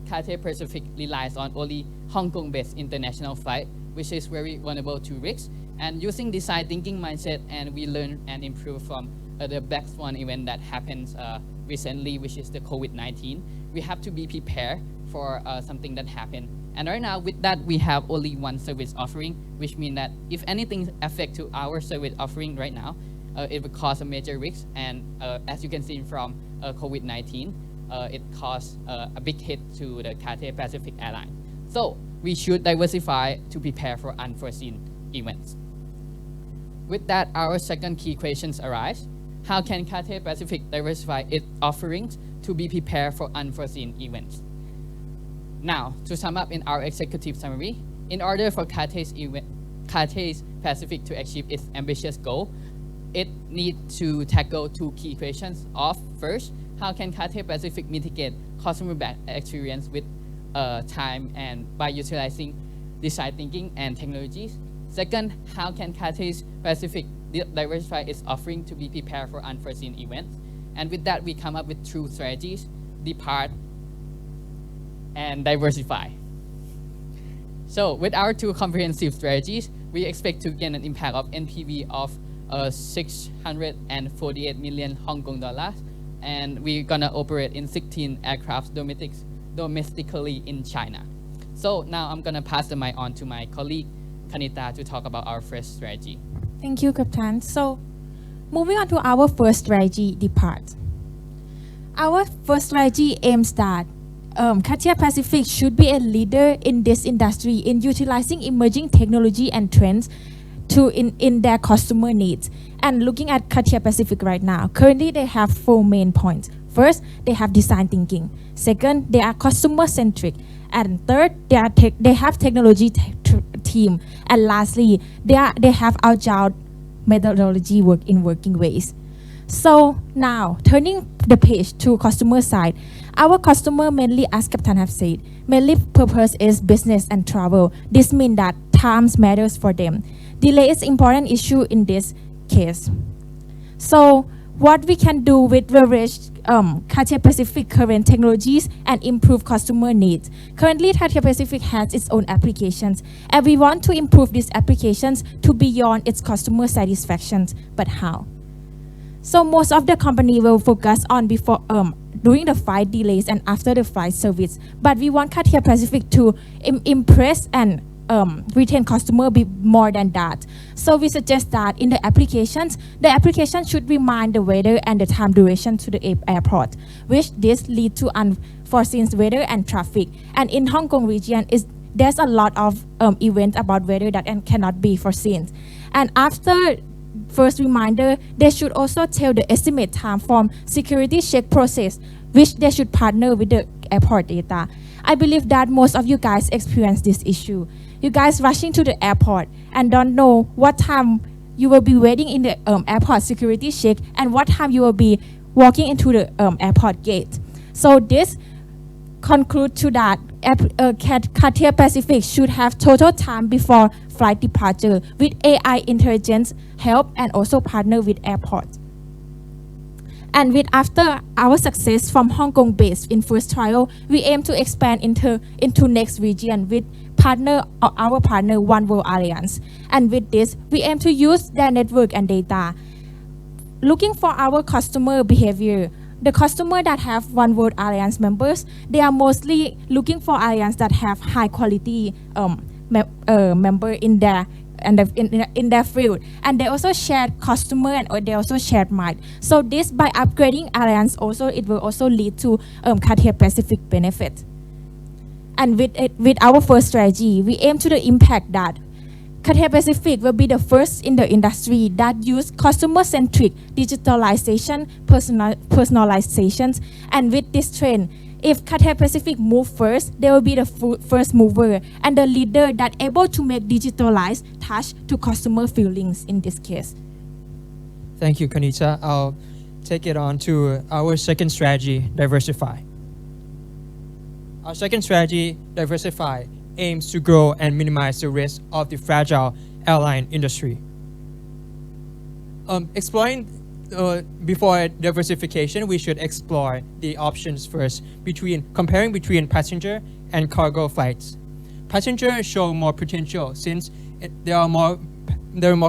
Cathay Pacific relies on only Hong Kong-based international flight, which is very vulnerable to risks. And using design thinking mindset, and we learn and improve from the black swan event that happens recently, which is the COVID-19. We have to be prepared for something that happened. And right now, with that, we have only one service offering, which means that if anything affects to our service offering right now, it will cause a major risk. And as you can see from COVID-19, it caused a big hit to the Cathay Pacific Airline. So we should diversify to prepare for unforeseen events. With that, our second key questions arise. How can Cathay Pacific diversify its offerings to be prepared for unforeseen events? Now, to sum up in our executive summary, in order for Cathay Pacific to achieve its ambitious goal, it needs to tackle two key questions of first, how can Cathay Pacific mitigate customer bad experience with time and by utilizing design thinking and technologies? Second, how can Cathay Pacific diversify its offering to be prepared for unforeseen events? And with that, we come up with two strategies: depart and diversify. So with our two comprehensive strategies, we expect to gain an impact of NPV of 648 million Hong Kong dollars, and we're gonna operate in 16 aircrafts domestically in China. So now I'm gonna pass the mic on to my colleague Kanita to talk about our first strategy. Thank you, Captain. So moving on to our first strategy, depart. Our first strategy aims that Cathay Pacific should be a leader in this industry in utilizing emerging technology and trends in their customer needs. And looking at Cathay Pacific right now, currently they have 4 main points. First, they have design thinking. Second, they are customer centric. And third, they have technology team. And lastly, they have agile methodology working ways. So now, turning the page to customer side, our customer mainly, as Captain have said, mainly purpose is business and travel. This means that times matters for them. Delay is important issue in this case. So what we can do with leverage Cathay Pacific current technologies and improve customer needs. Currently, Cathay Pacific has its own applications, and we want to improve these applications to beyond its customer satisfaction. But how? So most of the company will focus on during the flight delays and after the flight service. But we want Cathay Pacific to impress and retain customer more than that. So we suggest that in the application should remind the weather and the time duration to the airport, which this lead to unforeseen weather and traffic. And in Hong Kong region, there's a lot of events about weather that cannot be foreseen. And after first reminder, they should also tell the estimate time from security check process, which they should partner with the airport data. I believe that most of you guys experience this issue. You guys rushing to the airport and don't know what time you will be waiting in the airport security check and what time you will be walking into the airport gate. So this conclude to that Cathay Pacific should have total time before flight departure with AI intelligence help and also partner with airports. And with after our success from Hong Kong based in first trial, we aim to expand into next region with our partner One World Alliance. And with this, we aim to use their network and data. Looking for our customer behavior, the customer that have One World Alliance members, they are mostly looking for alliance that have high quality member in their and in their field, and they also shared customer and they also shared mind. So this, by upgrading alliance, also it will also lead to Cathay Pacific benefit. And with our first strategy, we aim to the impact that Cathay Pacific will be the first in the industry that use customer-centric digitalization, personalizations, and with this trend, if Cathay Pacific move first, they will be the first mover and the leader that able to make digitalized touch to customer feelings in this case. Thank you, Kanita. I'll take it on to our second strategy, diversify. Our second strategy, diversify, aims to grow and minimize the risk of the fragile airline industry. Before diversification, we should explore the options first, comparing between passenger and cargo flights. Passenger show more potential since there are more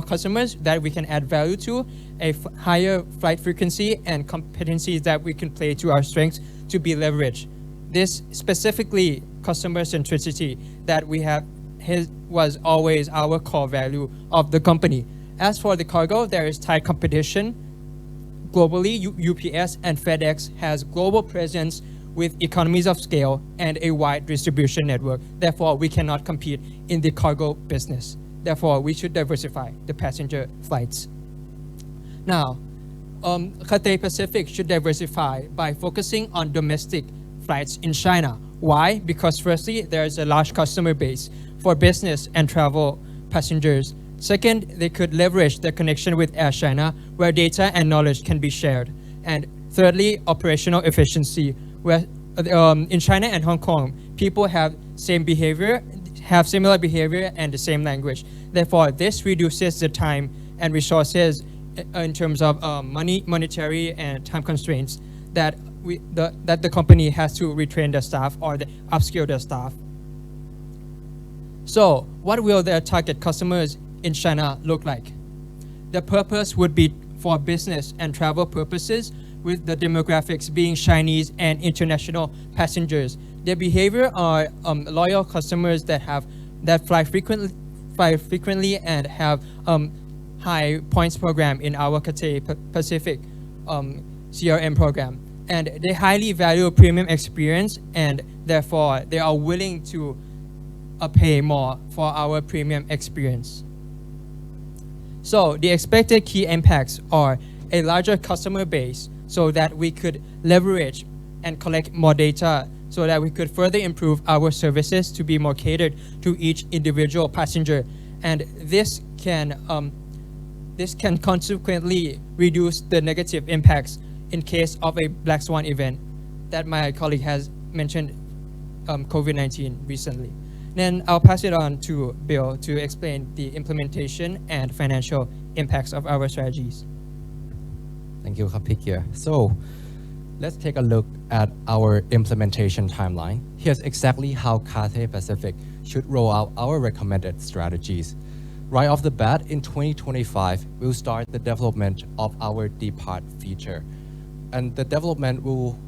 customers that we can add value to, a higher flight frequency, and competencies that we can play to our strengths to be leveraged. This specifically customer centricity that we have was always our core value of the company. As for the cargo, there is tight competition. Globally, UPS and FedEx has global presence with economies of scale and a wide distribution network. Therefore, we cannot compete in the cargo business. Therefore, we should diversify the passenger flights. Now, Cathay Pacific should diversify by focusing on domestic flights in China. Why? Because firstly, there is a large customer base for business and travel passengers. Second, they could leverage their connection with Air China, where data and knowledge can be shared. And thirdly, operational efficiency, where in China and Hong Kong, people have similar behavior and the same language. Therefore, this reduces the time and resources in terms of monetary and time constraints that the company has to retrain their staff or upskill their staff. So, what will their target customers in China look like? The purpose would be for business and travel purposes, with the demographics being Chinese and international passengers. Their behavior are loyal customers that fly frequently and have high points program in our Cathay Pacific CRM program. And they highly value premium experience, and therefore they are willing to pay more for our premium experience. So the expected key impacts are a larger customer base so that we could leverage and collect more data so that we could further improve our services to be more catered to each individual passenger. And this can consequently reduce the negative impacts in case of a black swan event that my colleague has mentioned, COVID-19 recently. Then I'll pass it on to Bill to explain the implementation and financial impacts of our strategies. Thank you, Kapikia. So let's take a look at our implementation timeline. Here's exactly how Cathay Pacific should roll out our recommended strategies. Right off the bat, in 2025, we'll start the development of our depart feature. And the development will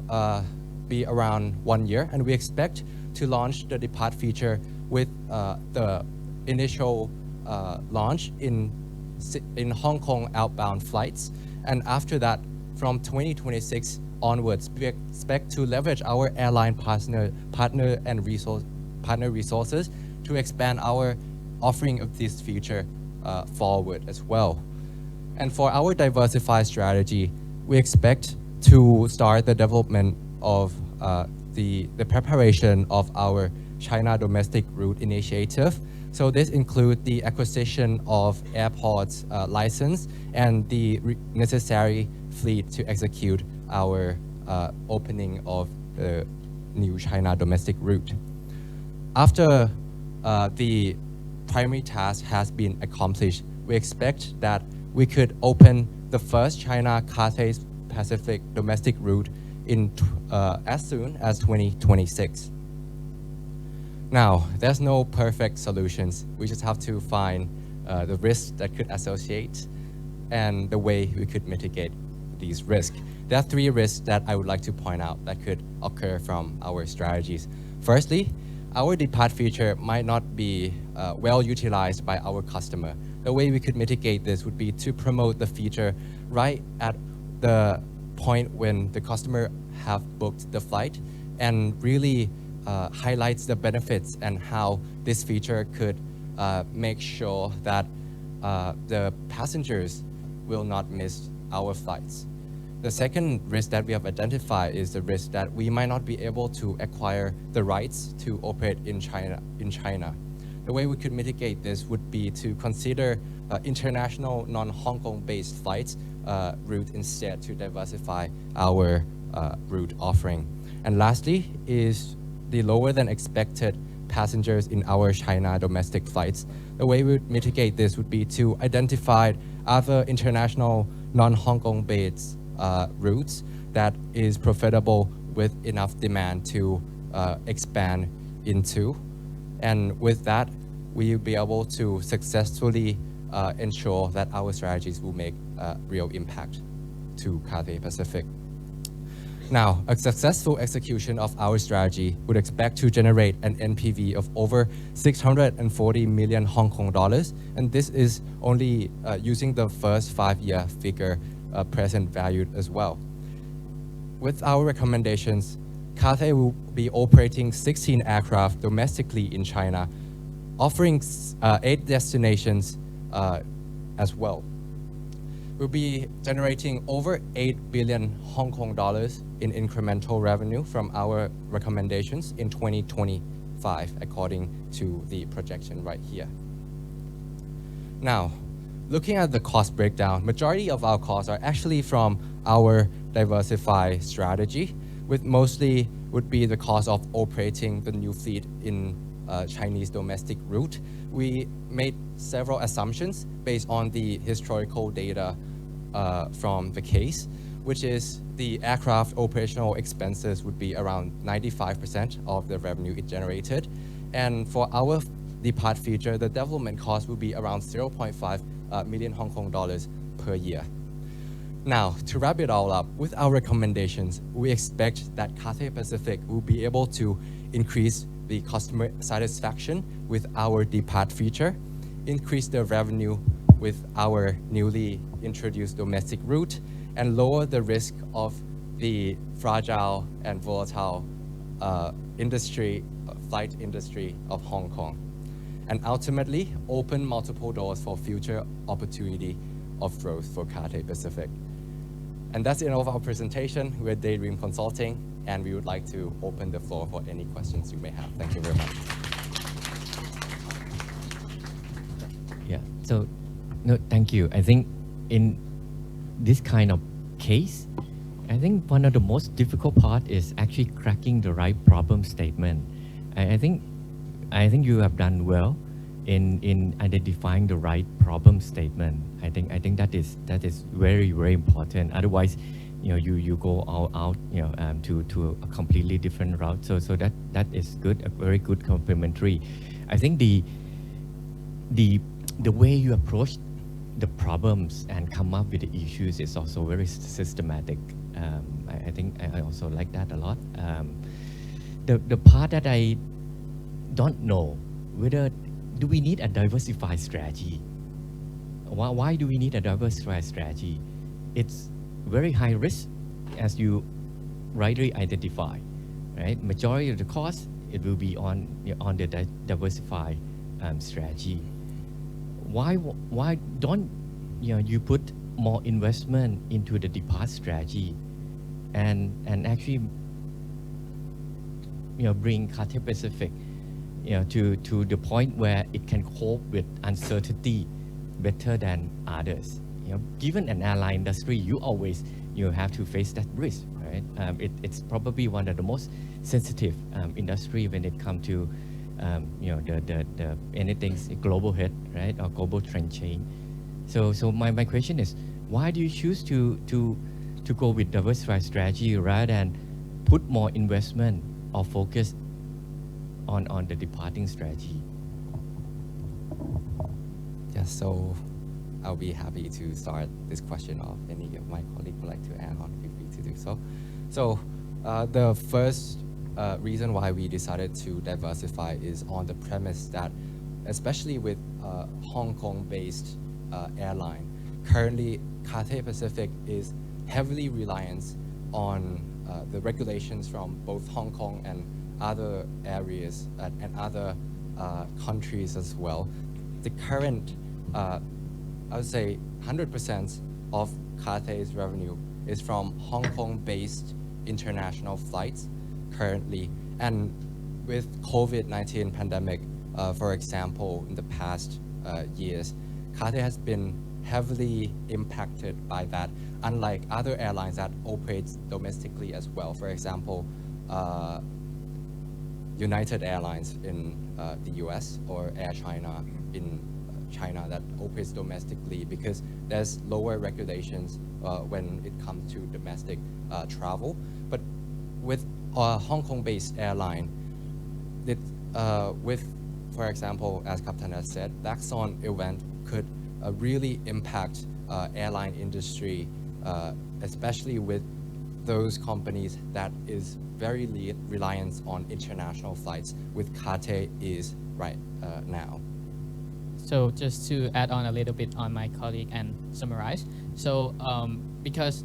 be around 1 year, and we expect to launch the depart feature with the initial launch in Hong Kong outbound flights. And after that, from 2026 onwards, we expect to leverage our airline partner resources to expand our offering of this feature forward as well. And for our diversified strategy, we expect to start the development of the preparation of our China domestic route initiative. So this includes the acquisition of airports license and the necessary fleet to execute our opening of the new China domestic route. After the primary task has been accomplished, we expect that we could open the first China Cathay Pacific domestic route in as soon as 2026. Now, there's no perfect solutions. We just have to find the risks that could associate and the way we could mitigate these risks. There are 3 risks that I would like to point out that could occur from our strategies. Firstly, our depart feature might not be well utilized by our customer. The way we could mitigate this would be to promote the feature right at the point when the customer have booked the flight, and really highlights the benefits and how this feature could make sure that the passengers will not miss our flights. The second risk that we have identified is the risk that we might not be able to acquire the rights to operate in China. The way we could mitigate this would be to consider international non-Hong Kong based flights route instead, to diversify our route offering. And lastly is the lower than expected passengers in our China domestic flights. The way we would mitigate this would be to identify other international non-Hong Kong based routes that is profitable with enough demand to expand into. And with that, we will be able to successfully ensure that our strategies will make a real impact to Cathay Pacific. Now, a successful execution of our strategy would expect to generate an NPV of over 640 million Hong Kong dollars, and this is only using the first 5-year figure present valued as well. With our recommendations, Cathay will be operating 16 aircraft domestically in China, offering 8 destinations as well. We'll be generating over 8 billion Hong Kong dollars in incremental revenue from our recommendations in 2025, according to the projection right here. Now, looking at the cost breakdown, majority of our costs are actually from our diversify strategy, with mostly would be the cost of operating the new fleet in Chinese domestic route. We made several assumptions based on the historical data from the case, which is the aircraft operational expenses would be around 95% of the revenue it generated. And for our depart feature, the development cost will be around 0.5 million Hong Kong dollars per year. Now, to wrap it all up, with our recommendations, we expect that Cathay Pacific will be able to increase the customer satisfaction with our depart feature, increase the revenue with our newly introduced domestic route, and lower the risk of the fragile and volatile flight industry of Hong Kong, and ultimately open multiple doors for future opportunity of growth for Cathay Pacific. And that's the end of our presentation. We're Daydream Consulting, and we would like to open the floor for any questions you may have. Thank you very much. Yeah, so no, thank you. I think in this kind of case, I think one of the most difficult part is actually cracking the right problem statement. I think you have done well in identifying the right problem statement. I think that is very, very important. Otherwise, you go all out to a completely different route. So that is good, a very good complementary. I think the way you approach the problems and come up with the issues is also very systematic. I think I also like that a lot. The part that I don't know, whether do we need a diversified strategy? Why do we need a diversified strategy? It's very high risk, as you rightly identify, right? Majority of the cost, it will be on the diversified strategy. Why don't you put more investment into the depart strategy and actually bring Cathay Pacific to the point where it can cope with uncertainty better than others. Given an airline industry, you always have to face that risk, right? It's probably one of the most sensitive industry when it comes to the anything's global hit, right, or global trend change. So my question is, why do you choose to go with diversified strategy rather than put more investment or focus on the departing strategy? Yes, so I'll be happy to start this question off. Any of my colleagues would like to add on, feel free to do so. So the first reason why we decided to diversify is on the premise that, especially with Hong Kong-based airline, currently Cathay Pacific is heavily reliant on the regulations from both Hong Kong and other areas and other countries as well. The current, I would say 100% of Cathay's revenue is from Hong Kong-based international flights currently. And with COVID-19 pandemic, for example, in the past years, Cathay has been heavily impacted by that, unlike other airlines that operate domestically as well. For example, United Airlines in the US or Air China in China that operates domestically, because there's lower regulations when it comes to domestic travel. But with a Hong Kong-based airline, with, for example, as Captain has said, Black Swan event could really impact airline industry, especially with those companies that is very reliant on international flights, with Cathay is right now. So just to add on a little bit on my colleague and summarize. So because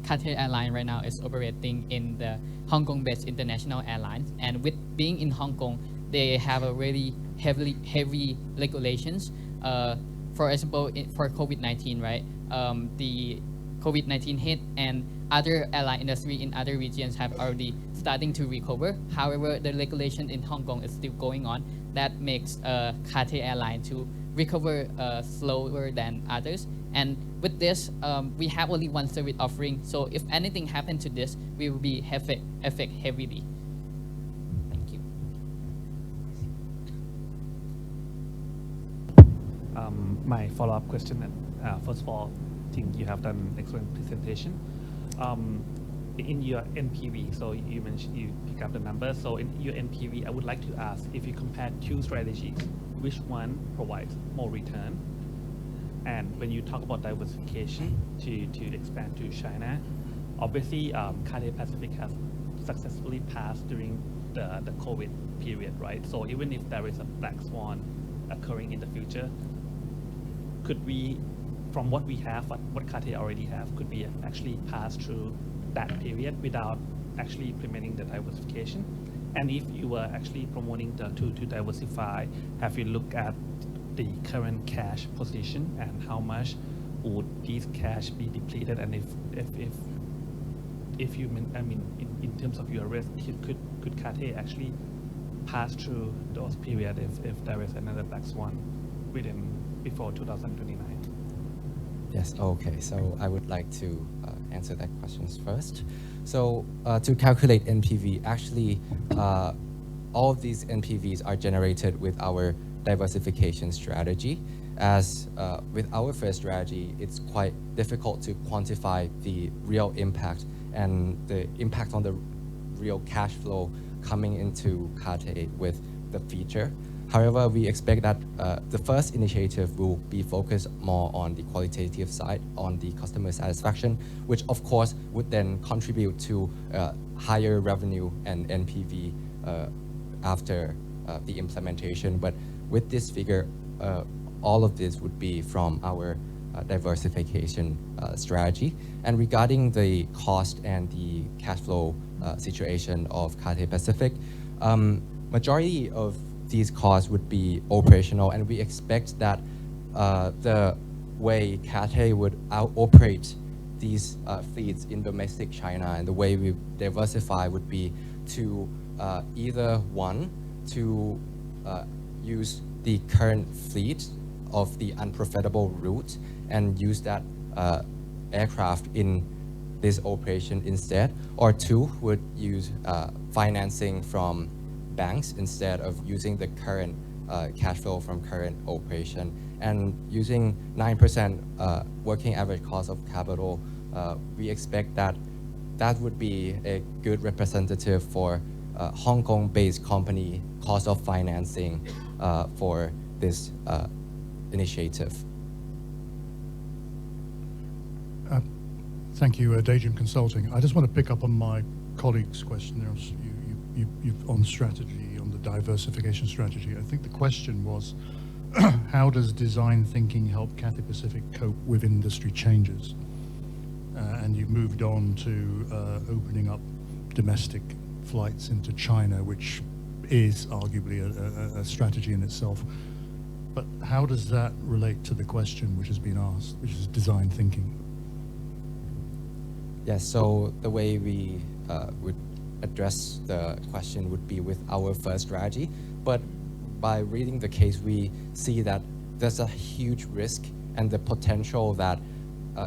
Cathay Airline right now is operating in the Hong Kong-based international airlines, and with being in Hong Kong, they have a really heavy regulations. For example, for COVID-19, right? The COVID-19 hit, and other airline industry in other regions have already starting to recover. However, the regulation in Hong Kong is still going on. That makes Cathay Airline to recover slower than others. And with this, we have only one service offering. So if anything happened to this, we will be affect heavily. Thank you. My follow-up question, first of all, I think you have done an excellent presentation. In your NPV, so you mentioned you pick up the numbers. So in your NPV, I would like to ask, if you compare two strategies, which one provides more return? And when you talk about diversification to expand to China, obviously Cathay Pacific has successfully passed during the COVID period, right? So even if there is a black swan occurring in the future, could we, from what we have, what Cathay already have, could we actually pass through that period without actually implementing the diversification? And if you were actually promoting to diversify, have you looked at the current cash position and how much would these cash be depleted? And if you mean, I mean, in terms of your risk, could Cathay actually pass through those periods if there is another black swan before 2029? Yes, okay, so I would like to answer that question first. So to calculate NPV, actually all of these NPVs are generated with our diversification strategy. As with our first strategy, it's quite difficult to quantify the real impact and the impact on the real cash flow coming into Cathay with the feature. However, we expect that the first initiative will be focused more on the qualitative side, on the customer satisfaction, which of course would then contribute to higher revenue and NPV after the implementation. But with this figure, all of this would be from our diversification strategy. And regarding the cost and the cash flow situation of Cathay Pacific, majority of these costs would be operational, and we expect that the way Cathay would operate these fleets in domestic China and the way we diversify would be to either one, to use the current fleet of the unprofitable route and use that aircraft in this operation instead, or two, would use financing from banks instead of using the current cash flow from current operation. And using 9% working average cost of capital, we expect that that would be a good representative for Hong Kong-based company cost of financing for this initiative. Thank you, Daedrian Consulting. I just want to pick up on my colleague's question. You on strategy, on the diversification strategy. I think the question was, how does design thinking help Cathay Pacific cope with industry changes? And you moved on to opening up domestic flights into China, which is arguably a strategy in itself. But how does that relate to the question which has been asked, which is design thinking? Yes, so the way we would address the question would be with our first strategy. But by reading the case, we see that there's a huge risk and the potential that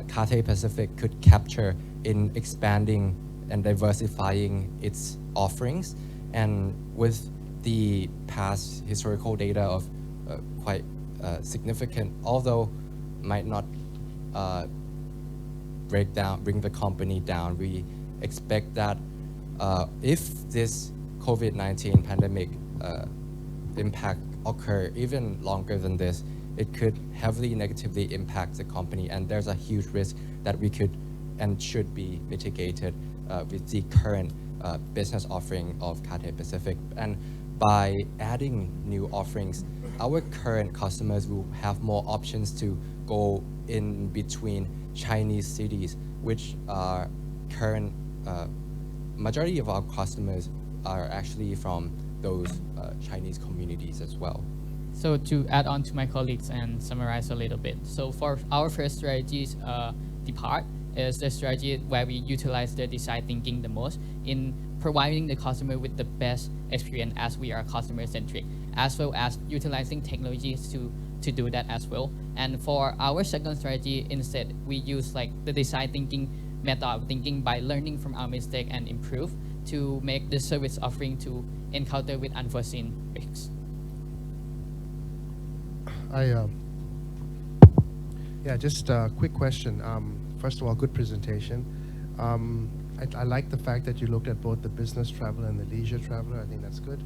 Cathay Pacific could capture in expanding and diversifying its offerings. And with the past historical data of quite significant, although might not bring the company down, we expect that if this COVID-19 pandemic impact occur even longer than this, it could heavily negatively impact the company, and there's a huge risk that we could and should be mitigated with the current business offering of Cathay Pacific. And by adding new offerings, our current customers will have more options to go in between Chinese cities, which are current, majority of our customers are actually from those Chinese communities as well. So to add on to my colleagues and summarize a little bit. So for our first strategies, the part is the strategy where we utilize the design thinking the most in providing the customer with the best experience, as we are customer centric, as well as utilizing technologies to do that as well. And for our second strategy, instead, we use like the design thinking method of thinking by learning from our mistake and improve to make the service offering to encounter with unforeseen risks. Just a quick question. First of all, good presentation. I like the fact that you looked at both the business traveler and the leisure traveler. I think that's good.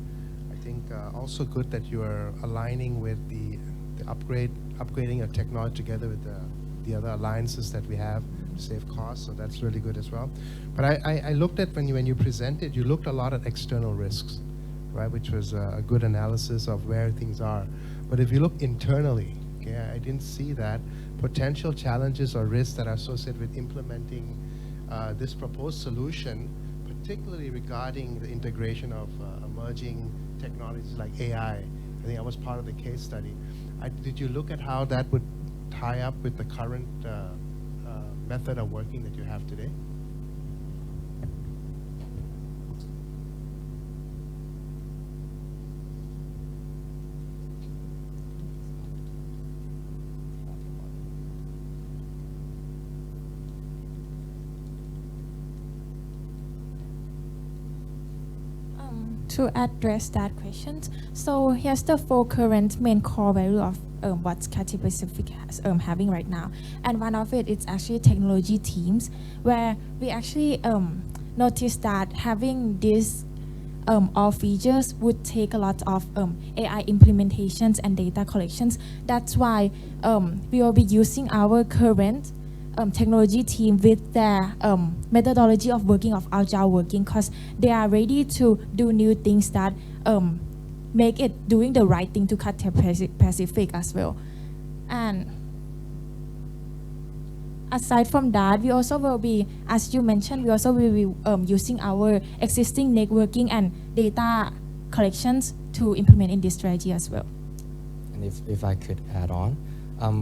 I think also good that you are aligning with the upgrading your technology together with the other alliances that we have to save costs. So that's really good as well. But I looked at when you presented, you looked a lot at external risks, right? Which was a good analysis of where things are. But if you look internally, okay, I didn't see that potential challenges or risks that are associated with implementing this proposed solution, particularly regarding the integration of emerging technologies like AI. I think that was part of the case study. Did you look at how that would tie up with the current method of working that you have today? To address that question, so here's the four current main core value of what Cathay Pacific has having right now, and one of it is actually technology teams, where we actually noticed that having this all features would take a lot of AI implementations and data collections. That's why we will be using our current technology team with their methodology of working of agile working, because they are ready to do new things that make it doing the right thing to Cathay Pacific as well. And aside from that, we also will be, as you mentioned, we also will be using our existing networking and data collections to implement in this strategy as well. And if I could add on,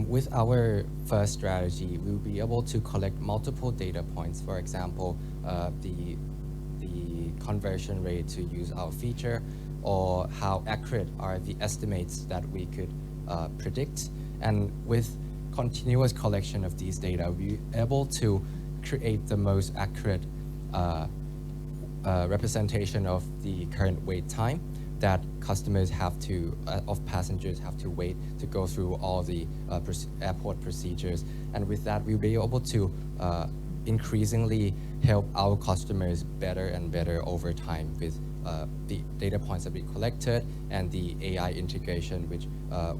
with our first strategy, we will be able to collect multiple data points. For example, the conversion rate to use our feature, or how accurate are the estimates that we could predict. And with continuous collection of these data, we're able to create the most accurate representation of the current wait time that customers have to, of passengers have to wait to go through all the airport procedures. And with that, we'll be able to increasingly help our customers better and better over time with the data points that we collected and the AI integration, which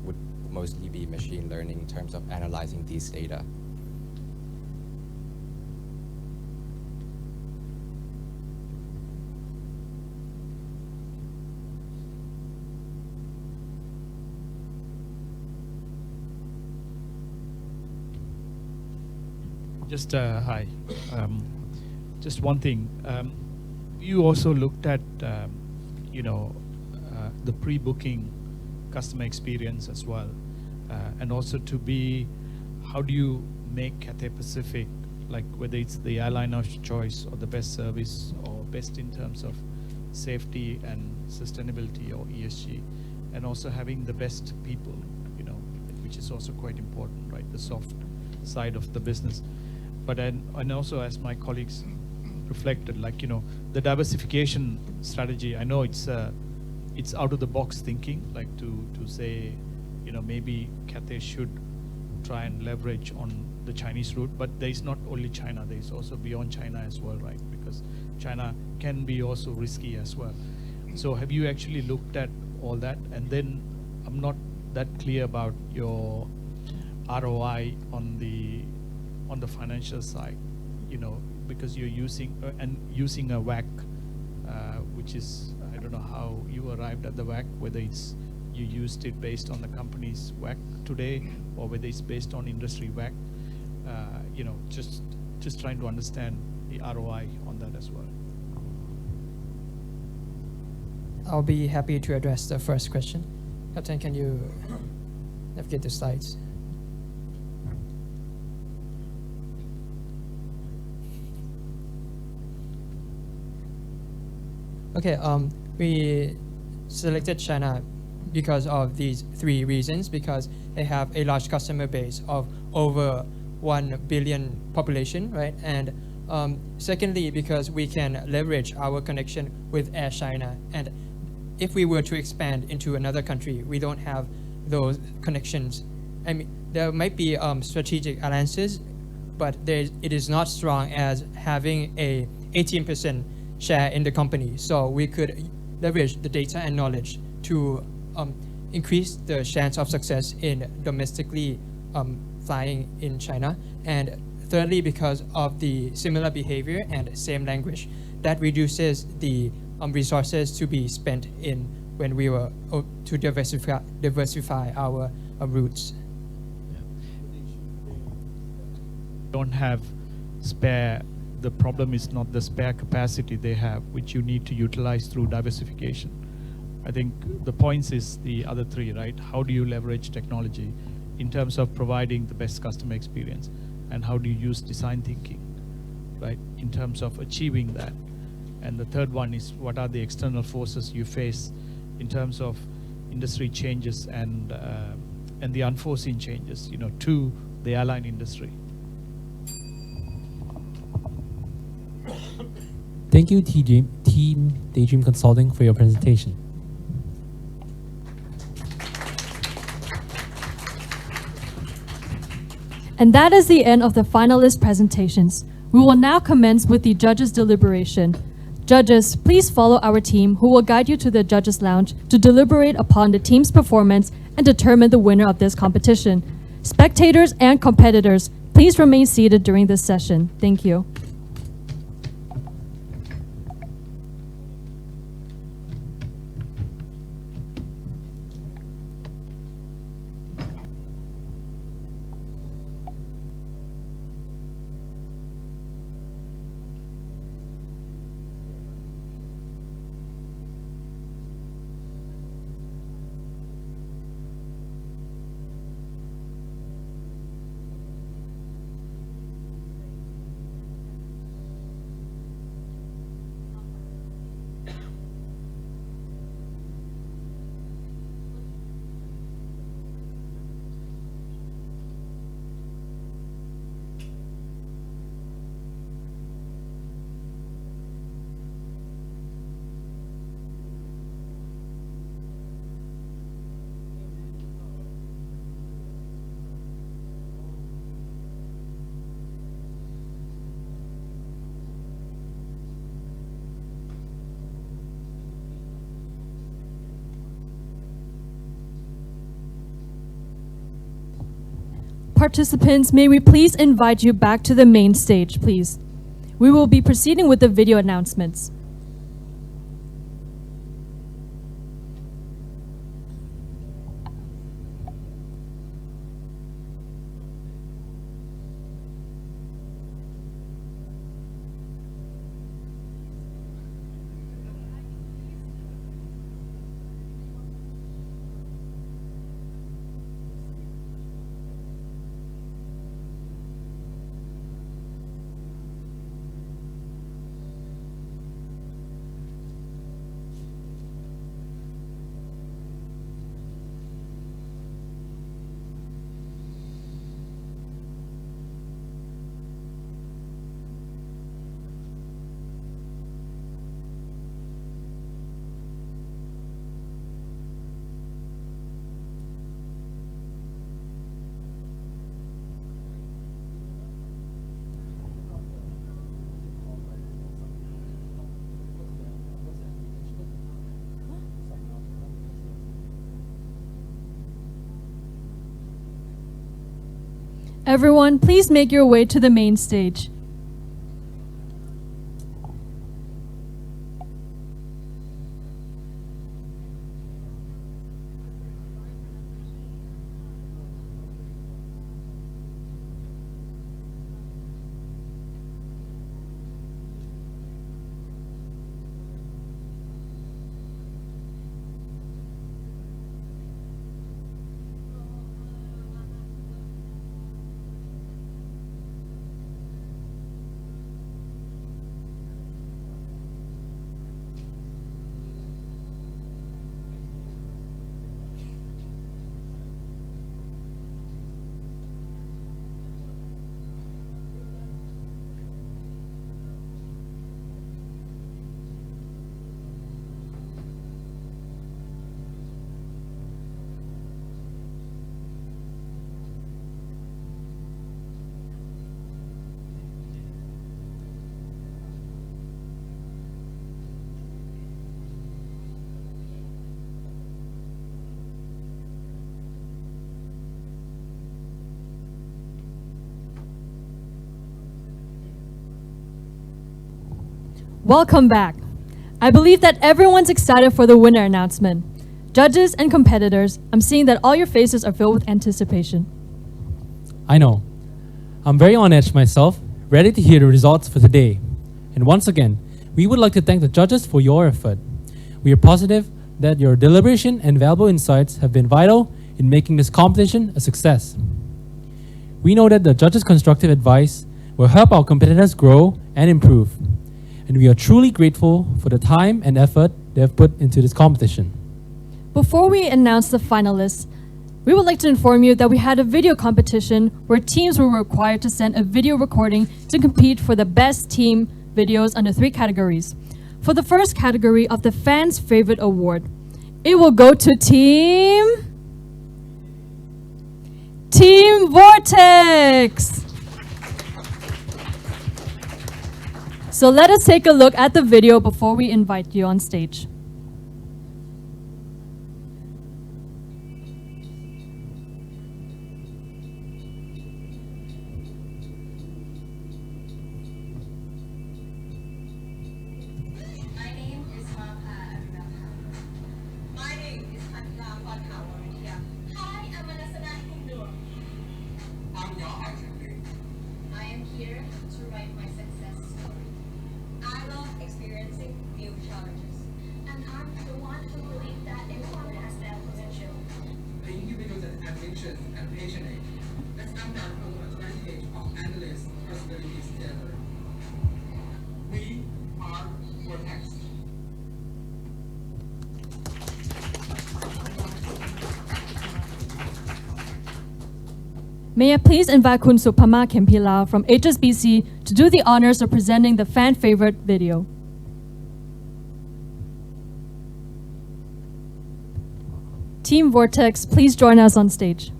would mostly be machine learning in terms of analyzing these data. Just hi. Just one thing. You also looked at, the pre-booking customer experience as well, and also how do you make Cathay Pacific, like whether it's the airline of choice or the best service or best in terms of safety and sustainability or ESG, and also having the best people, which is also quite important, right? The soft side of the business. But and also, as my colleagues reflected, the diversification strategy, I know it's out of the box thinking, like to say, maybe Cathay should try and leverage on the Chinese route, but there is not only China, there is also beyond China as well, right? Because China can be also risky as well. So have you actually looked at all that? And then I'm not that clear about your ROI on the financial side, because you're using a WACC, which is, I don't know how you arrived at the WACC, whether it's you used it based on the company's WACC today, or whether it's based on industry WACC. Just trying to understand the ROI on that as well. I'll be happy to address the first question. Captain, can you navigate the slides? Okay, we selected China because of these three reasons, because they have a large customer base of over 1 billion population, right? And secondly, because we can leverage our connection with Air China. And if we were to expand into another country, we don't have those connections. I mean, there might be strategic alliances, but it is not strong as having a 18% share in the company. So we could leverage the data and knowledge to increase the chance of success in domestically flying in China. And thirdly, because of the similar behavior and same language, that reduces the resources to be spent in when we were to diversify our routes. Don't have spare. The problem is not the spare capacity they have, which you need to utilize through diversification. I think the points is the other three, right? How do you leverage technology in terms of providing the best customer experience? And how do you use design thinking, right, in terms of achieving that? And the third one is, what are the external forces you face in terms of industry changes and the unforeseen changes, to the airline industry? Thank you, Team Daydream Consulting, for your presentation. And that is the end of the finalist presentations. We will now commence with the judges' deliberation. Judges, please follow our team, who will guide you to the judges' lounge to deliberate upon the team's performance and determine the winner of this competition. Spectators and competitors, please remain seated during this session. Thank you. Participants, may we please invite you back to the main stage, please. We will be proceeding with the video announcements. Everyone, please make your way to the main stage. Welcome back. I believe that everyone's excited for the winner announcement. Judges and competitors, I'm seeing that all your faces are filled with anticipation. I know. I'm very on edge myself, ready to hear the results for today. And once again, we would like to thank the judges for your effort. We are positive that your deliberation and valuable insights have been vital in making this competition a success. We know that the judges' constructive advice will help our competitors grow and improve. And we are truly grateful for the time and effort they have put into this competition. Before we announce the finalists, we would like to inform you that we had a video competition where teams were required to send a video recording to compete for the best team videos under 3 categories. For the first category of the Fans' Favorite Award, it will go to Team Vortex! So let us take a look at the video before we invite you on stage. May I please invite Kun Supama Kempila from HSBC to do the honors of presenting the fan favorite video. Team Vortex, please join us on stage.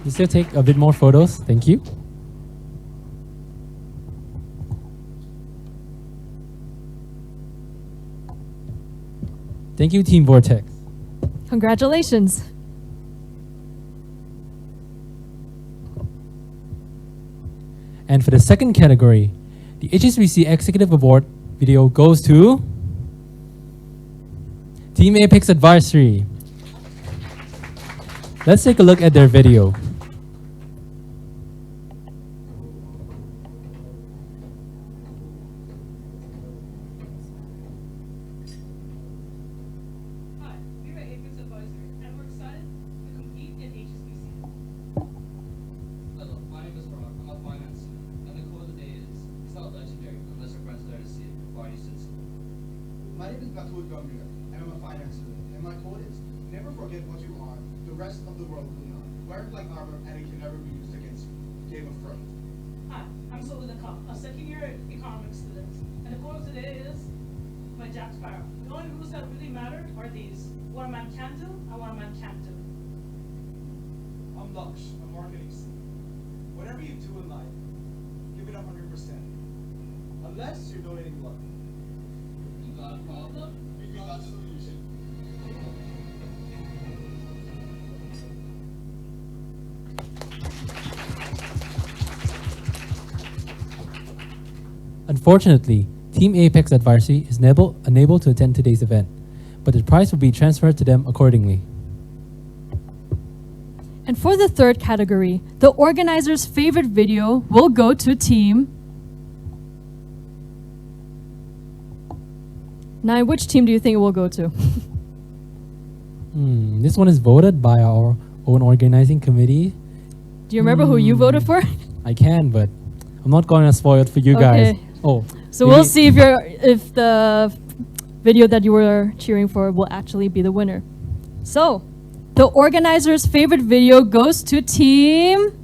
You still take a bit more photos. Thank you. Thank you, Team Vortex. Congratulations. And for the second category, the HSBC Executive Award video goes to Team Apex Advisory. Let's take a look at their video. My name is Batul Gambhir, and I'm a finance student. And my quote is, never forget what you are, the rest of the world will not. Wear it like armor, and it can never be used against you. Game of Thrones. also a second-year economics student. And the quote today is by Jack Sparrow. The only rules that really matter are these: what a man can do and what a man can't do. I'm Laksh, a marketing student. Whatever you do in life, give it 100%. Unless you're donating blood. You got a problem, you got a solution. Unfortunately, Team Apex Advisory is unable to attend today's event, but the prize will be transferred to them accordingly. And for the third category, the organizer's favorite video will go to Team. Now, which team do you think it will go to? This one is voted by our own organizing committee. Do you remember who you voted for? I can, but I'm not going to spoil it for you guys. Okay. Oh, so we'll see if the video that you were cheering for will actually be the winner. So, the organizer's favorite video goes to Team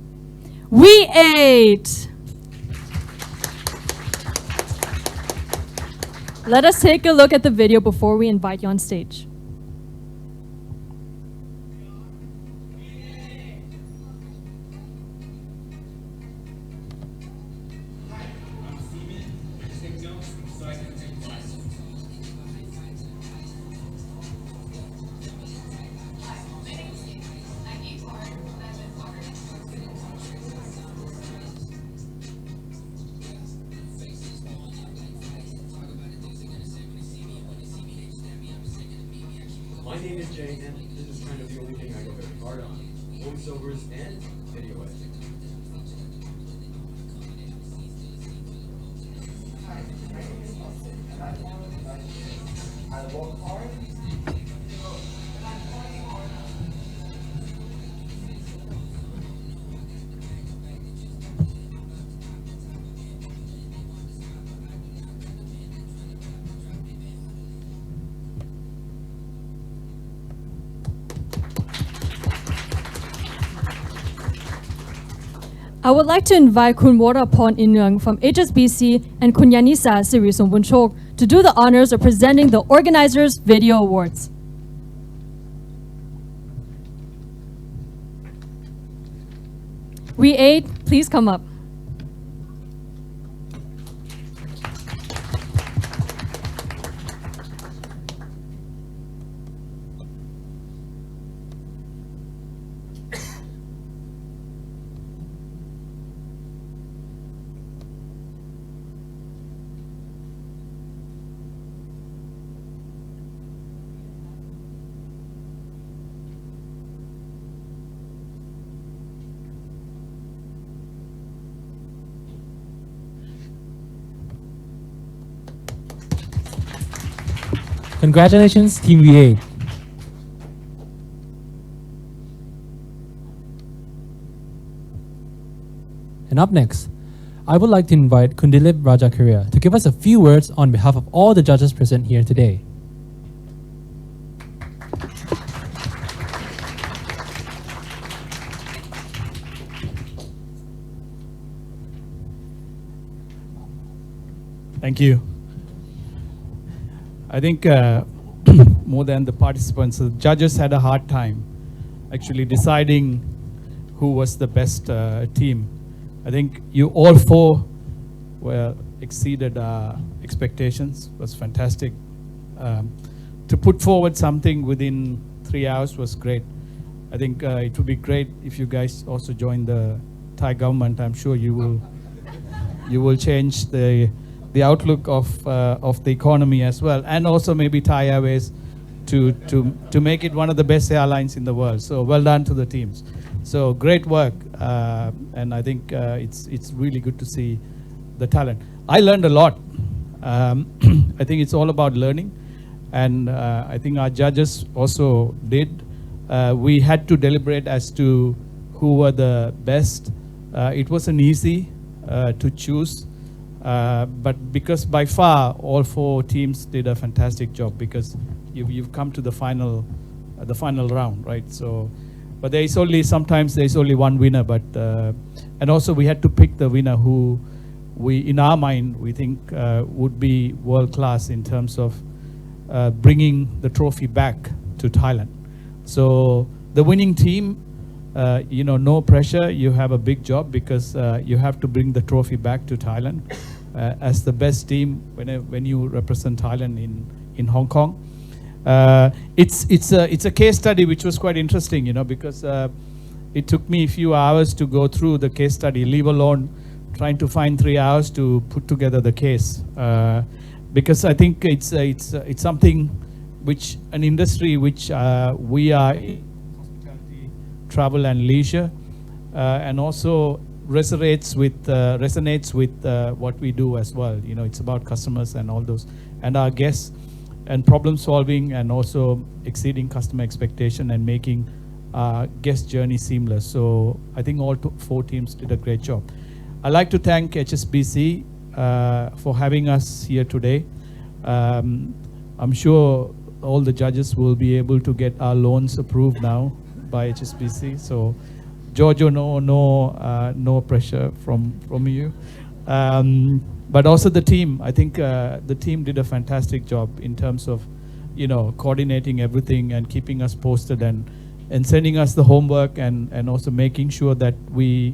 We Ate. Let us take a look at the video before we invite you on stage. My name is Jay, and this is kind of the only thing I go very hard on. Voiceovers and video editing. I work hard. I would like to invite Kun Warapon Inyang from HSBC and Kun Yanisa Sirisongwunchok to do the honors of presenting the organizers' video awards. We Ate, please come up. Congratulations, Team VA. And up next, I would like to invite Kundilip Rajakuria to give us a few words on behalf of all the judges present here today. Thank you. I think more than the participants, the judges had a hard time actually deciding who was the best team. I think you all four exceeded expectations. It was fantastic. To put forward something within 3 hours was great. I think it would be great if you guys also join the Thai government. I'm sure you will change the outlook of the economy as well, and also maybe Thai Airways to make it one of the best airlines in the world. So well done to the teams. So great work, and I think it's really good to see the talent. I learned a lot. I think it's all about learning, and I think our judges also did. We had to deliberate as to who were the best. It wasn't easy to choose. But because by far all four teams did a fantastic job, because you've come to the final round, right? So, but sometimes there's only one winner. But and also we had to pick the winner who we, in our mind, we think would be world class in terms of bringing the trophy back to Thailand. So the winning team, no pressure. You have a big job because you have to bring the trophy back to Thailand as the best team when you represent Thailand in Hong Kong. It's a case study which was quite interesting, because it took me a few hours to go through the case study, leave alone trying to find 3 hours to put together the case, because I think it's something which an industry which we are in, hospitality, travel and leisure, and also resonates with what we do as well. It's about customers and all those, and our guests, and problem solving, and also exceeding customer expectation and making guest journey seamless. So I think all 4 teams did a great job. I'd like to thank HSBC for having us here today. I'm sure all the judges will be able to get our loans approved now by HSBC. So Giorgio, no pressure from you. But also the team. I think the team did a fantastic job in terms of, coordinating everything and keeping us posted and sending us the homework and also making sure that we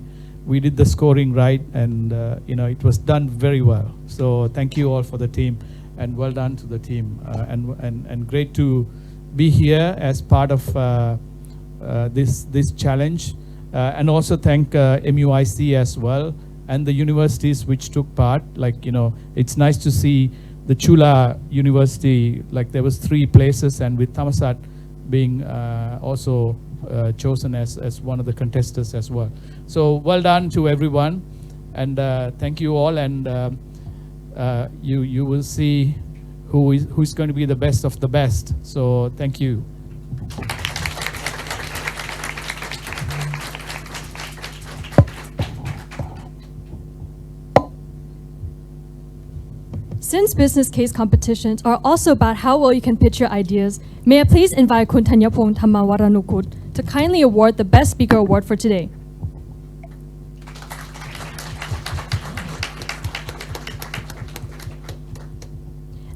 did the scoring right, and it was done very well. So thank you all for the team, and well done to the team, and great to be here as part of this challenge, and also thank MUIC as well, and the universities which took part. It's nice to see the Chula University, there was 3 places, and with Thammasat being also chosen as one of the contestants as well. So well done to everyone, and thank you all, and you will see who's going to be the best of the best. So thank you. Since business case competitions are also about how well you can pitch your ideas, may I please invite Kun Thanyapong Thammawaranukut to kindly award the Best Speaker Award for today.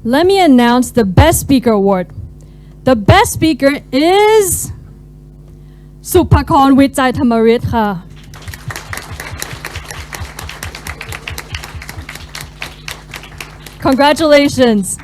Let me announce the Best Speaker Award. The best speaker is Supakon Wichai Thamarit Kha. Congratulations.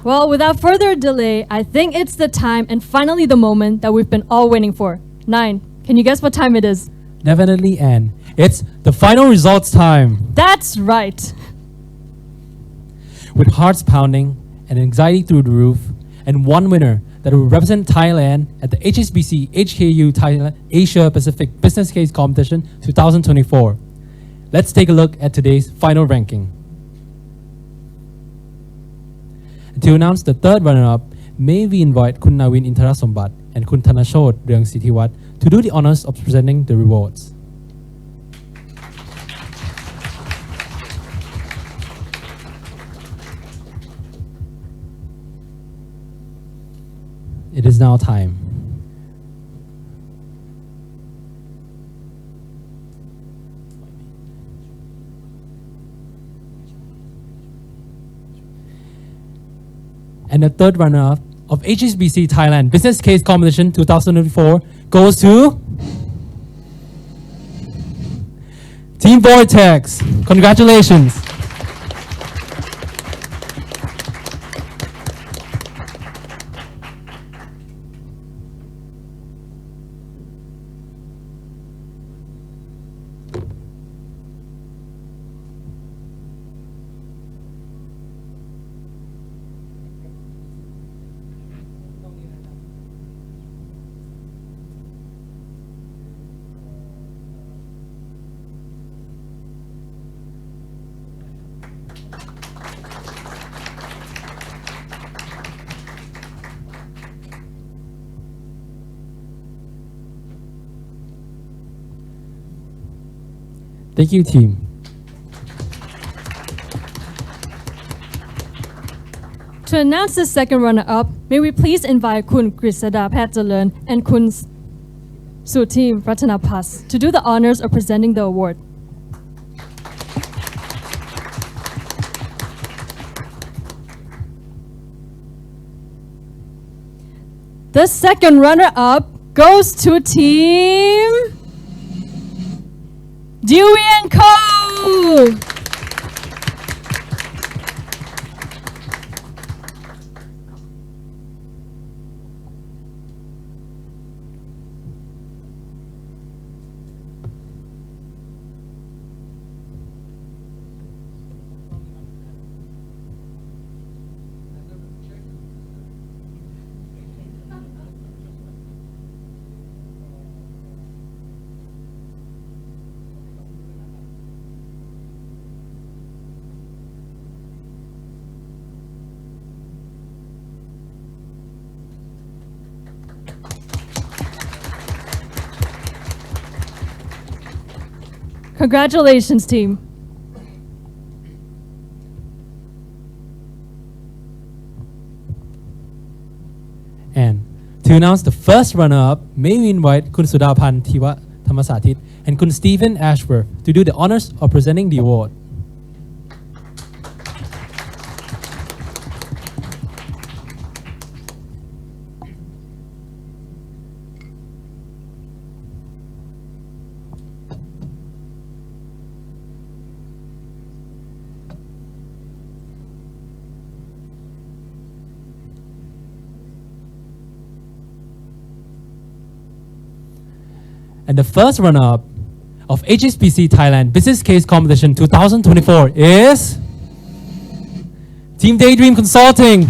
Well, without further delay, I think it's the time and finally the moment that we've been all waiting for. 9. Can you guess what time it is? Definitely, Anne. It's the final results time. That's right. With hearts pounding and anxiety through the roof, and one winner that will represent Thailand at the HSBC HKU Thailand Asia Pacific Business Case Competition 2024. Let's take a look at today's final ranking. To announce the third runner-up, may we invite Kun Nawin Intarasombat and Kun Thanachot Reung Sithiwat to do the honors of presenting the rewards. It is now time. And the third runner-up of HSBC Thailand Business Case Competition 2024 goes to Team Vortex. Congratulations. Thank you, team. To announce the second runner-up, may we please invite Kun Grisada Patjalan and Kun Suti Ratanapas to do the honors of presenting the award. The second runner-up goes to Team Dewey and Co. Congratulations, team. And to announce the first runner-up, may we invite Kun Sudapan Tiwa Thamasathit and Kun Stephen Ashworth to do the honors of presenting the award. And the first runner-up of HSBC Thailand Business Case Competition 2024 is Team Daydream Consulting.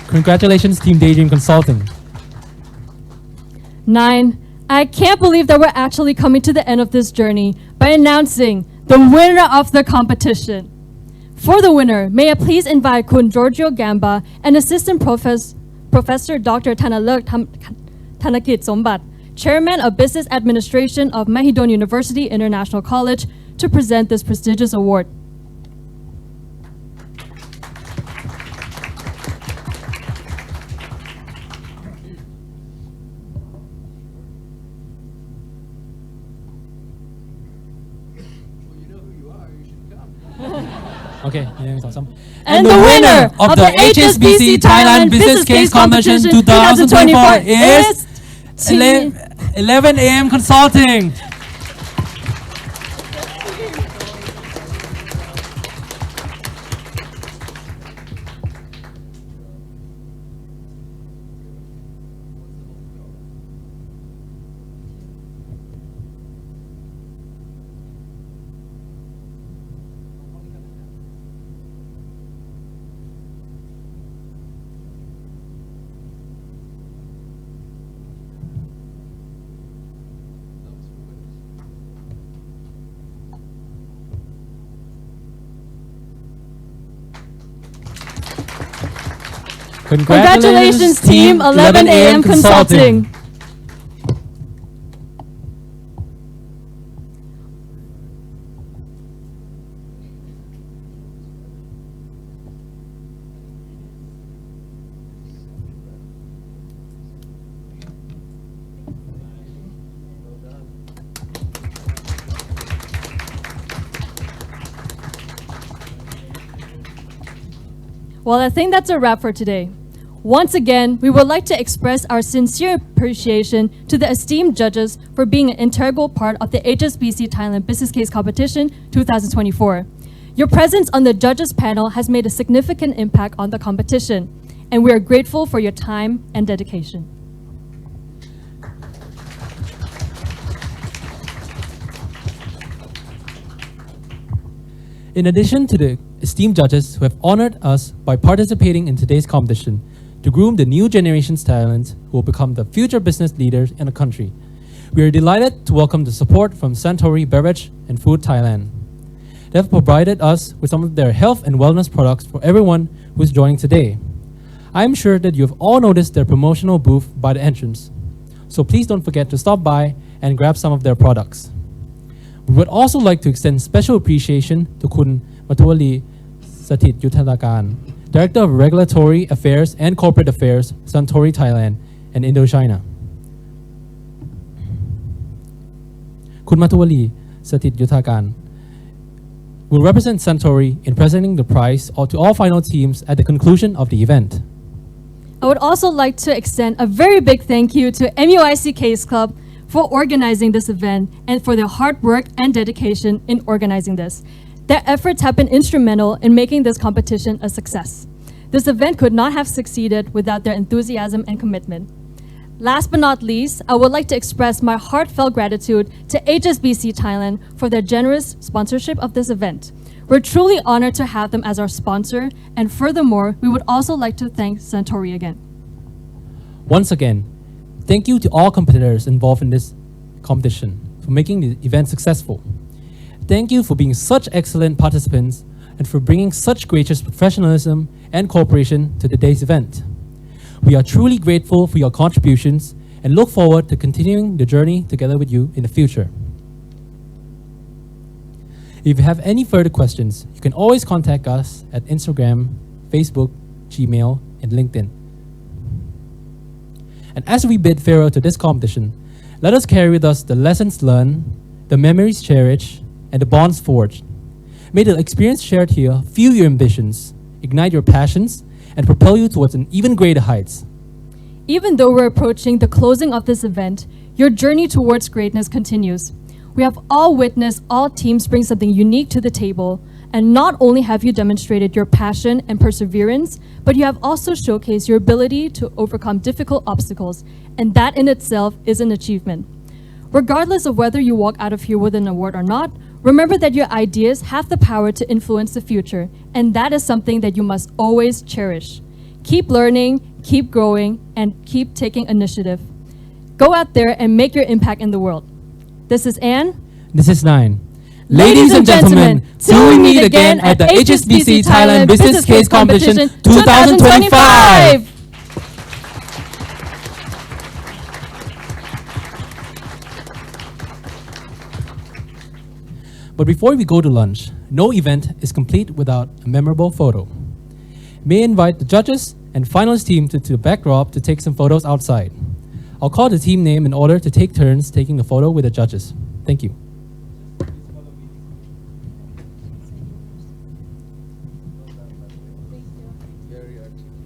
Congratulations, Team Daydream Consulting. 9. I can't believe that we're actually coming to the end of this journey by announcing the winner of the competition. For the winner, may I please invite Kun Giorgio Gamba and Assistant Professor Dr. Thanalek Thanakit Sombat, Chairman of Business Administration of Mahidol University International College, to present this prestigious award. Okay, And the winner of the HSBC Thailand Business Case Competition 2024 is 11 AM Consulting. Congratulations, team 11 AM Consulting. Well, I think that's a wrap for today. Once again, we would like to express our sincere appreciation to the esteemed judges for being an integral part of the HSBC Thailand Business Case Competition 2024. Your presence on the judges panel has made a significant impact on the competition, and we are grateful for your time and dedication. In addition to the esteemed judges who have honored us by participating in today's competition to groom the new generation's talent who will become the future business leaders in the country, we are delighted to welcome the support from Suntory Beverage and Food Thailand. They have provided us with some of their health and wellness products for everyone who is joining today. I am sure that you have all noticed their promotional booth by the entrance, so please don't forget to stop by and grab some of their products. We would also like to extend special appreciation to Kun Mathuwali Sathit Yuthadakan, Director of Regulatory Affairs and Corporate Affairs, Suntory Thailand and Indochina. Kun Mathuwali Sathit Yuthadakan will represent Suntory in presenting the prize to all final teams at the conclusion of the event. I would also like to extend a very big thank you to MUIC Case Club for organizing this event and for their hard work and dedication in organizing this. Their efforts have been instrumental in making this competition a success. This event could not have succeeded without their enthusiasm and commitment. Last but not least, I would like to express my heartfelt gratitude to HSBC Thailand for their generous sponsorship of this event. We're truly honored to have them as our sponsor, and furthermore, we would also like to thank Suntory again. Once again, thank you to all competitors involved in this competition for making the event successful. Thank you for being such excellent participants and for bringing such gracious professionalism and cooperation to today's event. We are truly grateful for your contributions and look forward to continuing the journey together with you in the future. If you have any further questions, you can always contact us at Instagram, Facebook, Gmail, and LinkedIn. And as we bid farewell to this competition, let us carry with us the lessons learned, the memories cherished, and the bonds forged. May the experience shared here fuel your ambitions, ignite your passions, and propel you towards an even greater heights. Even though we're approaching the closing of this event, your journey towards greatness continues. We have all witnessed all teams bring something unique to the table, and not only have you demonstrated your passion and perseverance, but you have also showcased your ability to overcome difficult obstacles, and that in itself is an achievement. Regardless of whether you walk out of here with an award or not, remember that your ideas have the power to influence the future, and that is something that you must always cherish. Keep learning, keep growing, and keep taking initiative. Go out there and make your impact in the world. This is Anne. This is Nine. Ladies and gentlemen, till we meet again at the HSBC Thailand Business Case Competition 2025! But before we go to lunch, no event is complete without a memorable photo. May I invite the judges and finalist team to the backdrop to take some photos outside. I'll call the team name in order to take turns taking the photo with the judges. Thank you. Very articulate.